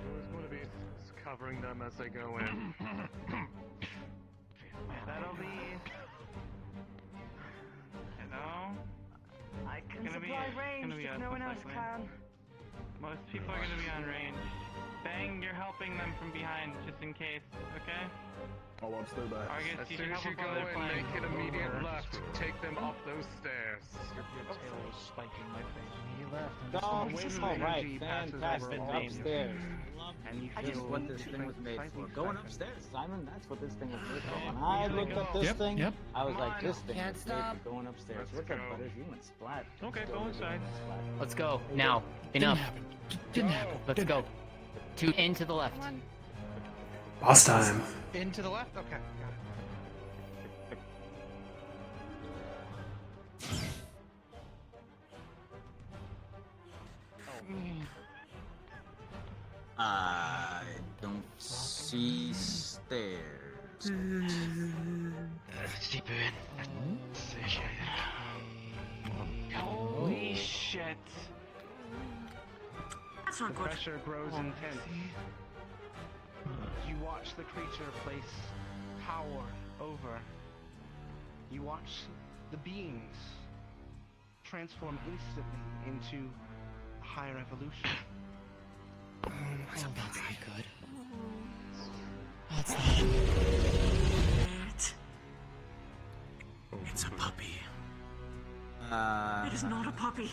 Always going to be covering them as they go in. That'll be. Hello? I can Gonna be- supply gonna range be if us, no one most else likely. can. Most people are gonna be on range. Bang, you're helping them from behind, just in case, okay? I'll watch their back. Argus, As you soon should as help you up go on their in, flank. make it immediate left. Take them up those stairs. Your tail is spiking my face. He left. Oh, Just wave of alright, energy passes fantastic. over all. Upstairs. And you That's feel what this thing was made slightly for. Going frightened. upstairs, Simon. That's what this thing was made for. When I looked at this thing, I was like, this thing Can't is made stop. for going upstairs. What's up, Butters? You went splat. Okay, go inside. Let's go now. Enough. Let's go. Into the left. Boss time. Into the left? Okay. I don't see stairs. Deeper in. Holy shit. That's The not good. pressure grows intense. You watch the creature place power over. You watch the beings transform instantly into a higher evolution. Oh, that's not good. That's not good. It's a puppy. It is not a puppy.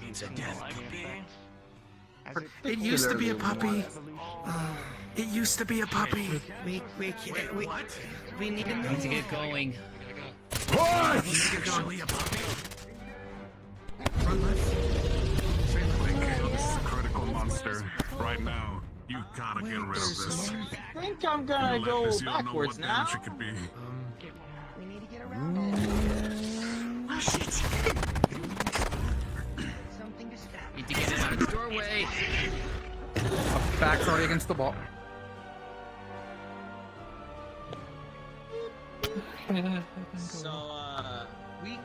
It's a dead puppy. As it It used to be a puppy. It used to be a puppy. We need to Need to get going. What? It's actually a puppy. Run left. This is a critical monster. Right now, you gotta get rid of this. I think I'm gonna You let go this, you don't know backwards what now. damage it could be. We need to get around it. Oh shit! Something to stop. Need to get it out of the doorway. Back's already against the wall. So,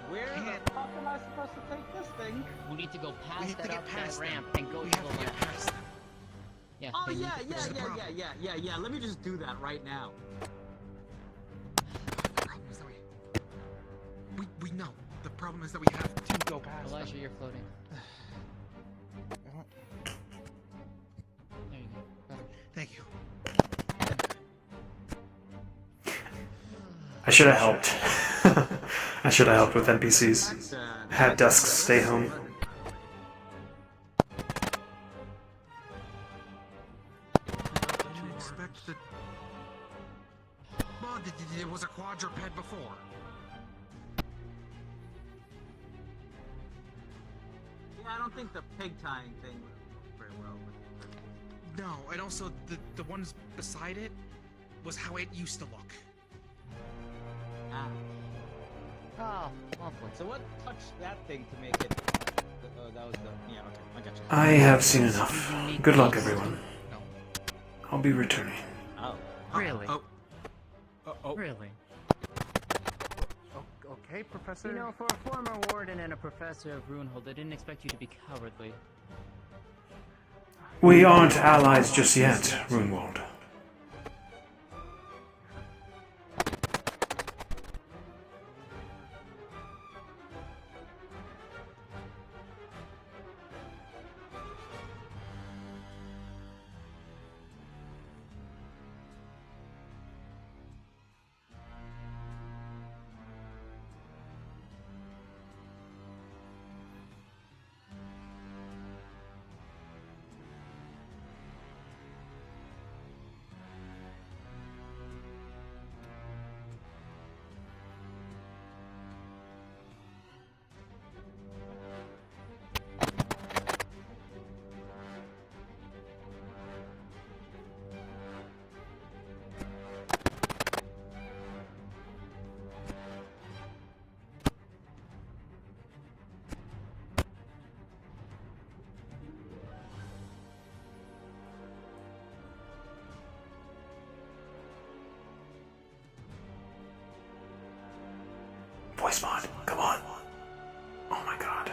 where the fuck am I supposed to take this thing? We need to go We past have to that get upside past them. ramp and go We to have the to get left. past them. Yeah. Oh they need yeah, to push the problem. yeah. Let me just do that right now. We know. The problem is that we have to go past Elijah, them. you're floating. There you go. Thank you. I should have helped. I should have helped with NPCs. Had Dusk stay home. Did you expect that? Well, it was a quadruped before. Yeah, I don't think the pig tying thing would work very well. No, and also the ones beside it was how it used to look. Ah. Oh, lovely. So what touched that thing to make it? That was the. Yeah, okay, I got you. I have seen enough. Good luck, everyone. I'll be returning. Oh. Really? Oh. Really? Okay, Professor. You know, for a former warden and a professor of Runewald, I didn't expect you to be cowardly. We aren't allies just yet, Runewald. Voice mod, come on. Oh my god.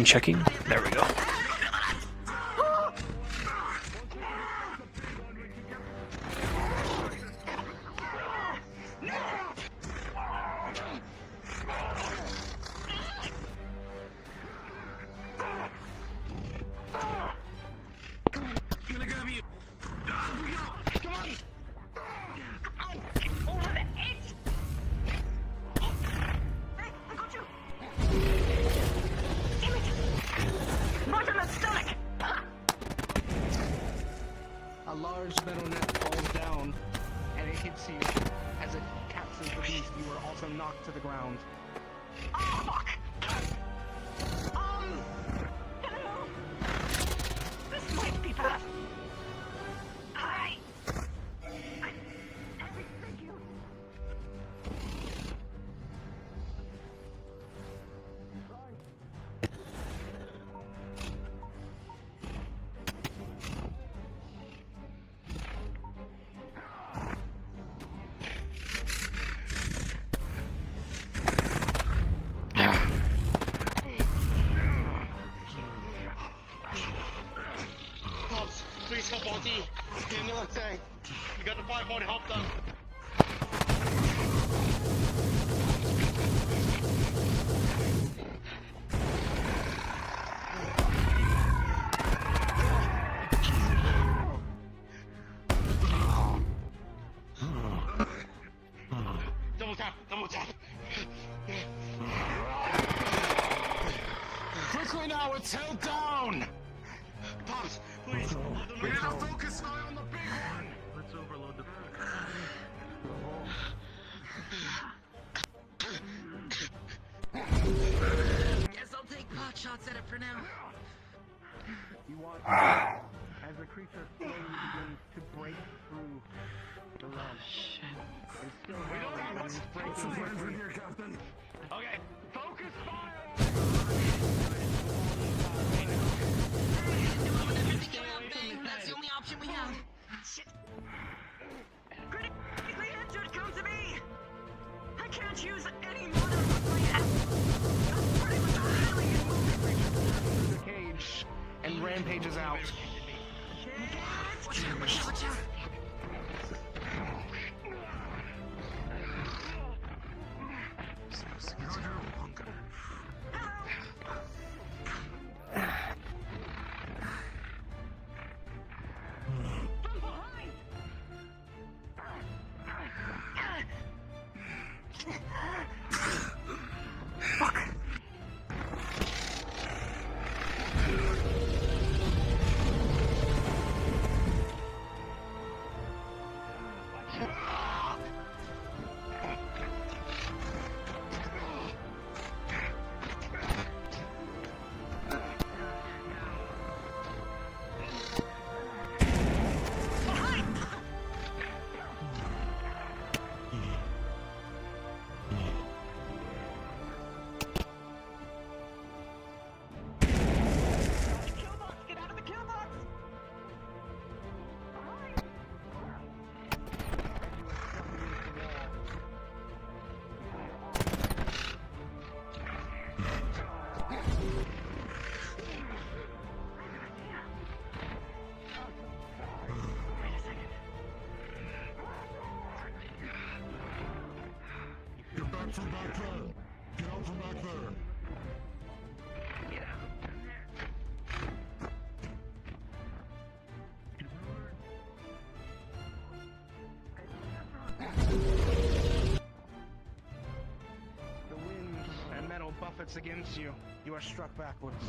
Checking. There we go. A large metal net falls down and it hits you. As it captures the beast, you are also knocked to the ground. Oh, fuck! Hello? This might be bad. Hi! Thank you. Pops, please help Auntie. Daniel and Tang. You got to find more to help them. Double tap, double tap. Quickly now, it's held down! Pops, please, we gotta focus eye on the big one! Let's overload the Guess I'll take pot shots at it for now. You watch as the creature slowly begins to break through the lamp. It's still howling, but it's breaking quickly. Okay, focus fire! That's the only option we have. Shit. Critically injured, come to me! I can't use any more of my head. I'm pretty much highly immovable. The cage and rampages out. Watch out, watch out, watch out. From back there. Get out from back there. The wind and metal buffets against you. You are struck backwards.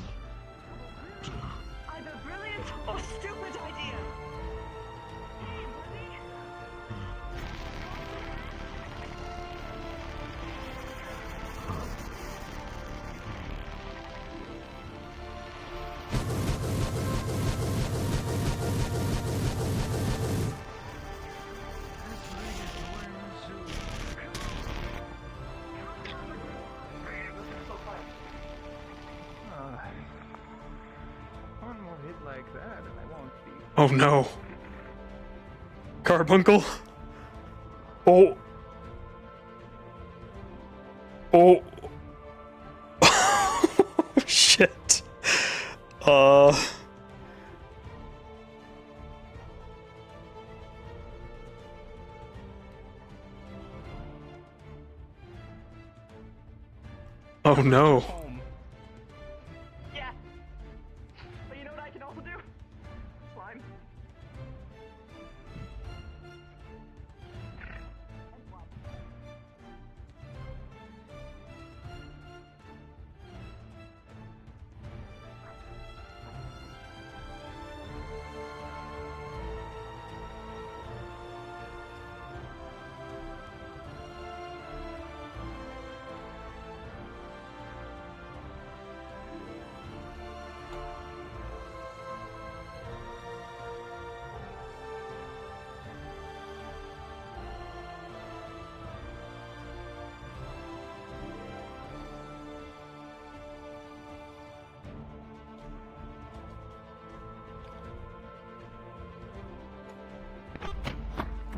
Either brilliant or stupid idea. One more hit like that, and I won't be. Oh no. Carbuncle? Oh. Oh. Shit. Oh no. Yeah. But you know what I can also do? Climb.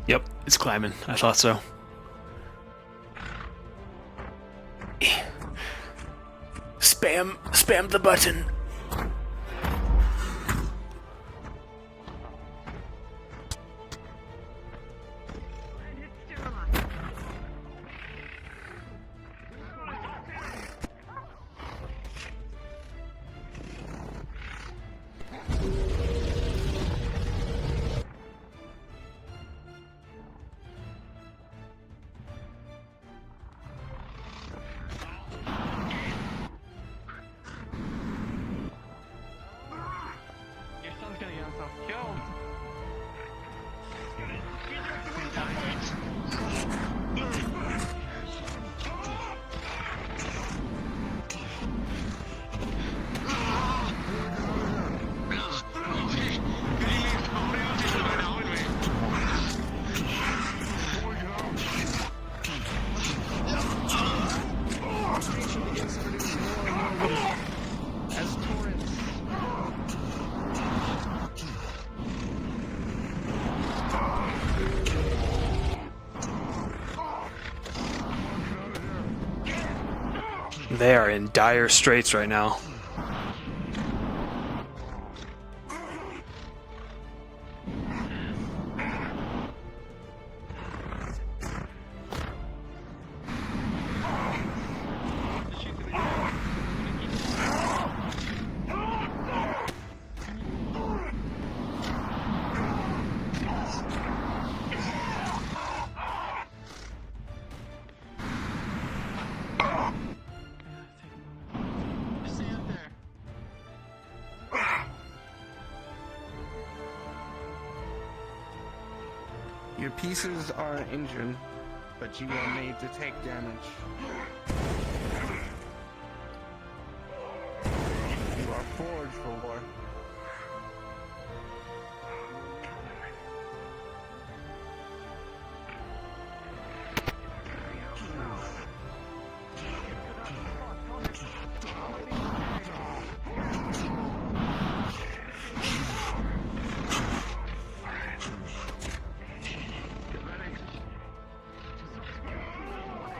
Yep, it's climbing. I thought so. Spam the button. Your son's gonna get himself killed. As torrents. They are in dire straits right now. Your pieces are injured, but you are made to take damage. You are forged for war.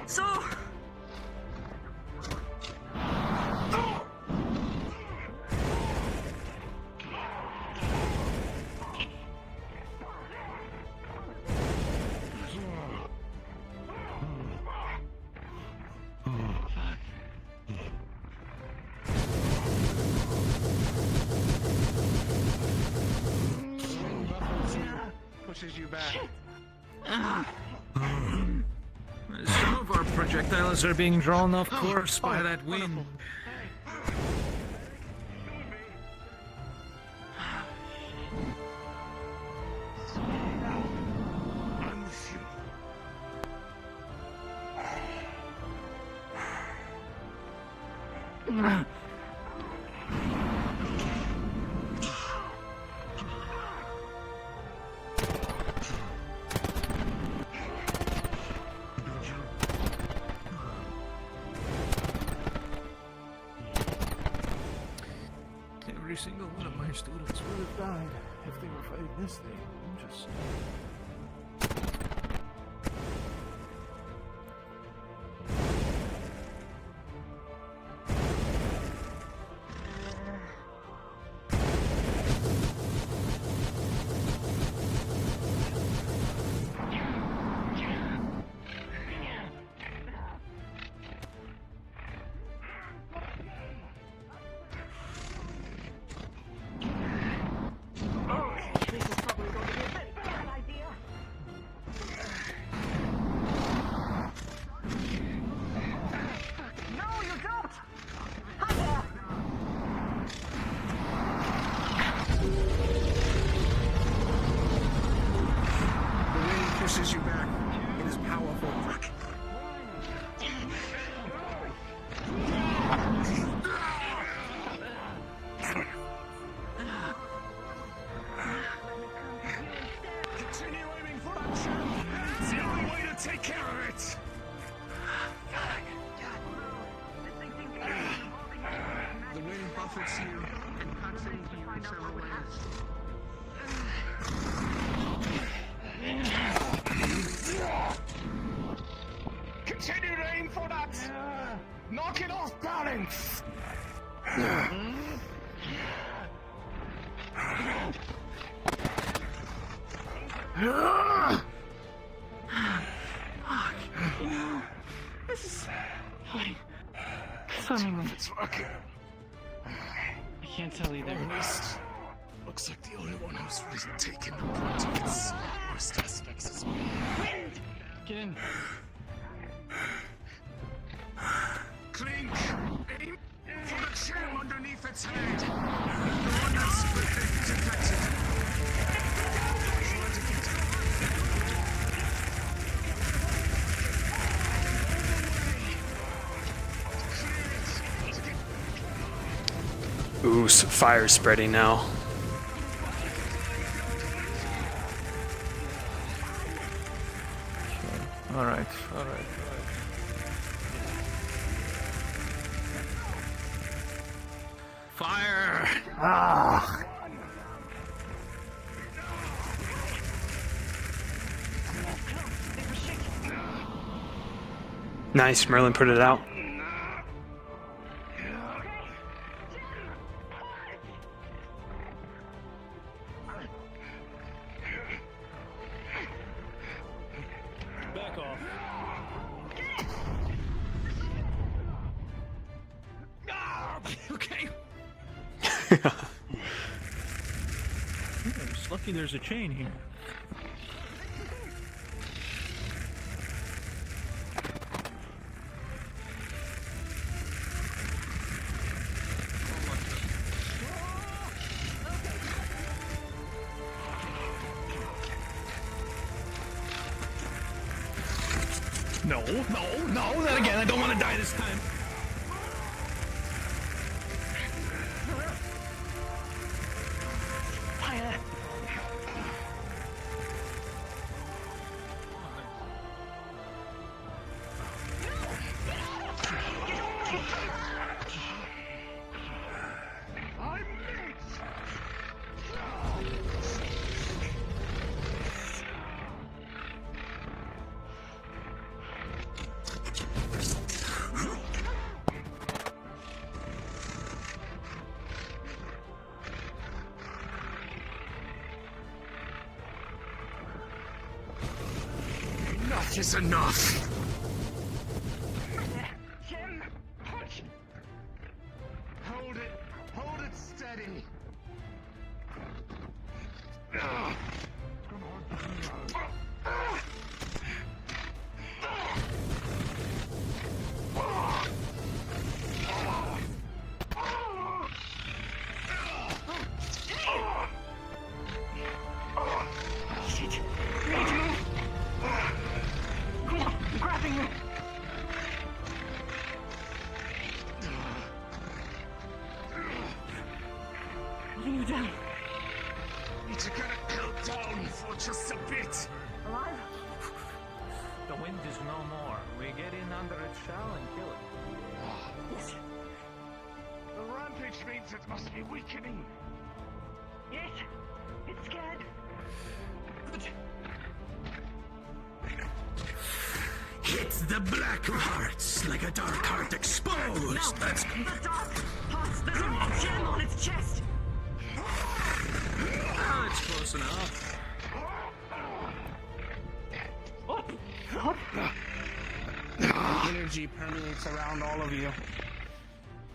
So. Pushes you back. Some of our projectiles are being drawn off course by that wind. Every single one of my students would have died if they were fighting this thing. I'm just... Pushes you back. It is powerful. Continue aiming for action. It's the only way to take care of it. The wind buffets you and cuts into you in several ways. This is... Something... It's working. I can't tell either. At least, looks like the only one who's really taken the brunt of its worst aspects is me. Get in. Clink! Aim for the gem underneath its head! The one that's infected. Ooh, fire spreading now. Alright. Fire! Ah! Nice, Merlin put it out. Back off. Okay. It's lucky there's a chain here. No, not again. I don't want to die this time. Fire! Enough is enough! Jim! Punch! Hold it steady! Shit! We need to move! Come on, I'm grabbing you! What have you done? Need to get it held down for just a bit! Alive? The wind is no more. We get in under its shell and kill it. Yes. The rampage means it must be weakening! Yes. It's scared. It's the black hearts, like a dark heart exposed. No, That's the dark hearts. There's a gem on its chest. it's close enough. Energy permeates around all of you.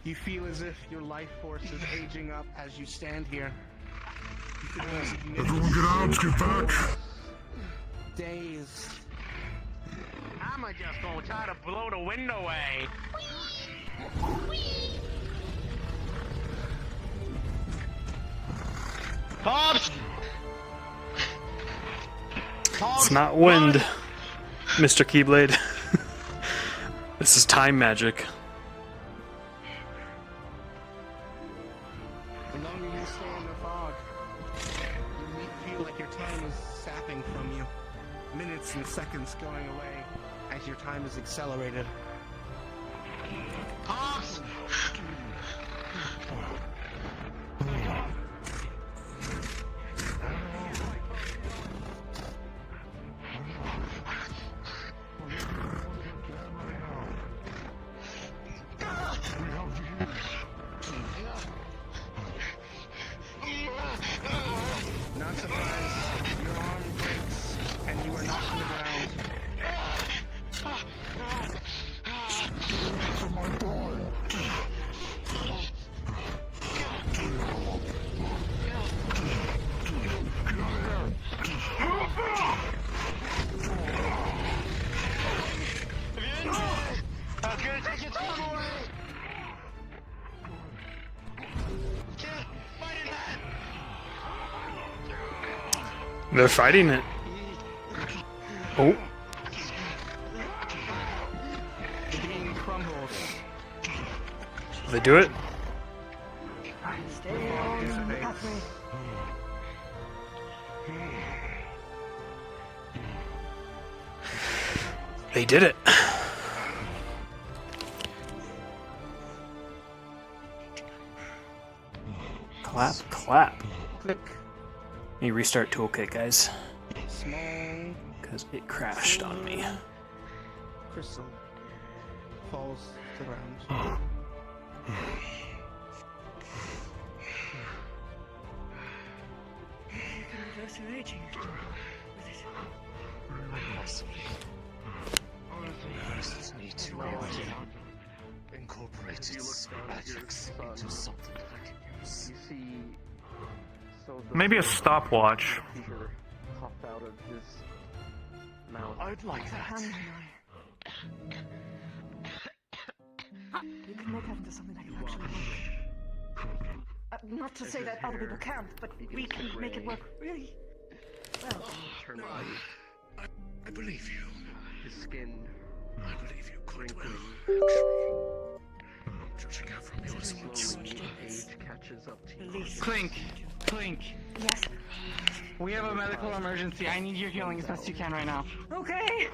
You feel as if your life force is aging up as you stand here. Everyone get out, get back! Days. I'm just gonna try to blow the wind away. Pops! It's not wind, Mr. Keyblade. This is time magic. The longer you stay in the fog, you feel like your time is sapping from you. Minutes and seconds going away as your time is accelerated. Pops! Not surprised, your arm breaks They're fighting it. Oh. The game crumbles. They do it? Stay on the pathway. They did it. Clap, clap. Click. Let me restart toolkit, guys. Small Because it crashed on me. crystal falls to the ground. You can reverse your aging with it. Possibly. I just need to incorporate its magics into something that I can use. You see, so the Maybe a stopwatch. computer popped out of his mouth. I'd like that. You can make that into something that can actually work. Not to say that other people can't, but we can make it work really well. Turn white. I believe you. His skin. I believe you quite well. Judging out from yours once. Age catches up to you. Clink, Clink. Yes. We have a medical emergency. I need your healing as best you can right now. Okay.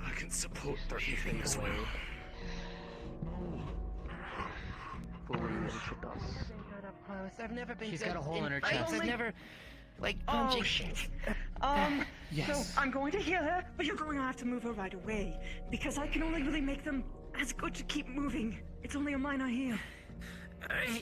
I can support the healing as well. Fully into dust. I've never been. She's got a hole in her fights. chest. I've never, like, Oh punching. shit. Yes. So I'm going to heal her, but you're going to have to move her right away because I can only really make them as good to keep moving. It's only a minor heal.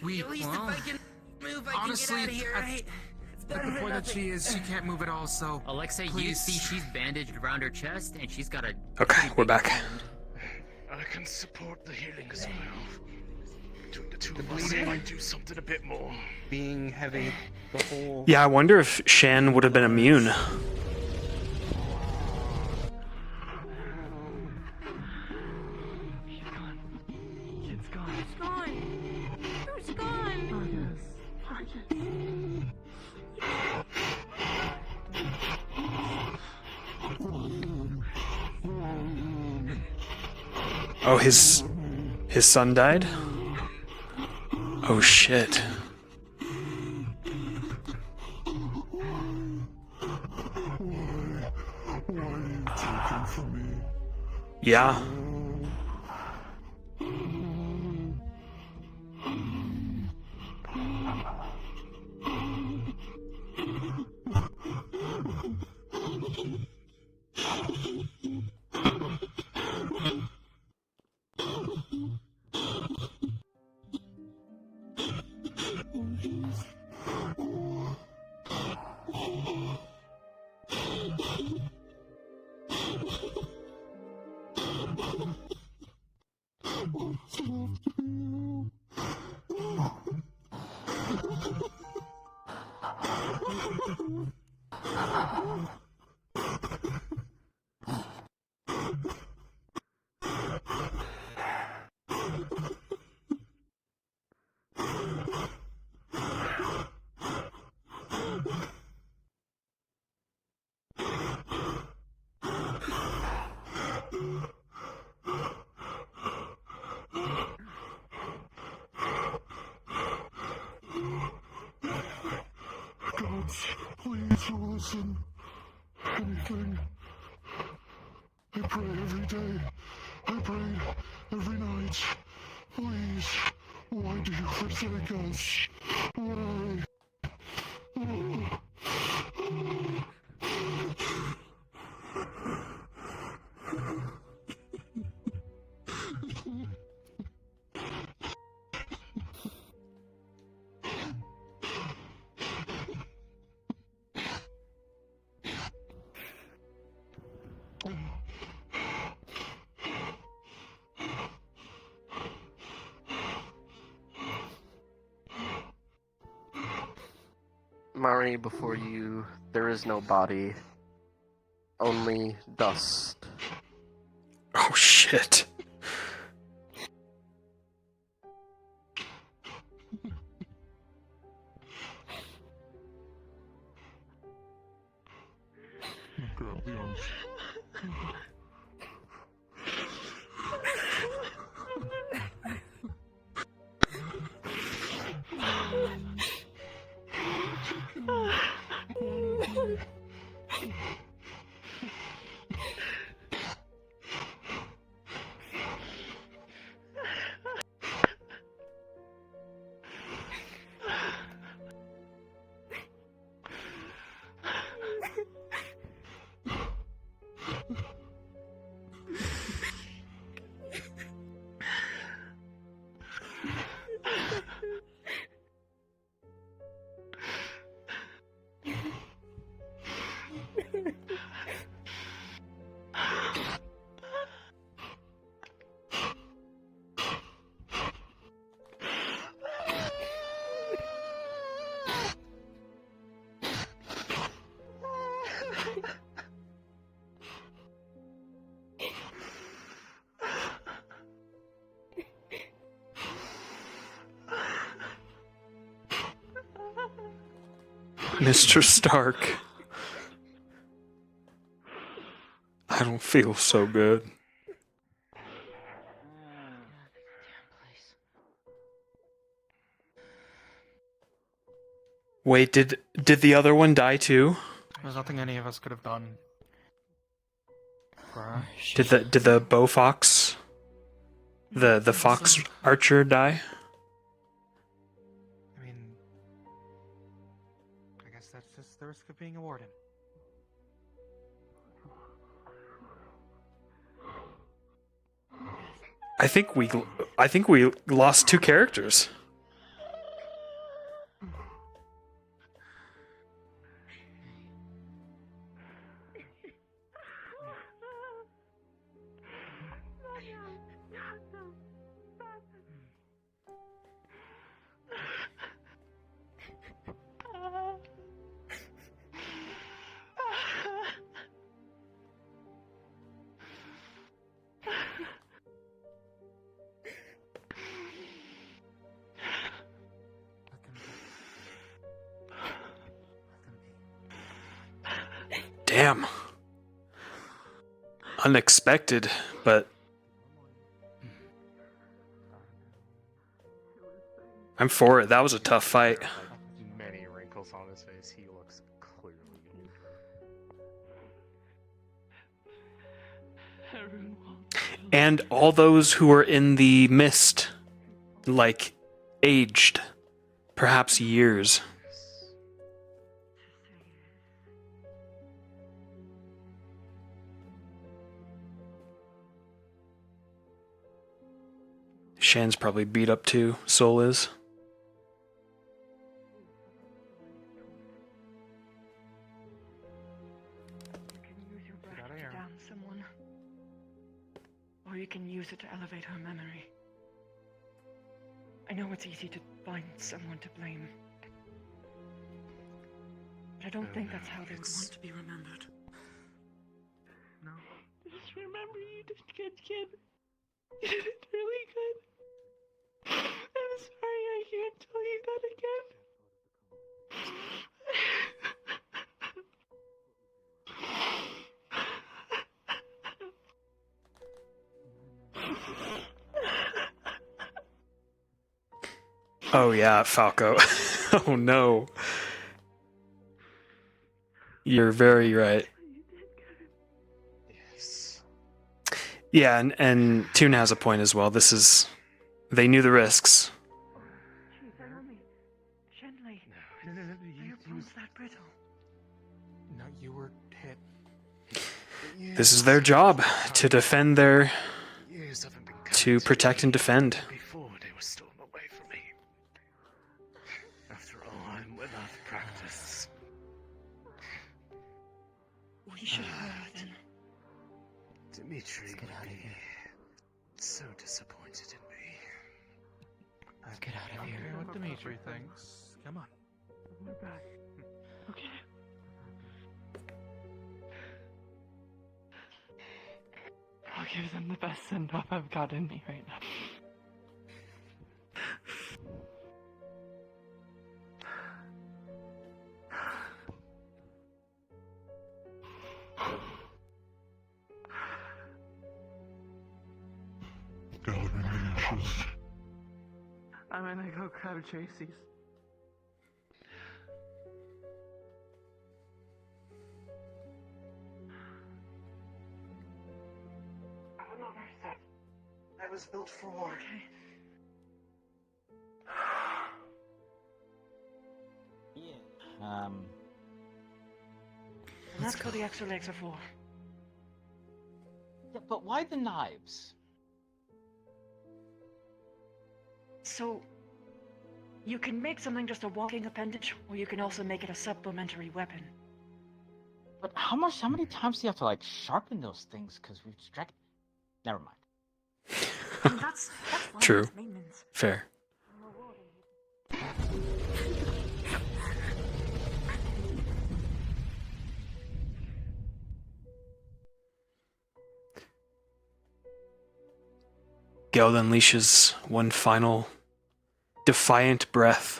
We, At least well, if I can move, I honestly, can get out of here, right? It's at better the than point that nothing. she is, she can't move at all, so... Alexa, you please. see she's bandaged around her chest, and she's got a... Okay, we're back. I can support the healing as well. Between the two The of us, I bleeding. might do something a bit more. Being heavy, the whole. Yeah, I wonder if Shan would have been immune. It's gone. It's gone. It's gone. Oh, his son died? Oh shit. Yeah. Please listen. Anything. I pray every day. I prayed every night. Please. Why do you forsake us? Why? Mari, before you, there is no body. Only dust. Oh shit. Leon's. Mr. Stark. I don't feel so good. Wait, did the other one die too? There's nothing any of us could have done. Did the bow fox, the fox archer die? I mean, I guess that's just the risk of being a warden. I think we lost two characters. Damn. Unexpected, but I'm for it. That was a tough fight. Many wrinkles on his face. He looks clearly And all those who were in the mist, like, aged. Perhaps years. Shan's probably beat up too. Soul is. Down someone. Or you can use it to elevate her memory. I know it's easy to find someone to blame. But I don't think that's how they would want to be remembered. No. Just remember you did good, kid. You did really good. I'm sorry I can't tell you that Oh yeah, Falco. Oh no. You're very right. Yeah, and Tuna has a point as well. This is... They knew the risks. Gently. Are your bones that brittle? No, you were hit. This is their job, to defend their... to protect and defend. Before they were stolen away from me. After all, I'm without practice. We should hurry then. Dimitri would be so disappointed in me. Let's get out of here. What Dimitri thinks. Come on. We're back. Okay. I'll give them the best send-off I've got in me right now. leashes. I'm gonna go grab Tracy's. I'm not very sad. I was built for war. Yeah. And that's what the extra legs are for. Yeah, but why the knives? So, you can make something just a walking appendage, or you can also make it a supplementary weapon. But how many times do you have to like sharpen those things? Because we've struck. Never mind. I mean, that's fine. True. It's maintenance. Fair. Geld unleashes one final defiant breath,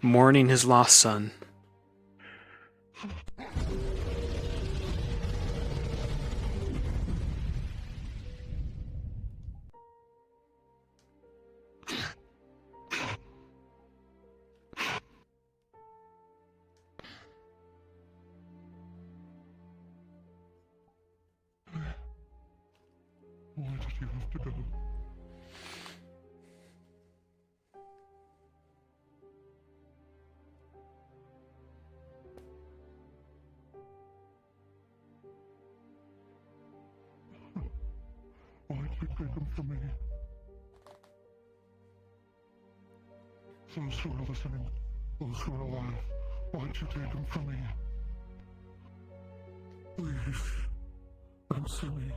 mourning his lost son. Why did you have to go? Why did you take them from me? Those who are listening, those who are alive, why did you take them from me? Please, answer me.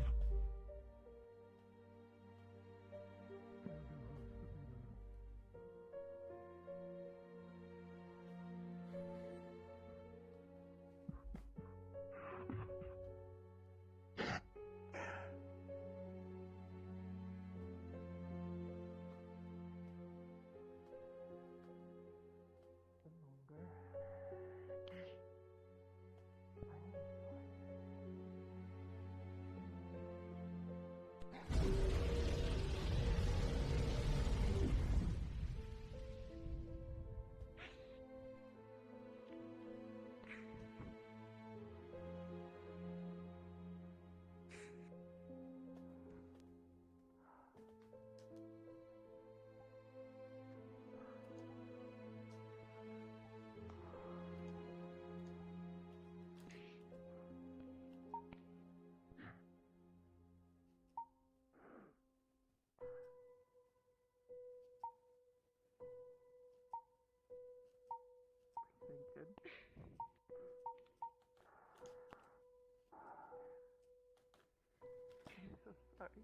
I'm so sorry. I'm so sorry.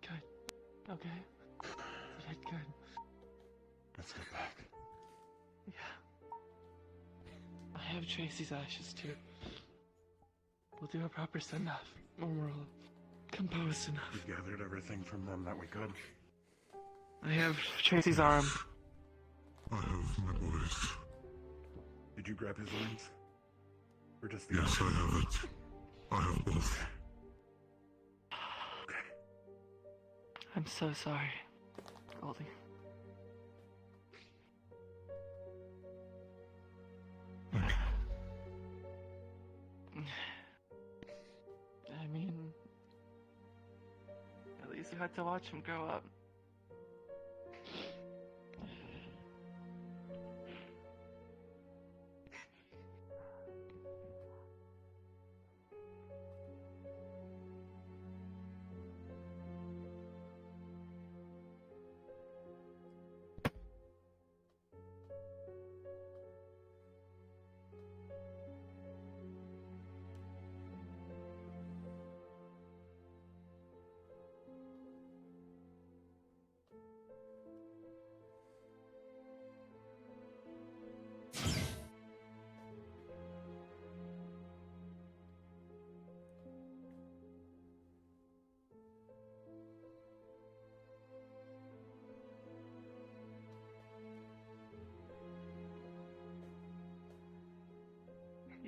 Good. Okay. Good. Let's get back. Yeah. I have Tracy's ashes too. We'll do a proper send-off when we're all composed enough. We gathered everything from them that we could. I have Tracy's arm. I have my boys. Did you grab his arms? Or just the Yes, I have it. I have both. I'm so sorry, Goldie. I mean, at least you had to watch him grow up.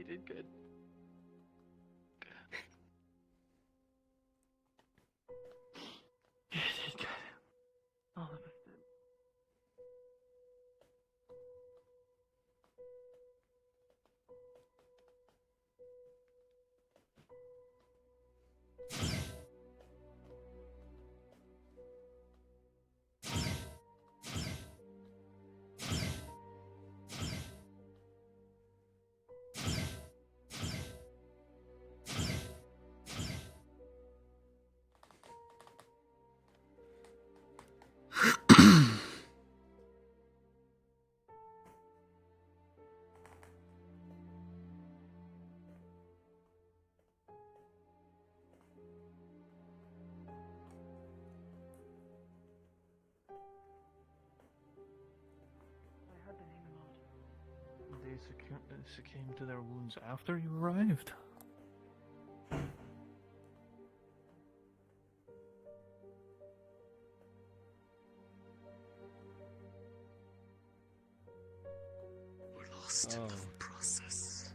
You did good. You did good. All of us did. I heard the name a lot. They succumbed to their wounds after you arrived. We're lost in the process.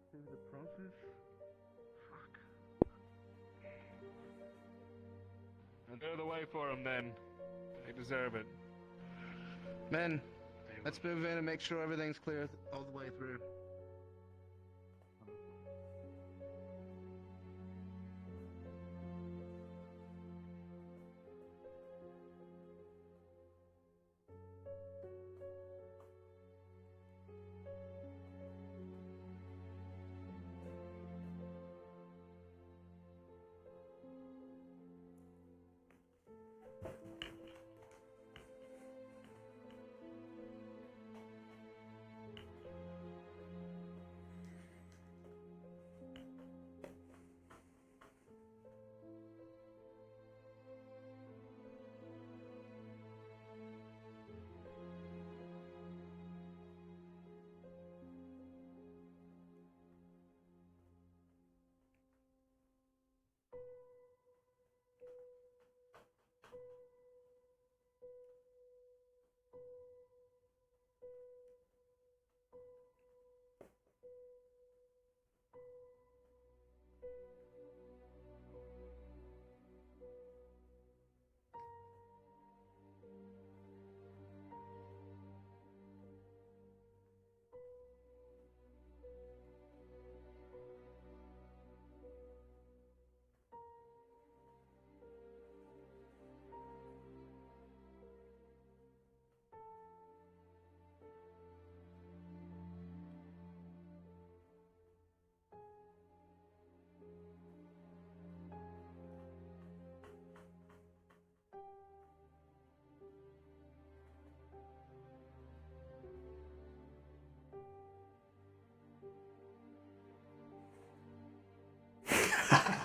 Through the process? Fuck. And clear the way for them then. They deserve it. Men, let's move in and make sure everything's clear all the way through.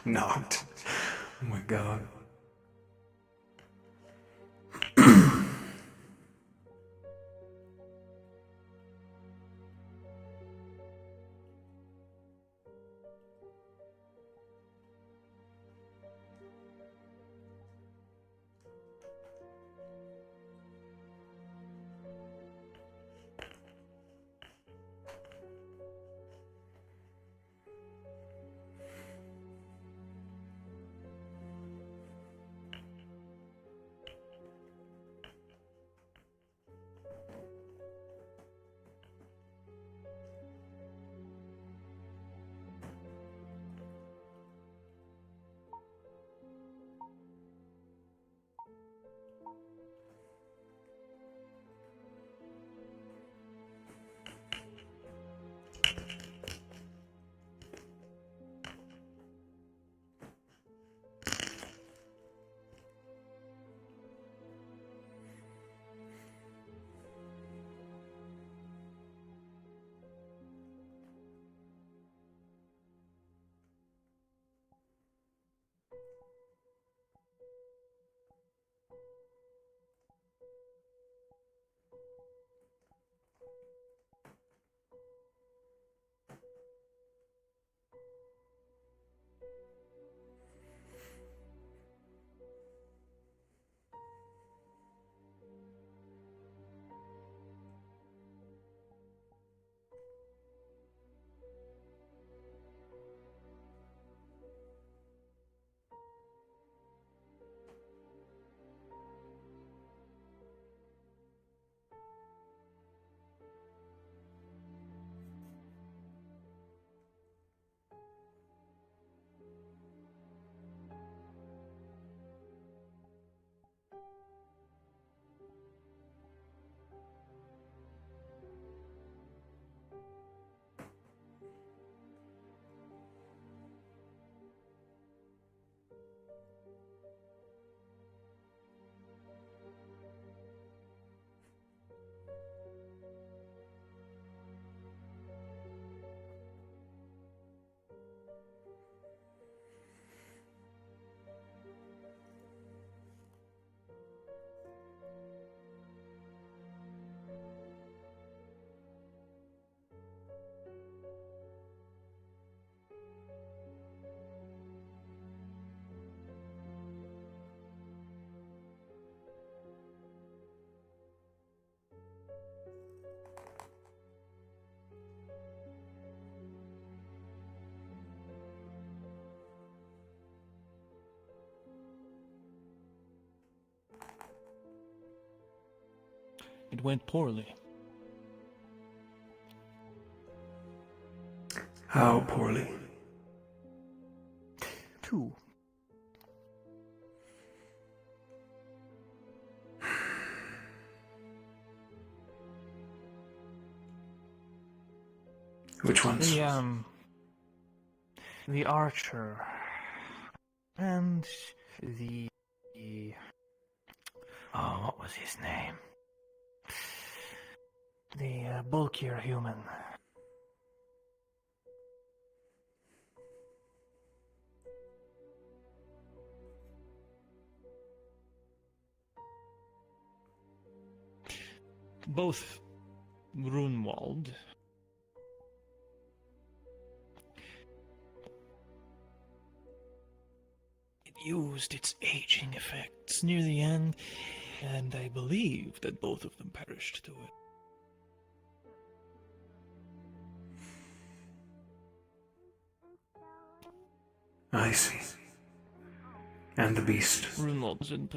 Not. Oh my god. It went poorly. How poorly? 2. Which ones? The archer and the what was his name? The bulkier human. Both Runewald used its aging effects near the end, and I believe that both of them perished to it. I see. And the beast? Runewald's in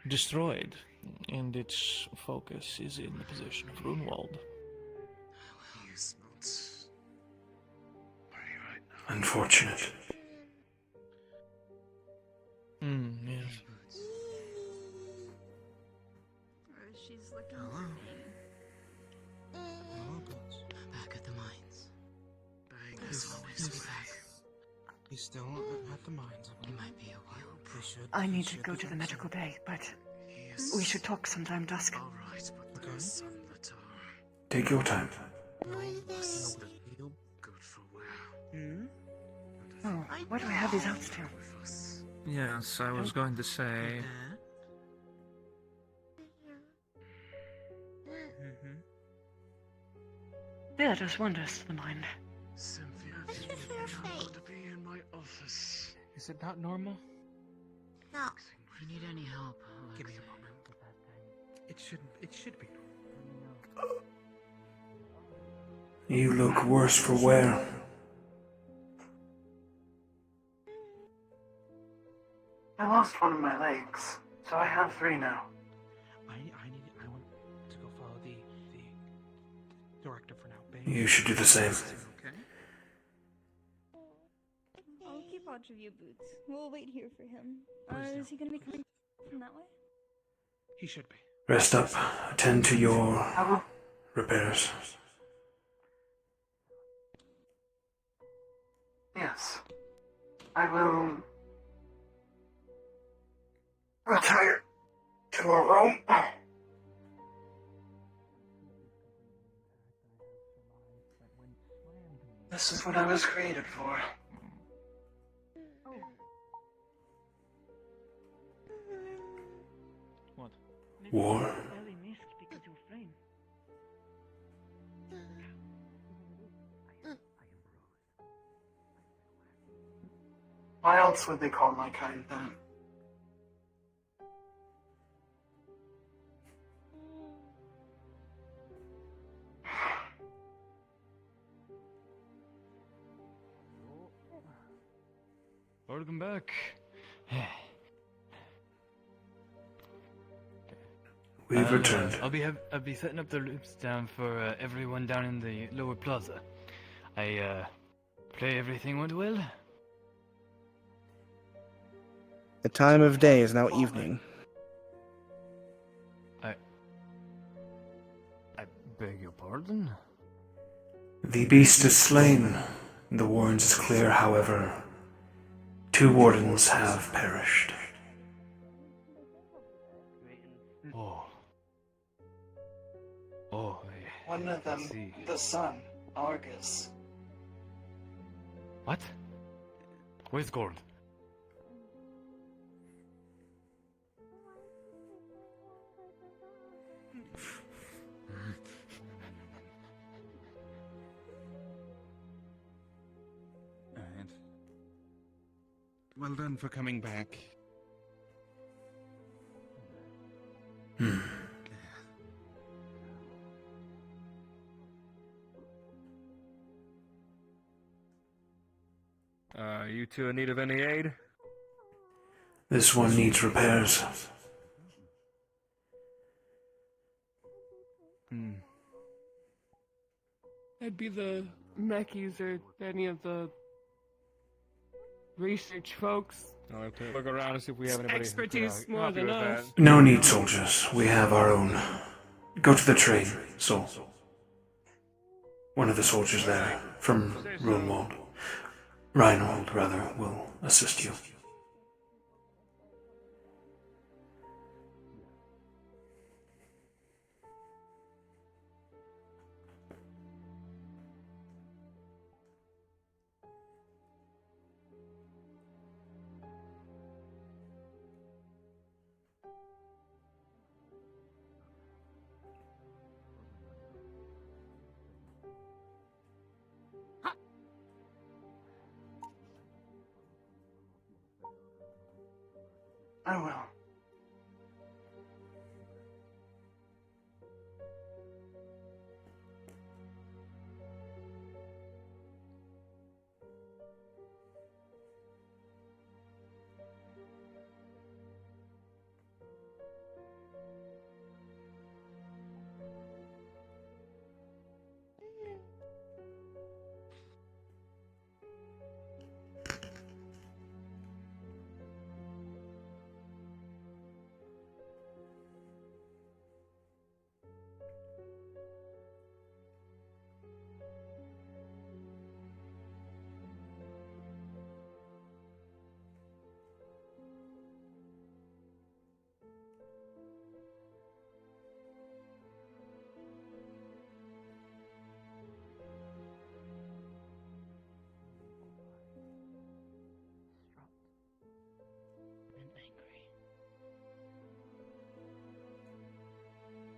destroyed, and its focus is in the possession of Runewald. He's not right now. Unfortunate. Yes. She's looking. Hello. Back at the mines. He's always back. He's still at the mines. He might be a while. I need to go to the medical bay, but we should talk sometime dusk. All right, but there's some that are Take your time. good for where. Oh, why do I have these out still? Yes, I was going to say. There does wonders to the mind. Cynthia, I'm going to be in my office. Is it not normal? No. If you need any help, give me a moment. It should be. You look worse for wear. I lost one of my legs, so I have 3 now. I want to go follow the director for now. You should do the same. Okay. I'll keep watch of you, Boots. We'll wait here for him. Is he gonna be coming from that way? He should be. Rest up. Attend to your repairs. Yes. I will retire to a room. This is what I was created for. What? War? Barely missed because your frame. Why else would they call my kind then? Welcome back. We've returned. I'll be setting up the loops down for everyone down in the lower plaza. Pray everything went well. The time of day is now evening. I beg your pardon? The beast is slain. The warrant is clear, however. 2 wardens have perished. One of them, the son, Argus. What? Where's Gord? Alright. Well done for coming back. You two in need of any aid? This one needs repairs. That'd be the Meckies or any of the research folks. I'll have to look around and see if we have anybody Expertise who can, more help you than with us. that. No need, soldiers. We have our own. Go to the train, Sol. One of the soldiers there, from Runewald, Runewald, rather, will assist you. I will.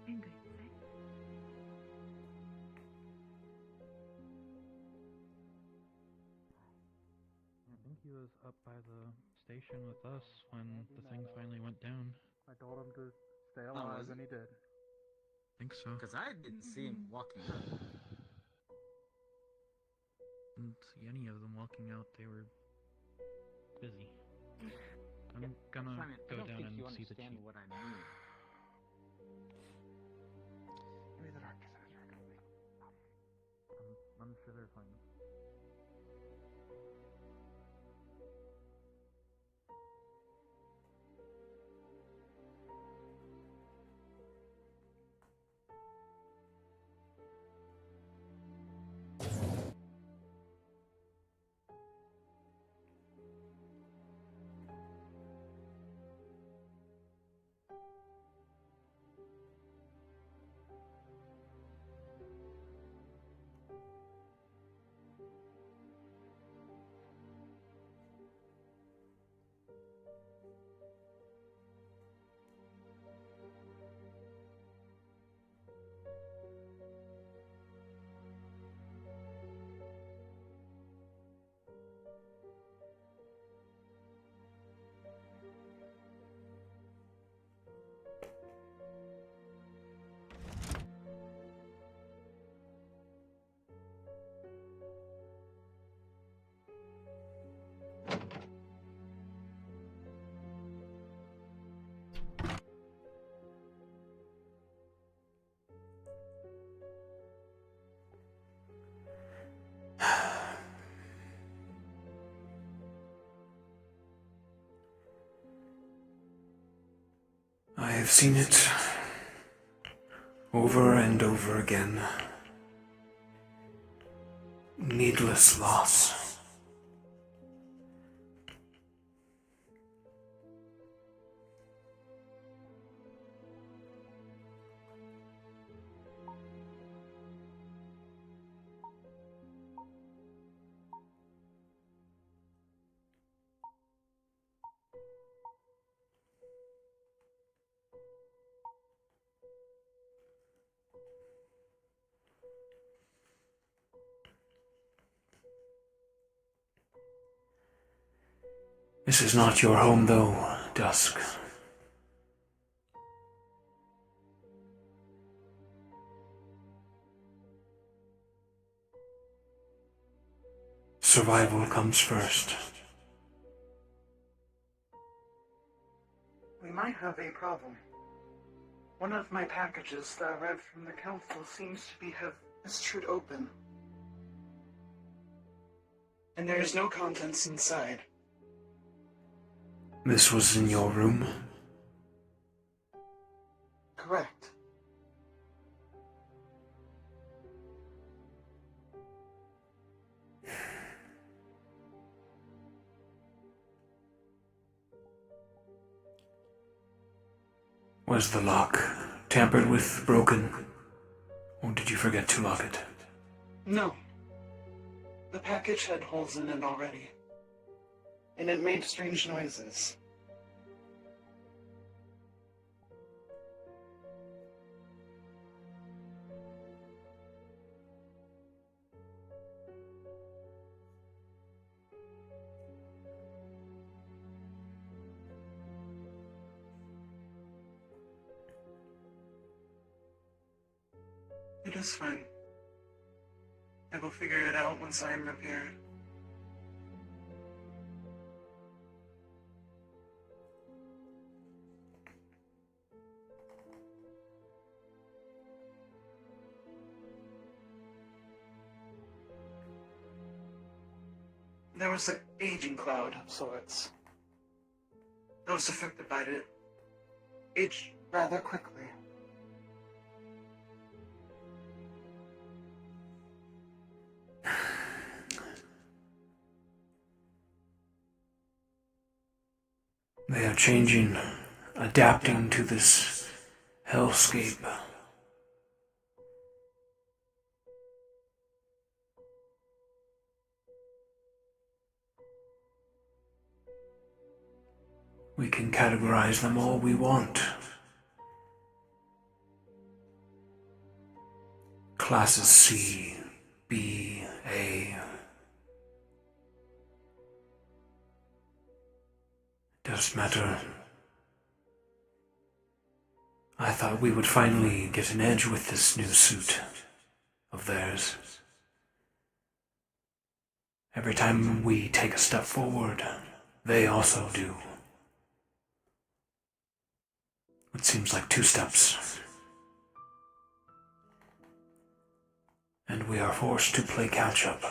Angry, I think he was up by the station with us when the thing finally went down. I told him to stay Oh, alive, was it? and he did. I think so. Because I didn't see him walking out. Didn't see any of them walking out. They were busy. I'm gonna Simon, I go don't down think and you see the understand chief. what I mean. Maybe the darkness has her company. I'm sure they're fine. I have seen it over and over again. Needless loss. This is not your home, though, Dusk. Survival comes first. We might have a problem. One of my packages that arrived from the council seems to have mistrued open. And there is no contents inside. This was in your room? Correct. Was the lock tampered with, broken? Or did you forget to lock it? No. The package had holes in it already. And it made strange noises. It is fine. I will figure it out once I am repaired. There was an aging cloud of sorts. Those affected by it aged rather quickly. They are changing, adapting to this hellscape. We can categorize them all we want. Classes C, B, A. Doesn't matter. I thought we would finally get an edge with this new suit of theirs. Every time we take a step forward, they also do. It seems like 2 steps. And we are forced to play catch-up.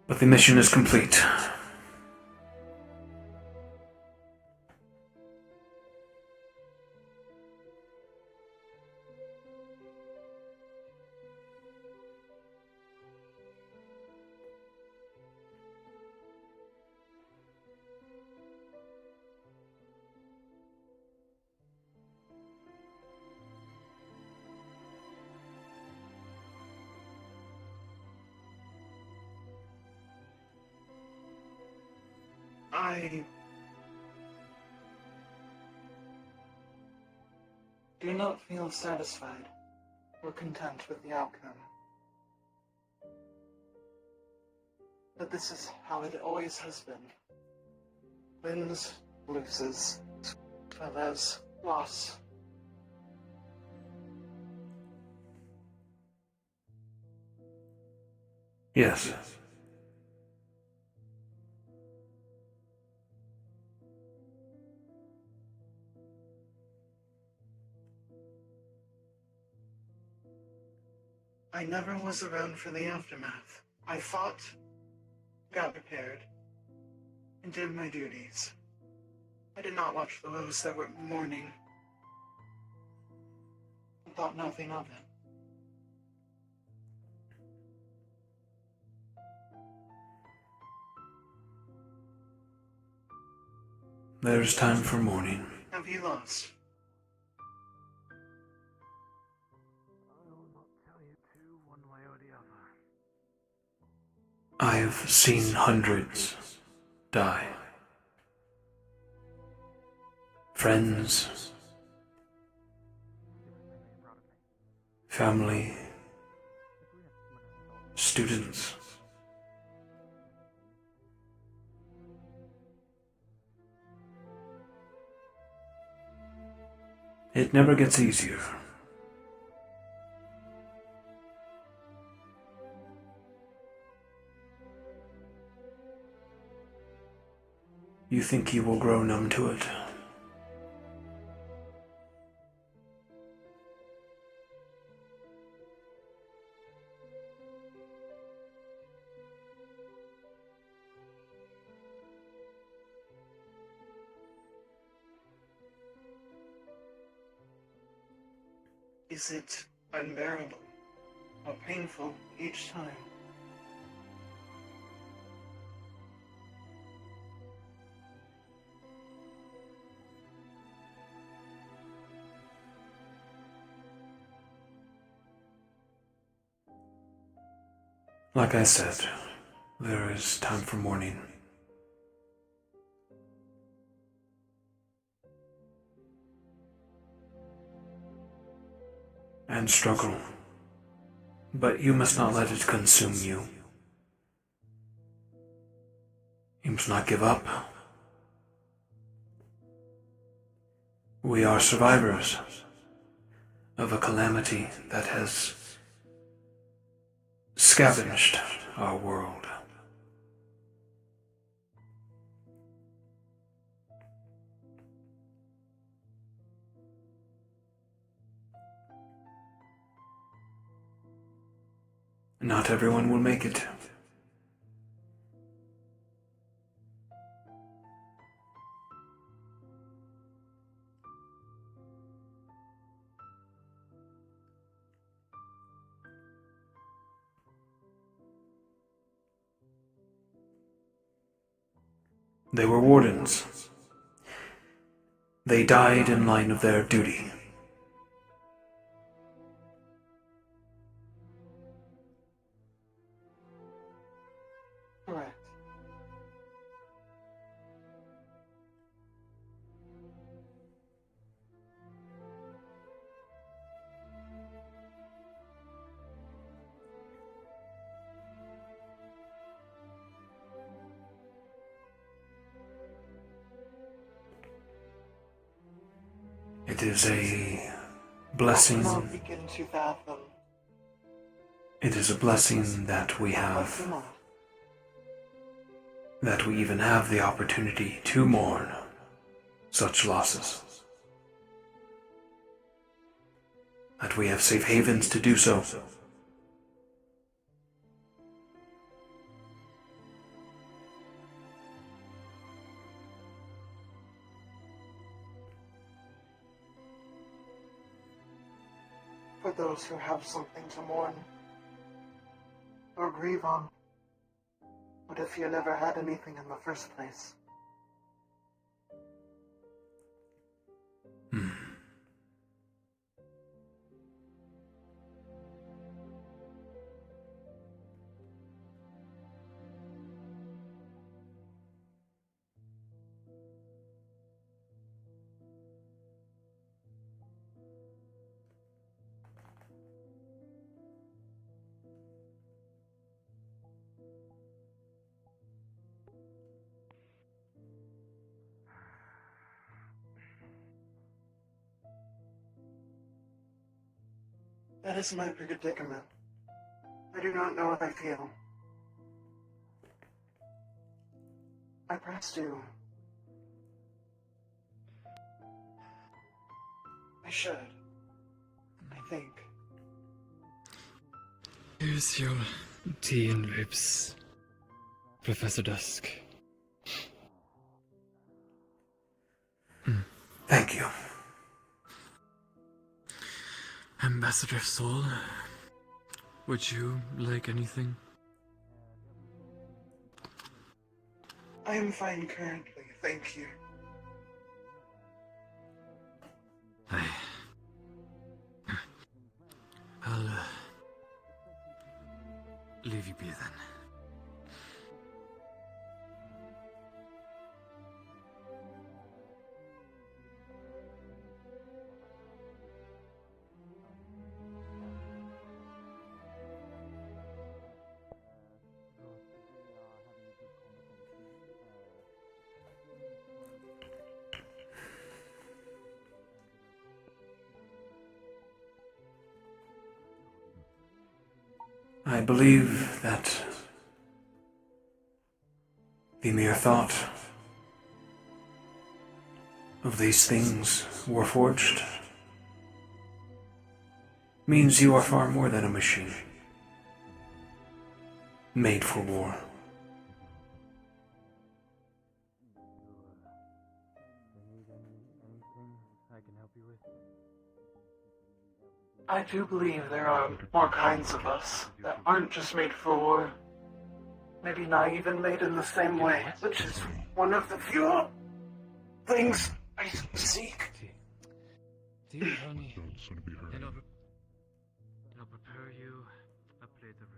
But the mission is complete. I do not feel satisfied or content with the outcome. But this is how it always has been. Wins, loses, as well as loss. Yes. I never was around for the aftermath. I fought, got prepared, and did my duties. I did not watch those that were mourning. I thought nothing of it. There's time for mourning. Have you lost? I have seen hundreds die. Friends, family, students. It never gets easier. You think he will grow numb to it? Is it unbearable or painful each time? Like I said, there is time for mourning. And struggle. But you must not let it consume you. You must not give up. We are survivors of a calamity that has scavenged our world. Not everyone will make it. They were wardens. They died in line of their duty. Correct. It is a blessing. I cannot begin to fathom. It is a blessing that we have, that we even have the opportunity to mourn such losses. That we have safe havens to do so. For those who have something to mourn or grieve on. What if you never had anything in the first place? That is my predicament. I do not know what I feel. I pressed you. I should. I think. Here's your tea and ribs, Professor Dusk. Thank you. Ambassador Soul, would you like anything? I am fine currently, thank you. I'll leave you be then. I believe that the mere thought of these things warforged means you are far more than a machine, made for war. I do believe there are more kinds of us that aren't just made for war. Maybe not even made in the same way, which is one of the few things I seek. Dear honey, and I'll prepare you a plate of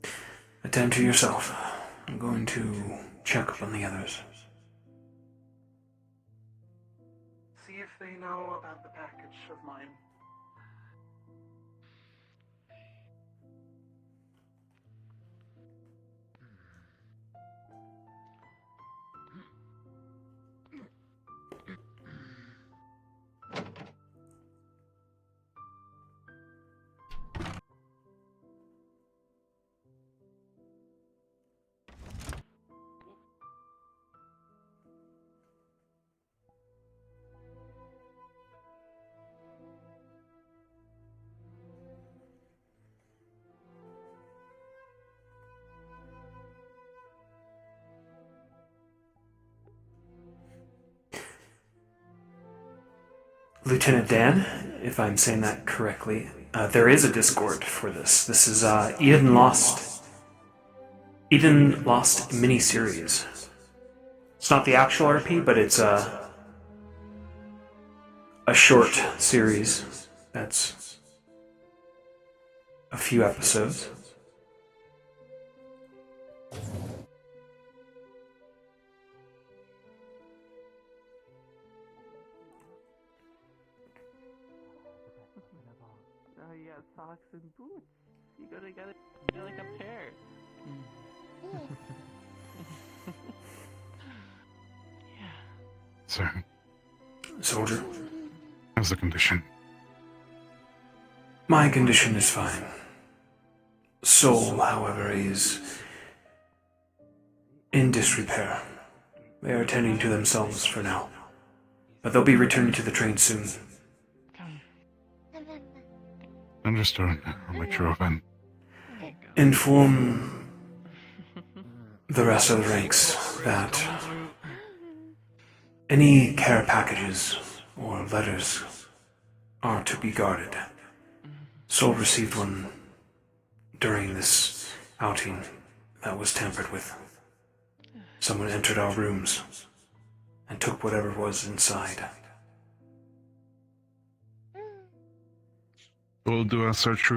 ribs. Attend to yourself. I'm going to check up on the others. See if they know about the package of mine. Lieutenant Dan, if I'm saying that correctly, there is a Discord for this. This is Eden Lost mini-series. It's not the actual RP, but it's a short series that's a few episodes. Oh, you got socks and boots. You gotta get it like a pair. Sir, Soldier, how's the condition? my condition is fine. Soul, however, is in disrepair. They are tending to themselves for now, but they'll be returning to the train soon. Understood. I'll make sure of it. Inform the rest of the ranks that any care packages or letters are to be guarded. Soul received one during this outing that was tampered with. Someone entered our rooms and took whatever was inside. We'll do a search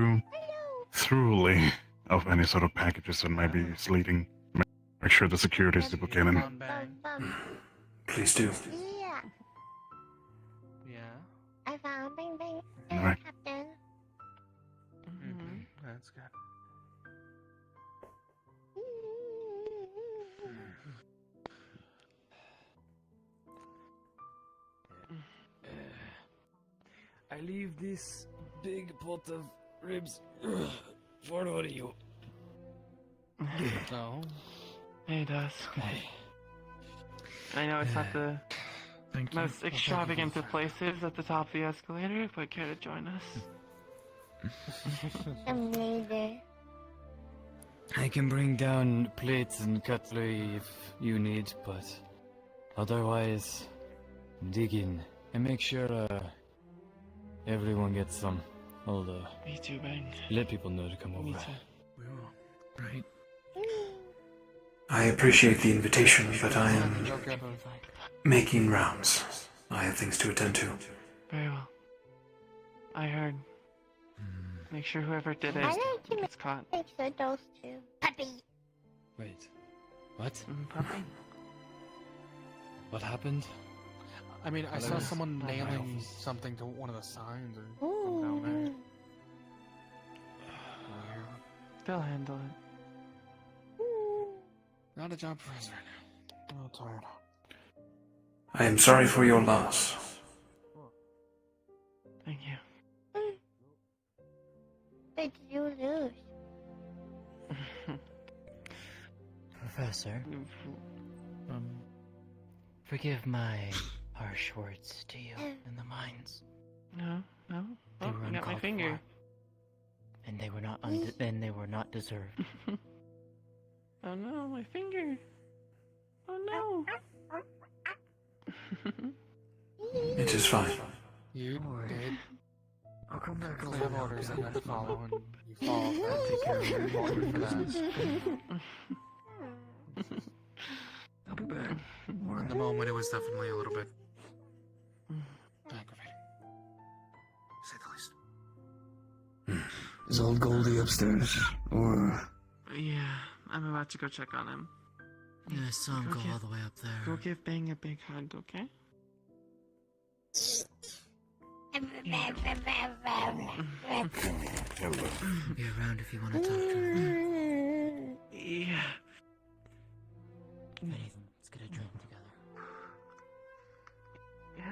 thoroughly of any sort of packages that might be misleading. Make sure the security is duplicated. Please do. I found Bang Bang Alright. Captain. That's good. I leave this big pot of ribs for all of you. No. Hey, Dusk. I know it's not the most extravagant of places at the top of the escalator, but care to join us? I'm later. I can bring down plates and cutlery if you need, but otherwise, dig in and make sure everyone gets some. I'll Me too, Bang. let people know to come over. Me too. Right. I appreciate the invitation, but I am making rounds. I have things to attend to. Very well. I heard. Make sure whoever did it I like to gets caught. make sure those two. Puppy. Wait. What? Puppy? What happened? I mean, I saw Hello? someone My nailing office. something to one of the signs or something down there. They'll handle it. Not a job for us right now. I'm tired. I am sorry for your loss. Thank you. Did you lose? Professor, forgive my harsh words to you in the mines. No, no. They Oh, were I got my uncalled finger. for, and they were not and they were not deserved. Oh no, my finger. Oh no. It is fine. You did. I'll come back. I have orders I have to follow, and you follow that. Take care of your order for that. I'll be back. In the moment, it was definitely a little bit aggravating. To say the least. Is old Goldie upstairs? Or. Yeah, I'm about to go check on him. Yeah, I saw him go all the way up there. Go give Bang a big hug, okay? Be around if you want to talk to him. Yeah. If anything, let's get a drink together. Yeah.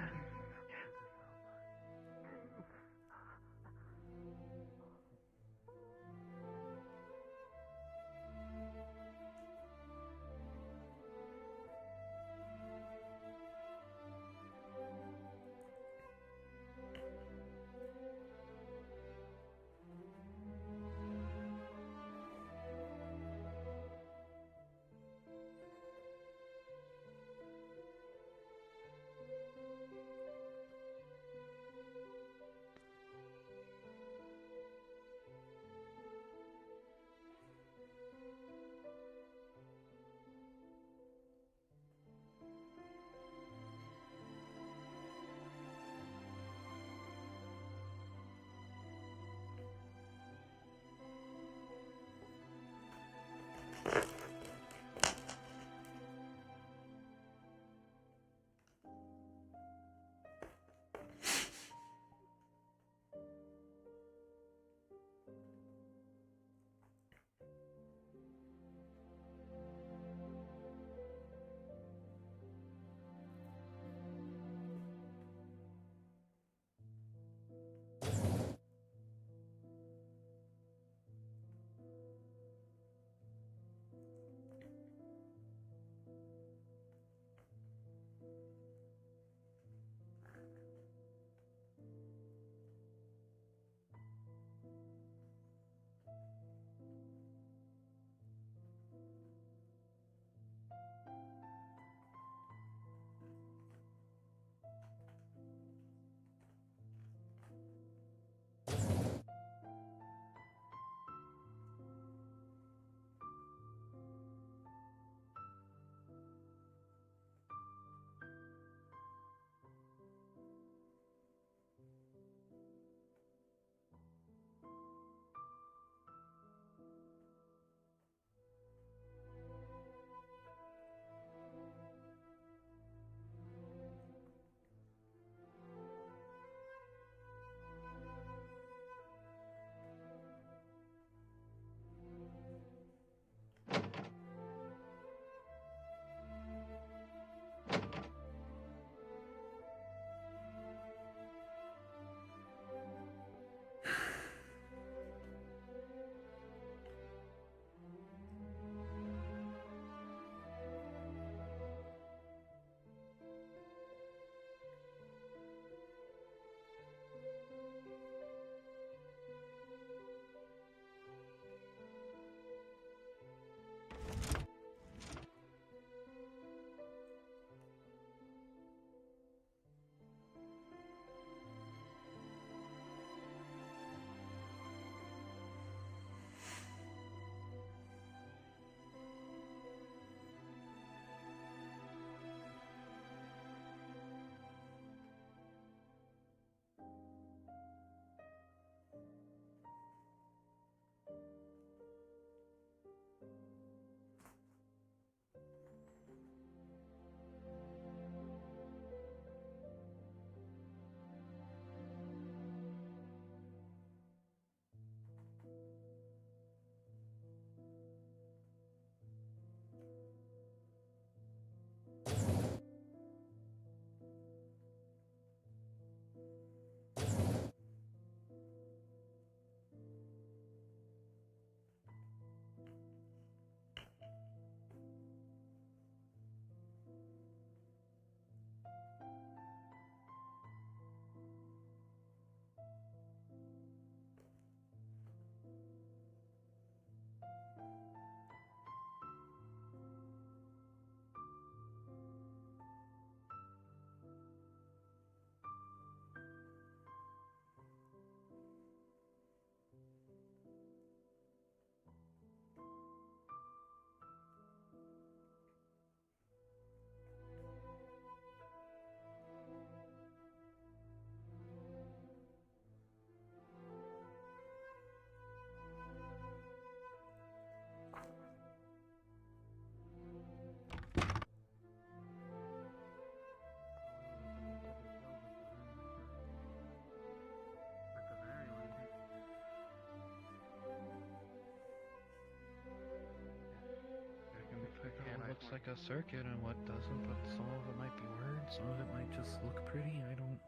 like a circuit and what doesn't, but some of it might be weird, some of it might just look pretty, I don't...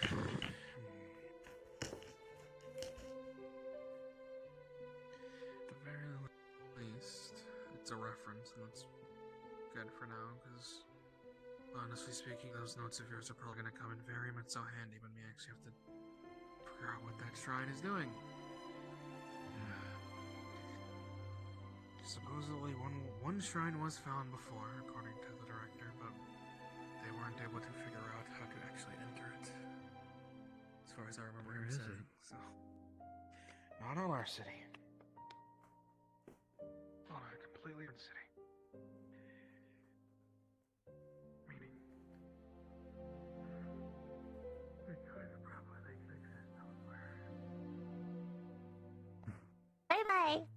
At the very least, it's a reference, and that's good for now, because honestly speaking, those notes of yours are probably going to come in very much so handy when we actually have to figure out what that shrine is doing. Supposedly, one shrine was found before, according to the director, but they weren't able to figure out how to actually enter it. As far as I remember him saying, so... Not on our city. On a completely different city. Meaning... We could probably fix it elsewhere. Bye-bye.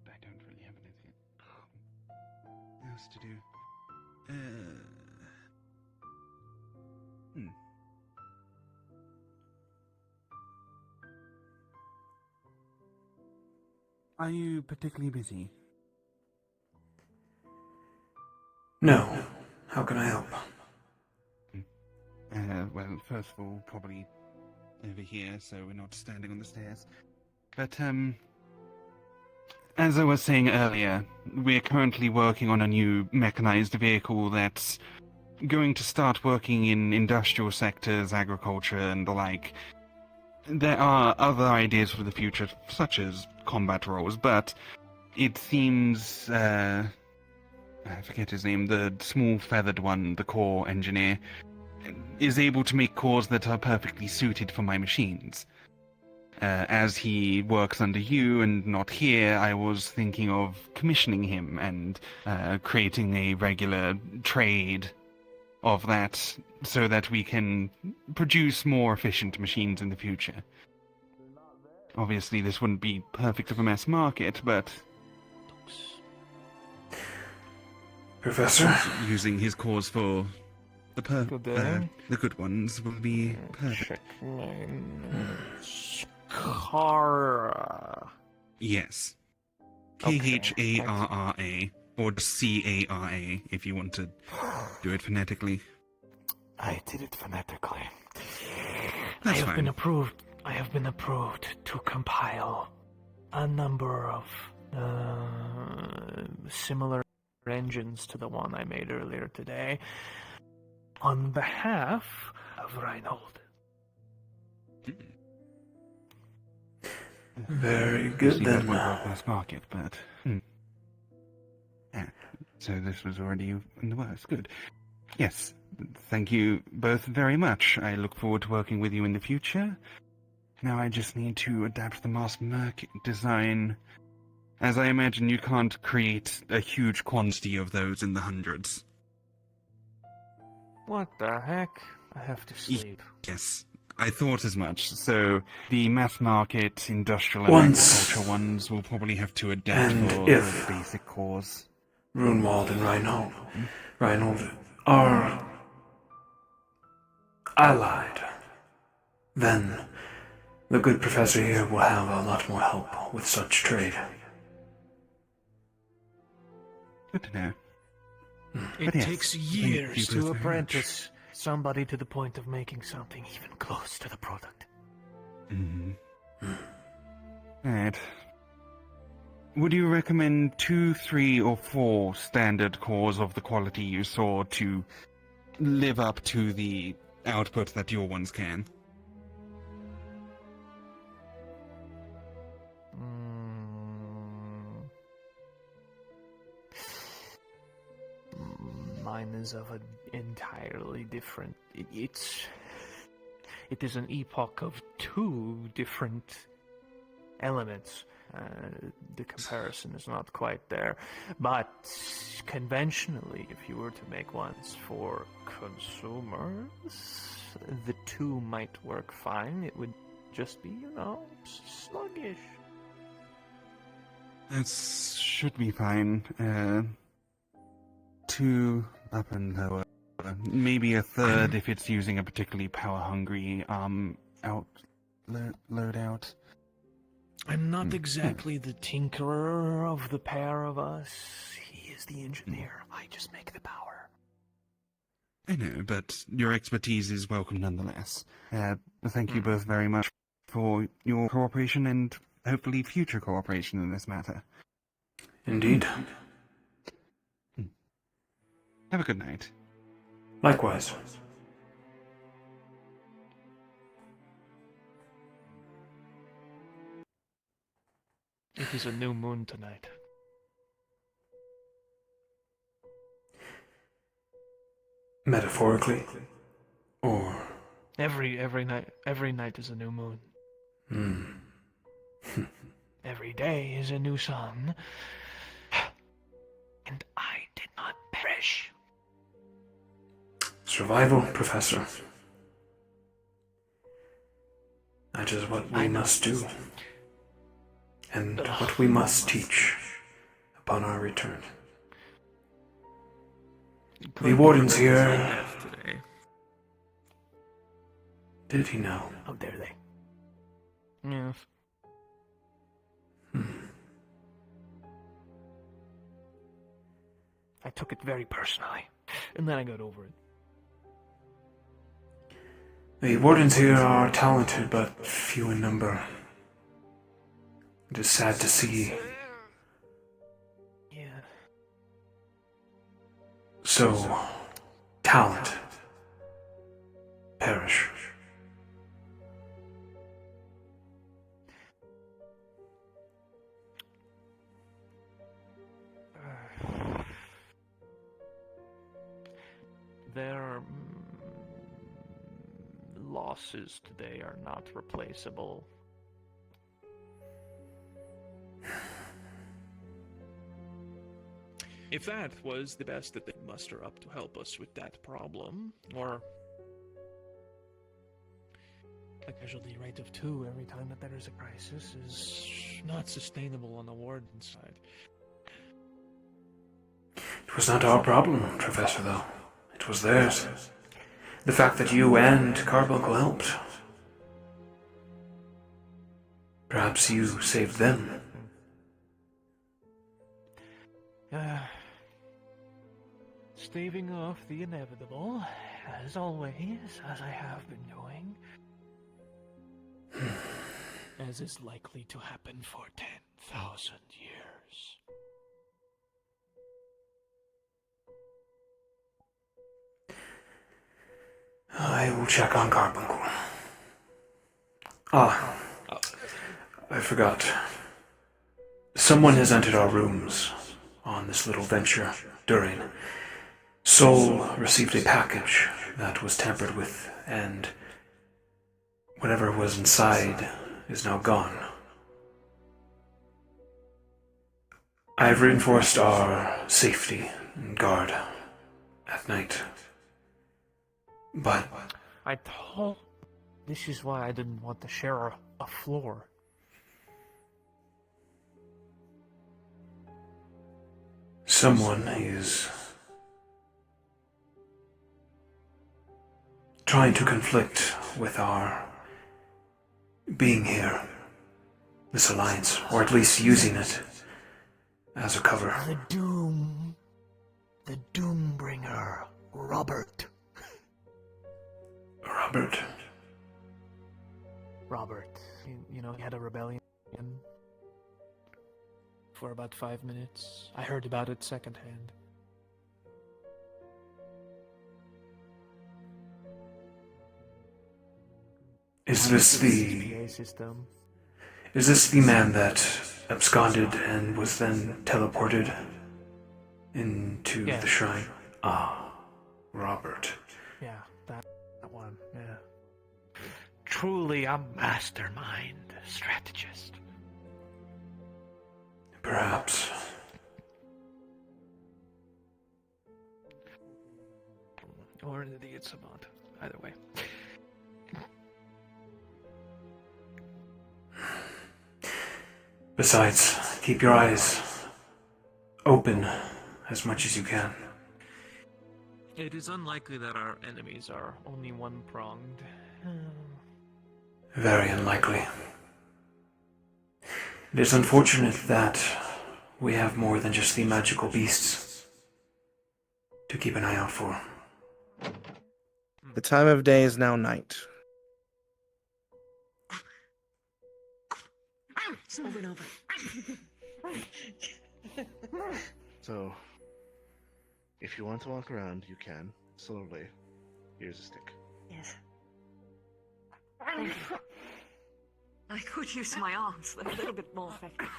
I don't really have anything else to do. Are you particularly busy? No. How can I help? Well, first of all, probably over here, so we're not standing on the stairs. But, as I was saying earlier, we're currently working on a new mechanized vehicle that's going to start working in industrial sectors, agriculture, and the like. There are other ideas for the future, such as combat roles, but it seems, I forget his name, the small feathered one, the core engineer, is able to make cores that are perfectly suited for my machines. As he works under you and not here, I was thinking of commissioning him and creating a regular trade of that so that we can produce more efficient machines in the future. Obviously, this wouldn't be perfect for mass market, but... Professor? Using his cores for the good ones will be perfect. Kara. Yes. Okay, Kharra, or Cara, if you want to do it phonetically. I did it phonetically. That's I have fine. been approved. I have been approved to compile a number of similar engines to the one I made earlier today on behalf of Runewald. Very good See, then. that won't work mass market, but... Yeah, so this was already in the works. Good. Yes, thank you both very much. I look forward to working with you in the future. Now I just need to adapt the mass market design. As I imagine, you can't create a huge quantity of those in the hundreds. What the heck? I have to sleep. Yes, I thought as much. So the mass market, industrial, and Once- agriculture ones will probably have to adapt And for if- the basic cores. Runewald and Reinhold are allied. Then the good professor here will have a lot more help with such trade. Good to know. It But yes, takes thank you years both to very much. apprentice somebody to the point of making something even close to the product. Alright. Would you recommend 2, 3, or 4 standard cores of the quality you saw to live up to the output that your ones can? Mine is of an entirely different... It is an epoch of 2 different elements. The comparison is not quite there. But conventionally, if you were to make ones for consumers, the two might work fine. It would just be, sluggish. That should be fine. 2 up and lower. Maybe a third if it's using a particularly power-hungry loadout. I'm not exactly the tinkerer of the pair of us. He is the engineer. I just make the power. I know, but your expertise is welcome nonetheless. Thank you both very much for your cooperation and hopefully future cooperation in this matter. Indeed. Have a good night. Likewise. It is a new moon tonight. Metaphorically? Or... Every night is a new moon. Every day is a new sun. And I did not perish. Survival, Professor. That is what we must do. And what we must teach upon our return. The warden's here. Did he know? How dare they? Yes. I took it very personally, and then I got over it. The wardens here are talented, but few in number. It is sad to see. Yeah. So, talent perish. Their losses today are not replaceable. If that was the best that they muster up to help us with that problem, or a casualty rate of 2 every time that there is a crisis, is not sustainable on the warden's side. It was not our problem, Professor, though. It was theirs. The fact that you and Carbuncle helped. Perhaps you saved them. Staving off the inevitable, as always, as I have been doing. As is likely to happen for 10,000 years. I will check on Carbuncle. I forgot. Someone has entered our rooms on this little venture during. Sol received a package that was tampered with, and whatever was inside is now gone. I have reinforced our safety and guard at night. But I told... This is why I didn't want to share a floor. someone is trying to conflict with our being here, this alliance, or at least using it as a cover. The Doombringer, Robert. Robert. You know, he had a rebellion for about 5 minutes. I heard about it secondhand. Is this the man that absconded and was then teleported into the shrine? Ah, Robert. Yeah, that one, yeah. Truly a mastermind strategist. Perhaps. Or the savant. Either way. Besides, keep your eyes open as much as you can. It is unlikely that our enemies are only one-pronged. Very unlikely. It is unfortunate that we have more than just the magical beasts to keep an eye out for. The time of day is now night. Over and over. So, if you want to walk around, you can. Slowly. Here's a stick. Yes. Thank you. I could use my arms. They're a little bit more effective.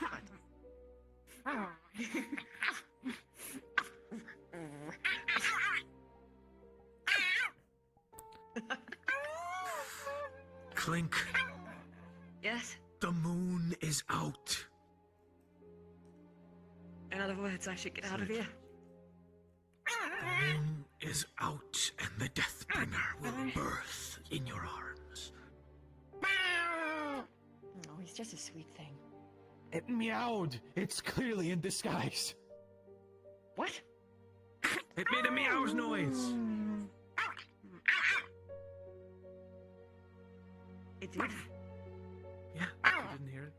Clink, Yes? the moon is out. In other words, I should get out of here. The moon is out, and the Deathbringer will birth in your arms. Oh, he's just a sweet thing. It meowed. It's clearly in disguise. What? It made a meows noise. It did? Yeah, I didn't hear it.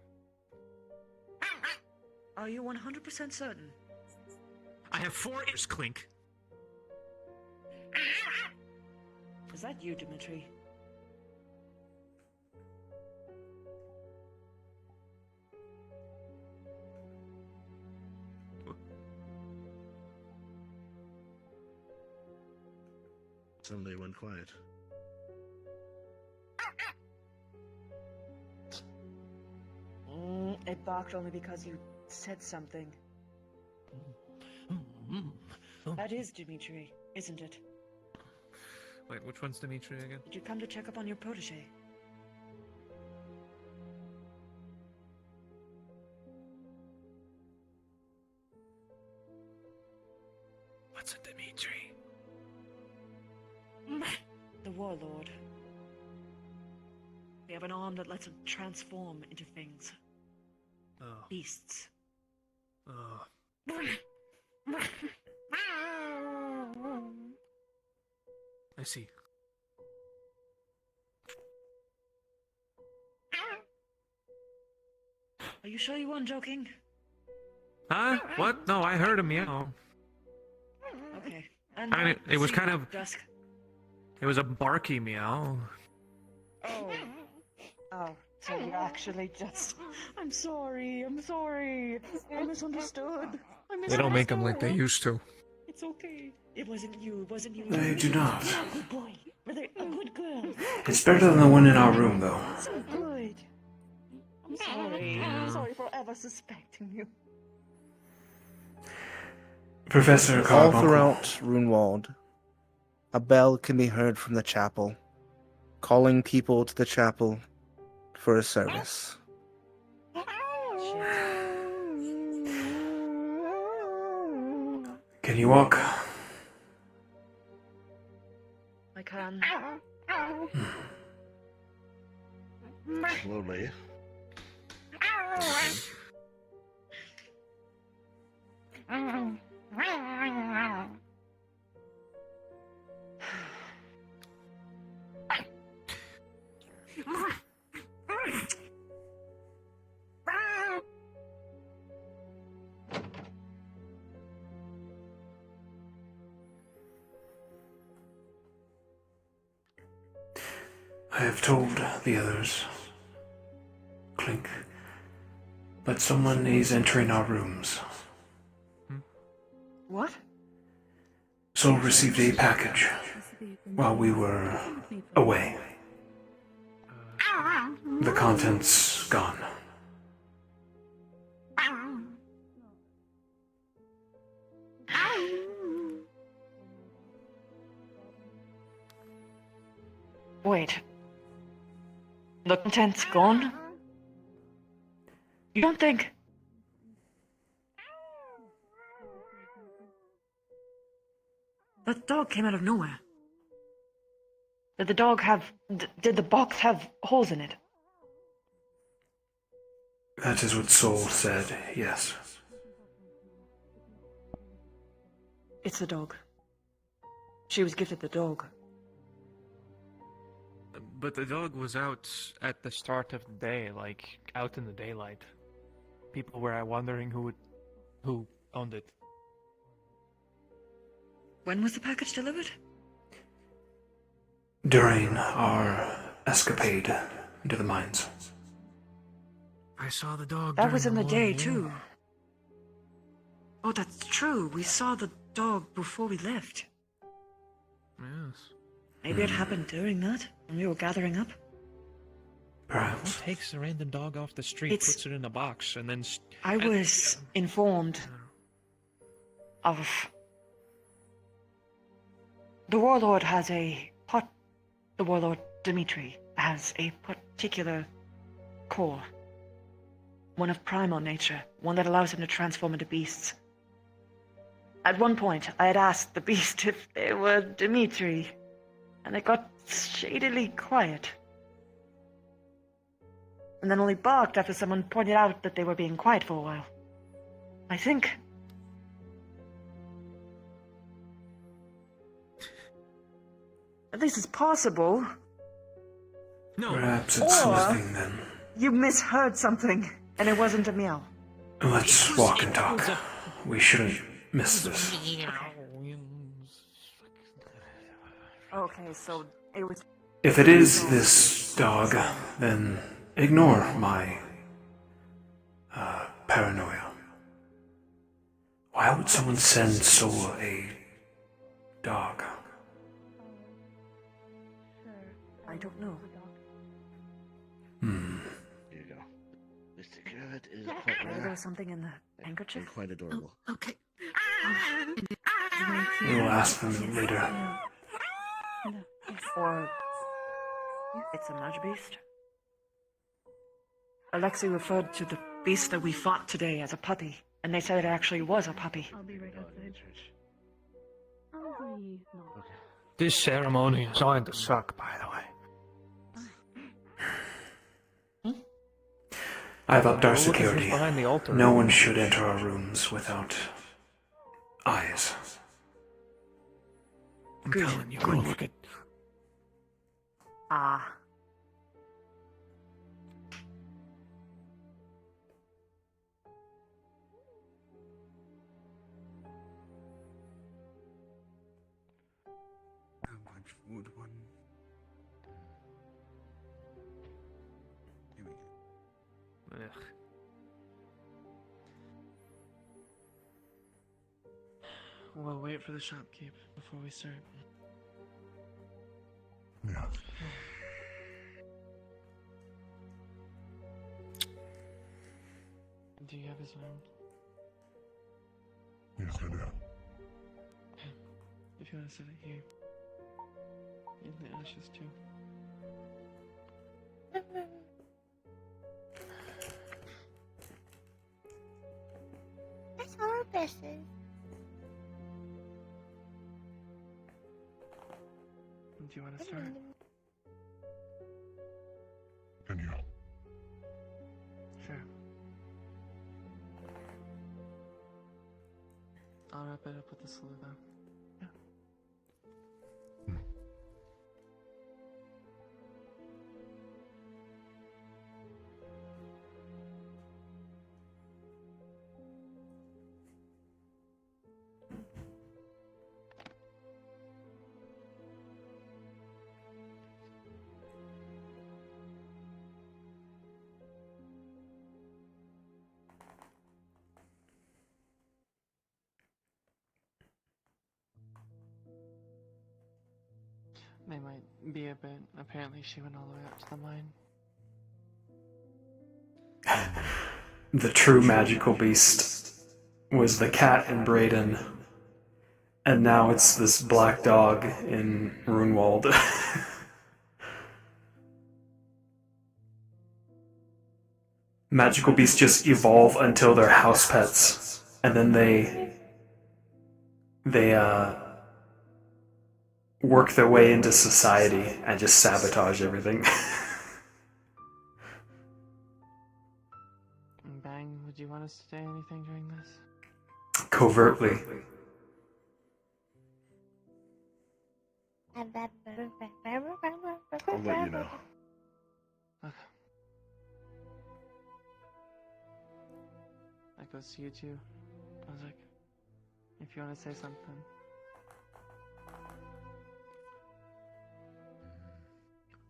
Are you 100% certain? I have 4 ears, Clink. Is that you, Dimitri? Suddenly it went quiet. It barked only because you said something. That is Dimitri, isn't it? Wait, which one's Dimitri again? Did you come to check up on your protege? What's a Dimitri? The warlord. We have an arm that lets him transform into things. Oh. Beasts. Oh. I see. Are you sure you weren't joking? Huh? What? No, I heard a meow. Okay. And I mean, it was see kind you of... at dusk. It was a barky meow. Oh. Oh, so you actually just... I'm sorry. I misunderstood. They don't make them like they used to. It's okay. It wasn't you. They do not. A good boy. Rather, a good girl. It's better than the one in our room, though. So good. I'm sorry. I'm sorry for ever suspecting you. Professor All Carbuncle. throughout Runewald, a bell can be heard from the chapel, calling people to the chapel for a service. Can you walk? I can. Slowly. I have told the others. Clink. But someone is entering our rooms. What? Sol received a package while we were away. The contents gone. Wait. The content's gone? You don't think... That dog came out of nowhere. Did the dog have... did the box have holes in it? That is what Soul said, yes. It's the dog. She was gifted the dog. But the dog was out at the start of the day, like out in the daylight. People were wondering who owned it. When was the package delivered? During our escapade into the mines. I saw the dog. That was in the day, morning. too. Oh, that's true. We saw the dog before we left. Yes. Maybe it happened during that, when we were gathering up. Perhaps. Who takes a random dog off the street, puts it in a box, and then... I was informed of... The warlord has a pot... The warlord, Dimitri, has a particular core. One of primal nature, one that allows him to transform into beasts. At one point, I had asked the beast if they were Dimitri, and it got shadily quiet. And then only barked after someone pointed out that they were being quiet for a while. I think... At least it's possible. No. Perhaps it's nothing then. You misheard something, and it wasn't a meow. Let's walk and talk. We shouldn't miss this. Okay, so it was... If it is this dog, then ignore my paranoia. Why would someone send Soul a dog? I don't know. Here you go. Mr. Garrett is quite Maybe rare there was something in the handkerchief? and quite adorable. Okay. We'll ask them later. Or... It's a nudge beast? Alexei referred to the beast that we fought today as a puppy, and they said it actually was a puppy. I'll be right outside. This ceremony is going to suck, by the way. I've upped our Well, look at who's security. behind the altar. No one should enter our rooms without eyes. I'm telling you, go look at... Ah. How much wood one? Here we go. Ugh. We'll wait for the shopkeep before we start. Yeah. Do you have his arm? Yes, I do. If you want to set it here. In the ashes too. That's our business. Do you want to start? Can you? Sure. I'll wrap it up with the salute though. They might be a bit. Apparently, she went all the way up to the mine. The true magical beast was the cat in Brayden, and now it's this black dog in Runewald. Magical beasts just evolve until they're house pets, and then they work their way into society and just sabotage everything. Bang, would you want us to say anything during this? Covertly. I'll let you know. Okay. That goes to you too. I was like, if you want to say something.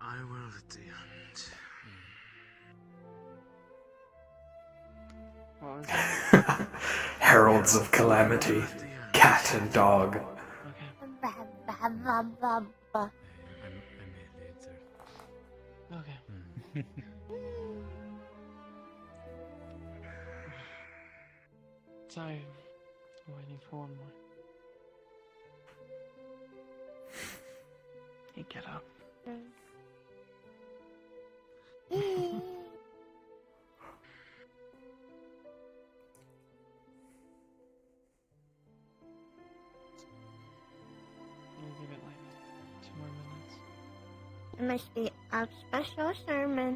I will at the end. What was that? Heralds of Calamity. Cat and dog. Okay. Sorry, I'm waiting for one more. Hey, get up. We'll give it like 2 more minutes. It must be a special sermon.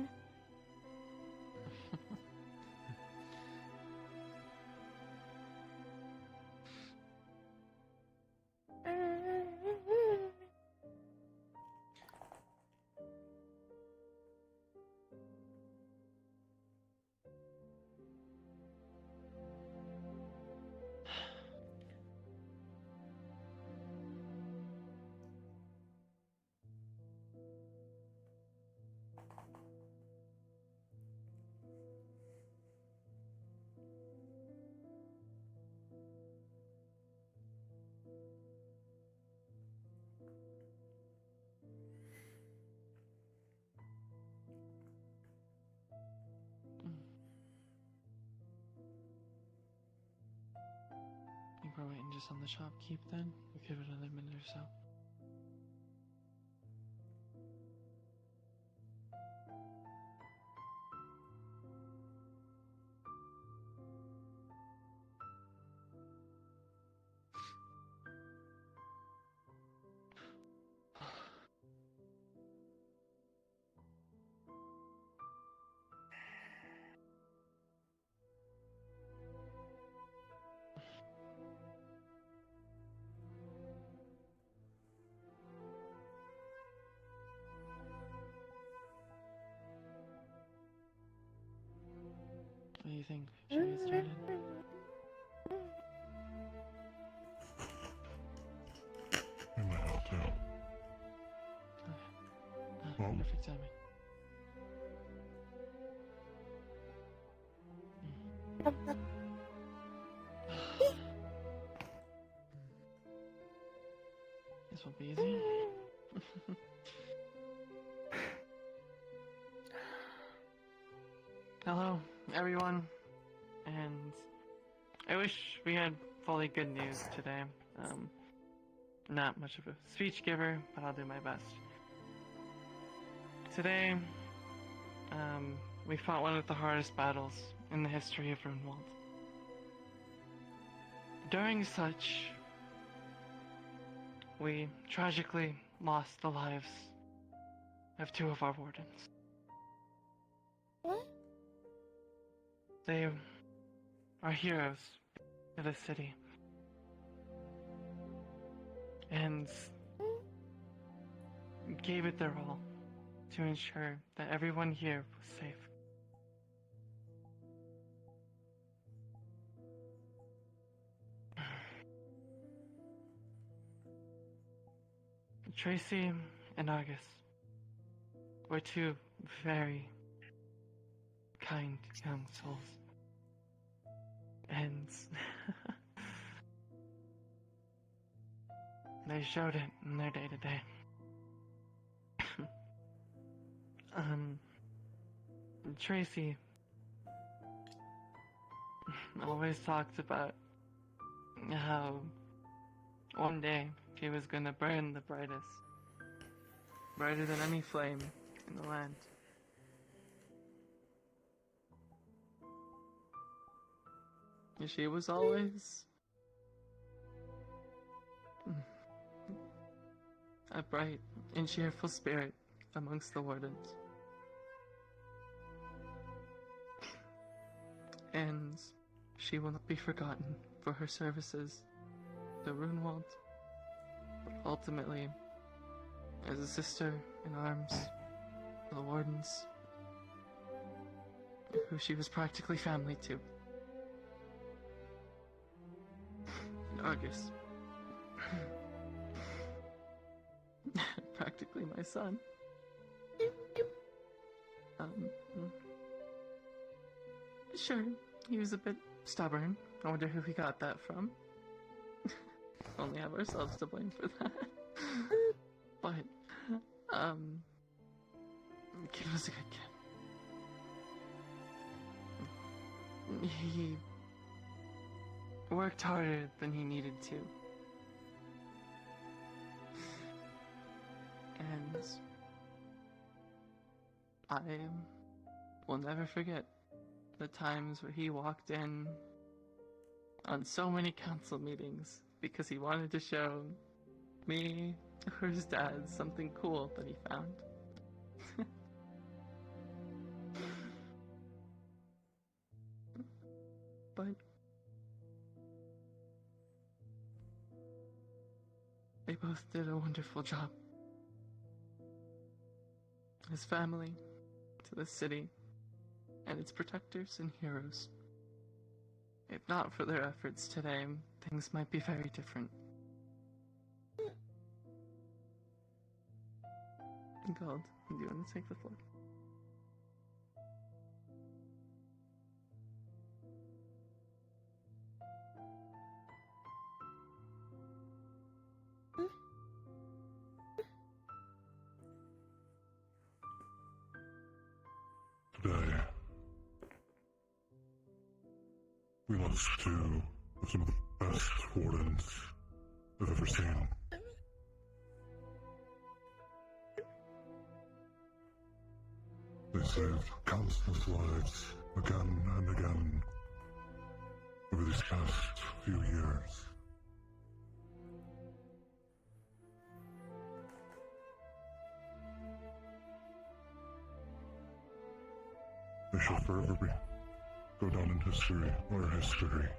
think we're waiting just on the shopkeep then. We'll give it another minute or so. What do you think? Should we get started? It might help too. Well, Perfect timing. This won't be easy. Hello, everyone, and I wish we had fully good news today. Not much of a speech giver, but I'll do my best. Today, we fought one of the hardest battles in the history of Runewald. During such, we tragically lost the lives of 2 of our wardens. What? They are heroes of the city. And gave it their all to ensure that everyone here was safe. Tracy and August were 2 very kind young souls. And they showed it in their day-to-day. Tracy always talked about how one day she was gonna burn the brightest, brighter than any flame in the land. She was always a bright and cheerful spirit amongst the wardens. And she will not be forgotten for her services to Runewald, but ultimately as a sister in arms to the wardens, who she was practically family to. And Argus, practically my son. Sure, he was a bit stubborn. I wonder who he got that from. Only have ourselves to blame for that. But, kid was a good kid. He worked harder than he needed to. And I will never forget the times where he walked in on so many council meetings because he wanted to show me or his dad something cool that he found. But they both did a wonderful job. His family, to the city, and its protectors and heroes. If not for their efforts today, things might be very different. Gold, do you want to take the floor? Today, we lost two of some of the best wardens I've ever seen. They saved countless lives again and again over these past few years. They shall forever go down in history, our history.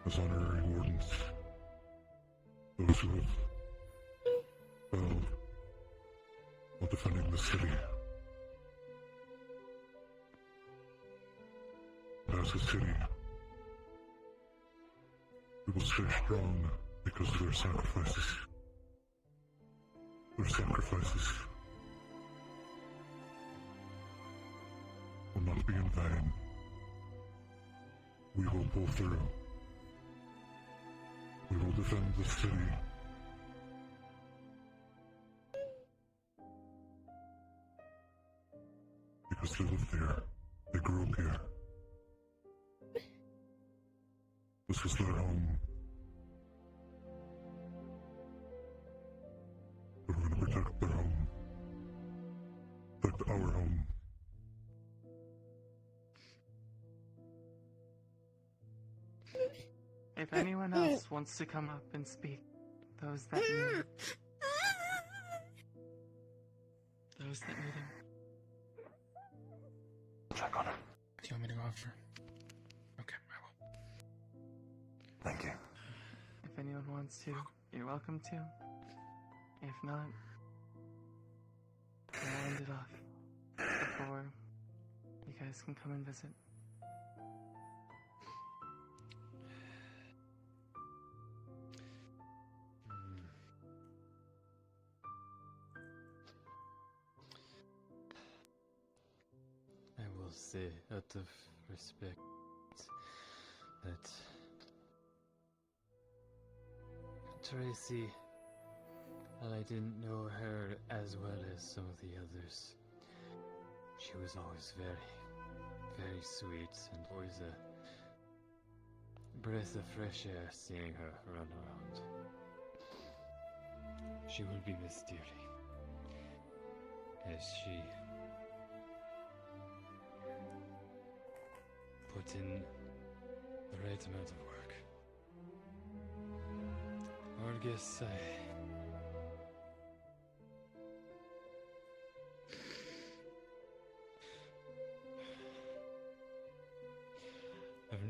As honorary wardens, those who have failed while defending the city. And as a city, we will stay strong because of their sacrifices. Their sacrifices will not be in vain. We will pull through. We will defend the city. Because they lived here. They grew up here. This was their home. We're going to protect their home. Protect our home. If anyone else wants to come up and speak, those that need him. Check on him. Do you want me to go after? Okay, I will. Thank you. If anyone wants to, you're welcome to. If not, I'll end it off before you guys can come and visit. I will say, out of respect, that Tracy, while I didn't know her as well as some of the others, she was always very, very sweet and always a breath of fresh air seeing her run around. She will be missed dearly, as she put in the right amount of work. Argus, I've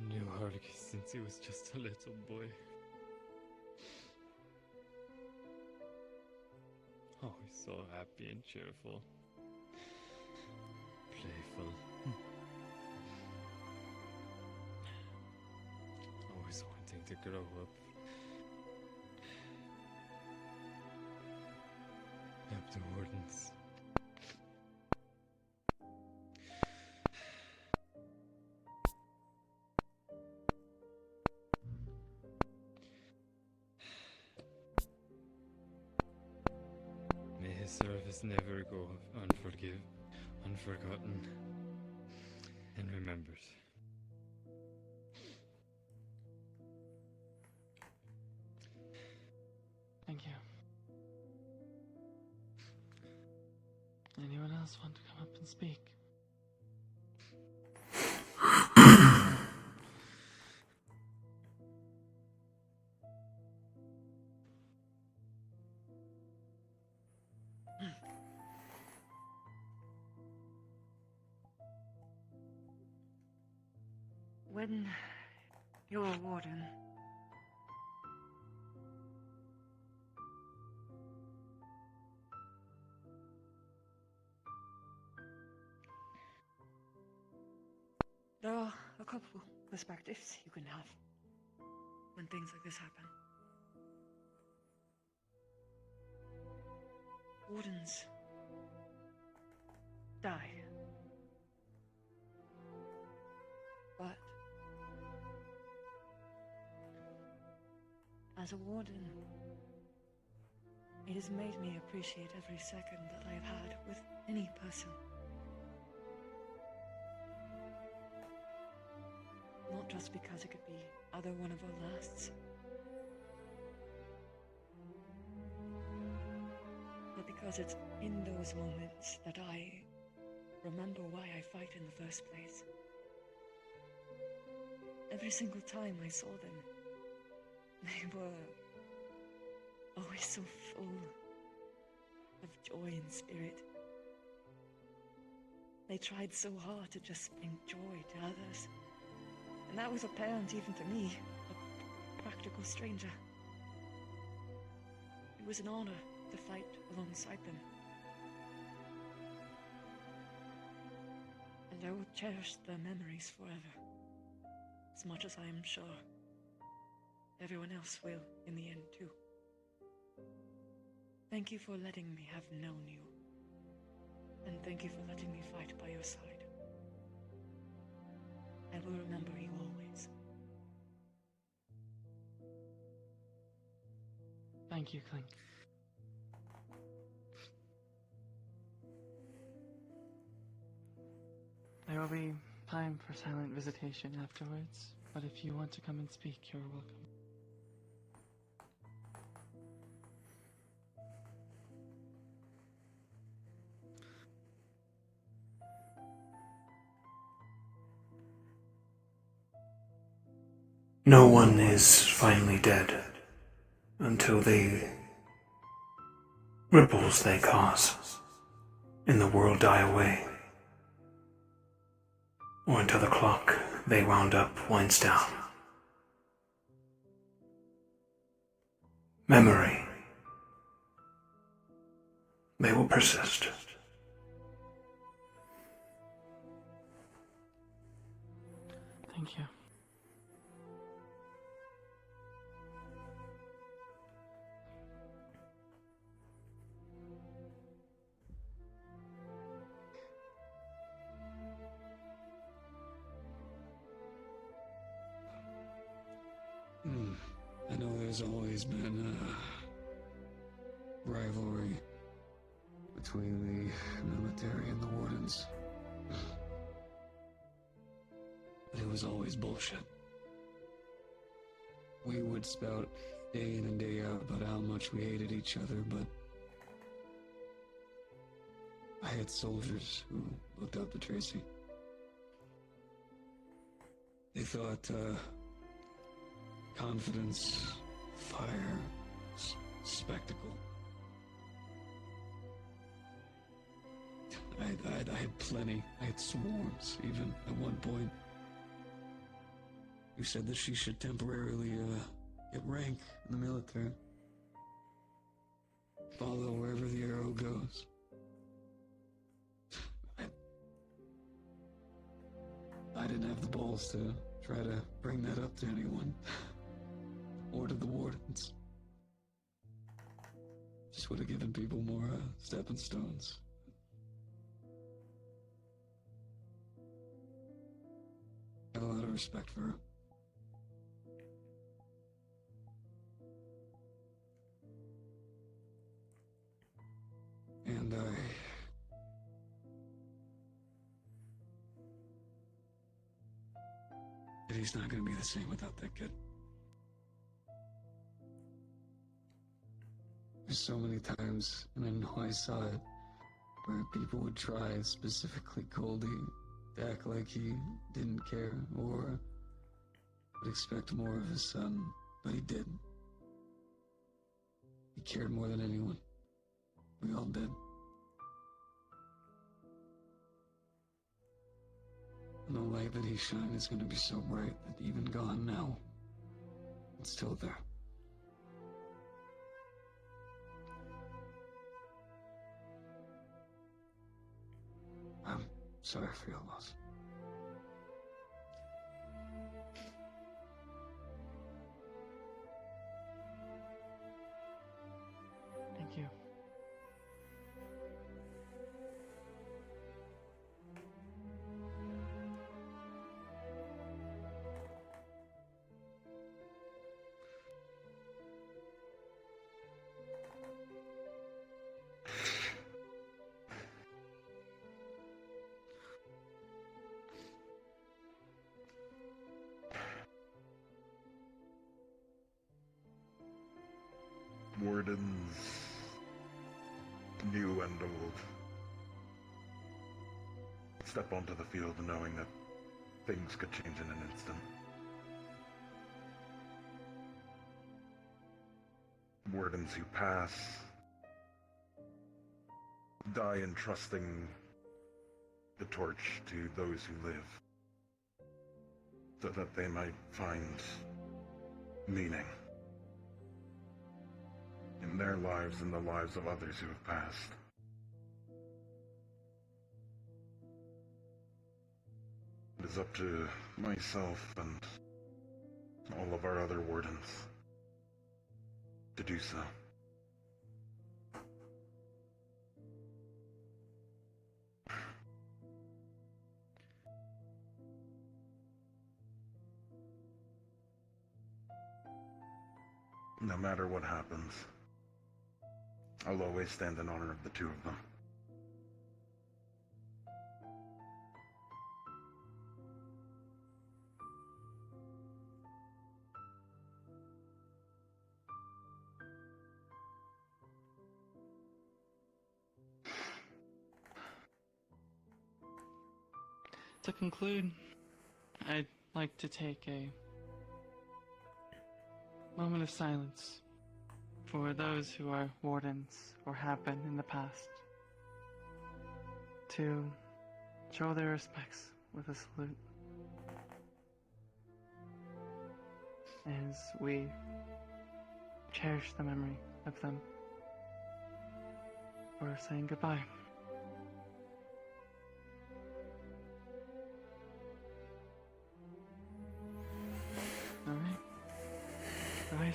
knew Argus since he was just a little boy. Always so happy and cheerful. Playful. Always wanting to grow up. Help the wardens. May his service never go unforgotten, and remembered. Thank you. Anyone else want to come up and speak? When you're a warden, there are a couple perspectives you can have when things like this happen. Wardens die. But as a warden, it has made me appreciate every second that I've had with any person. Not just because it could be either one of our lasts, but because it's in those moments that I remember why I fight in the first place. Every single time I saw them, they were always so full of joy and spirit. They tried so hard to just bring joy to others. And that was apparent even to me, a practical stranger. It was an honor to fight alongside them. And I will cherish their memories forever. As much as I am sure everyone else will in the end too. Thank you for letting me have known you. And thank you for letting me fight by your side. I will remember you always. Thank you, Clink. There will be time for silent visitation afterwards, but if you want to come and speak, you're welcome. No one is finally dead until the ripples they cause in the world die away, or until the clock they wound up winds down. Memory, they will persist. Thank you. I know there's always been a rivalry between the military and the wardens. But it was always bullshit. We would spout day in and day out about how much we hated each other, but I had soldiers who looked up to Tracy. They thought, confidence, fire, spectacle. I had plenty. I had swarms, even, at one point. Who said that she should temporarily, get rank in the military. Follow wherever the arrow goes. I didn't have the balls to try to bring that up to anyone. Or to the wardens. Just would have given people more, stepping stones. I have a lot of respect for her. And he's not gonna be the same without that kid. There's so many times, and I know I saw it, where people would try, specifically Goldie, to act like he didn't care or would expect more of his son, but he did. He cared more than anyone. We all did. And the light that he shined is going to be so bright that even gone now, it's still there. I'm sorry for your loss. Thank you. Wardens, new and old, step onto the field knowing that things could change in an instant. Wardens who pass, die entrusting the torch to those who live, so that they might find meaning in their lives and the lives of others who have passed. It is up to myself and all of our other wardens to do so. No matter what happens, I'll always stand in honor of the two of them. To conclude, I'd like to take a moment of silence for those who are wardens or have been in the past, to show their respects with a salute as we cherish the memory of them for saying goodbye. Alright, guys.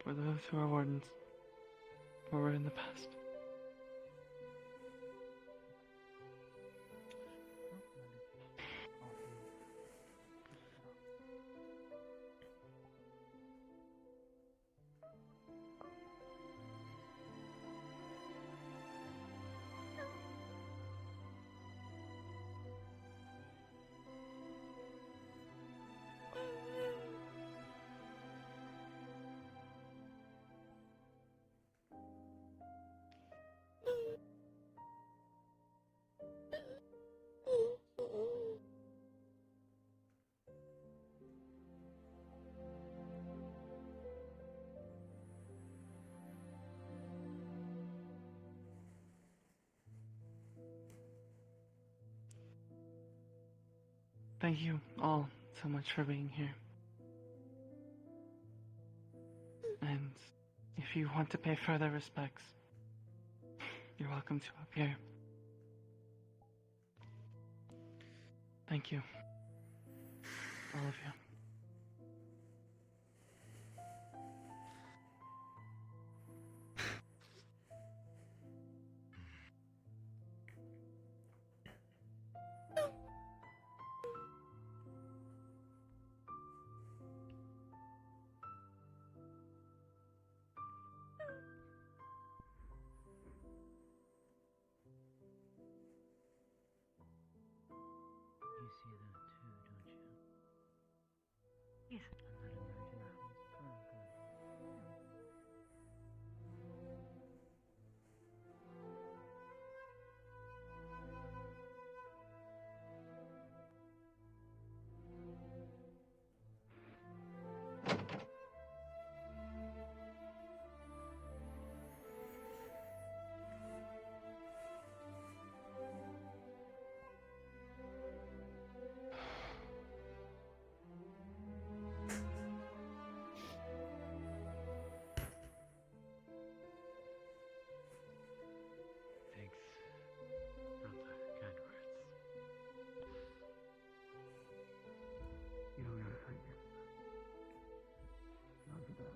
For those who are wardens, or were in the past. Thank you all so much for being here. And if you want to pay further respects, you're welcome to up here. Thank you. All of you. You see that too, don't you? Yes. I'm not emerging at least. Oh, good. Thanks for the kind words. You don't gotta thank me. Not for that.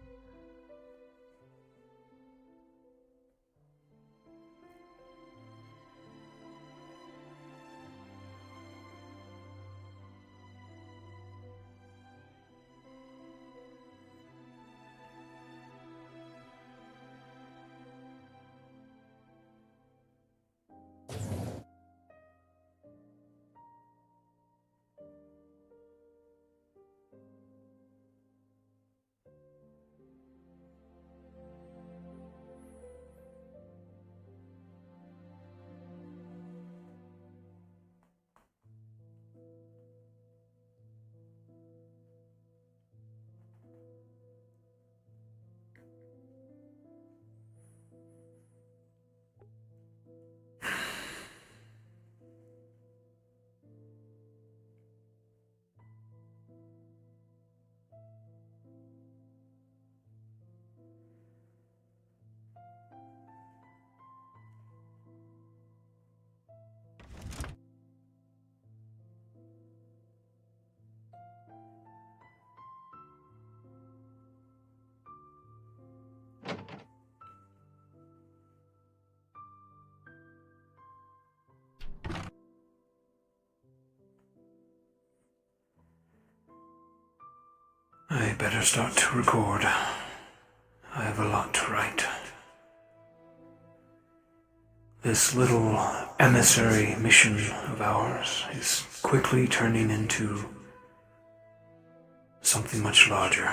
I better start to record. I have a lot to write. This little emissary mission of ours is quickly turning into something much larger.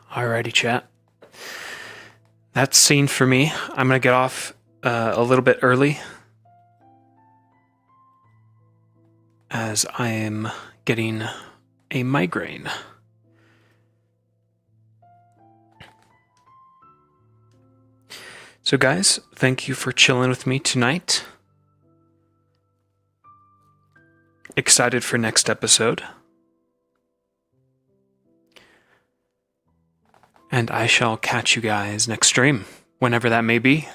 Alrighty, chat. That's scene for me. I'm gonna get off a little bit early, as I am getting a migraine. So guys, thank you for chilling with me tonight. Excited for next episode. And I shall catch you guys next stream, whenever that may be.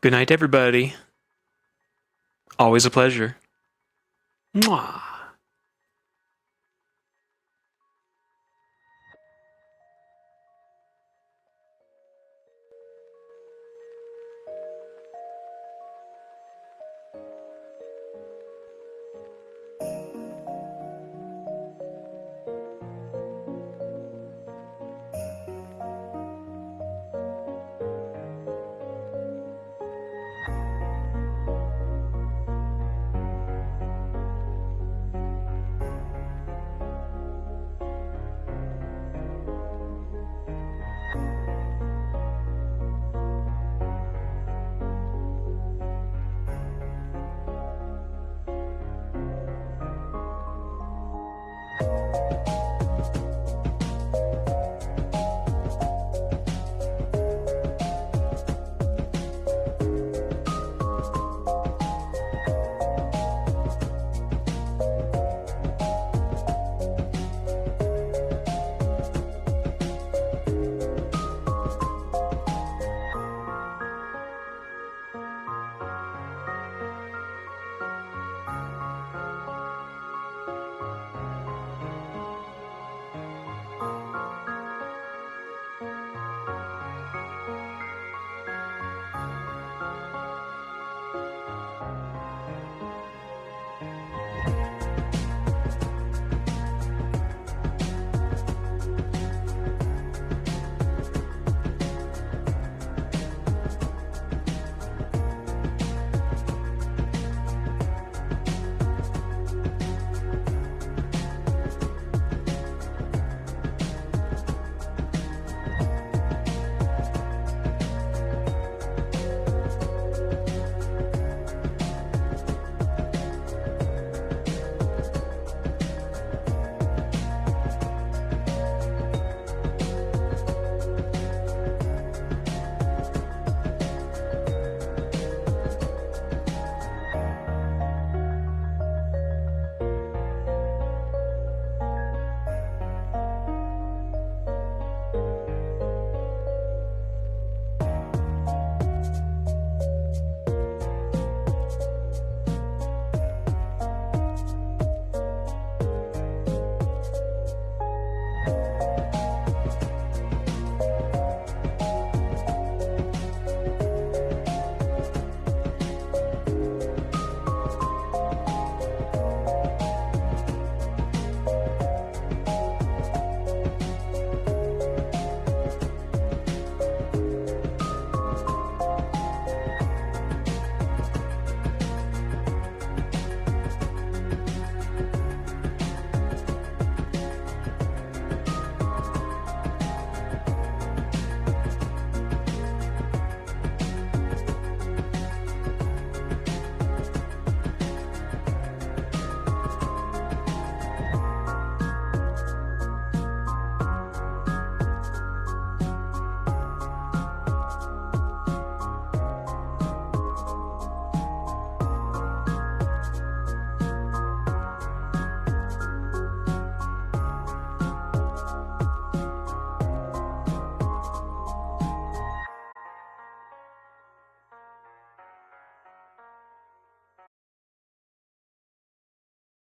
Good night, everybody. Always a pleasure. Mwah.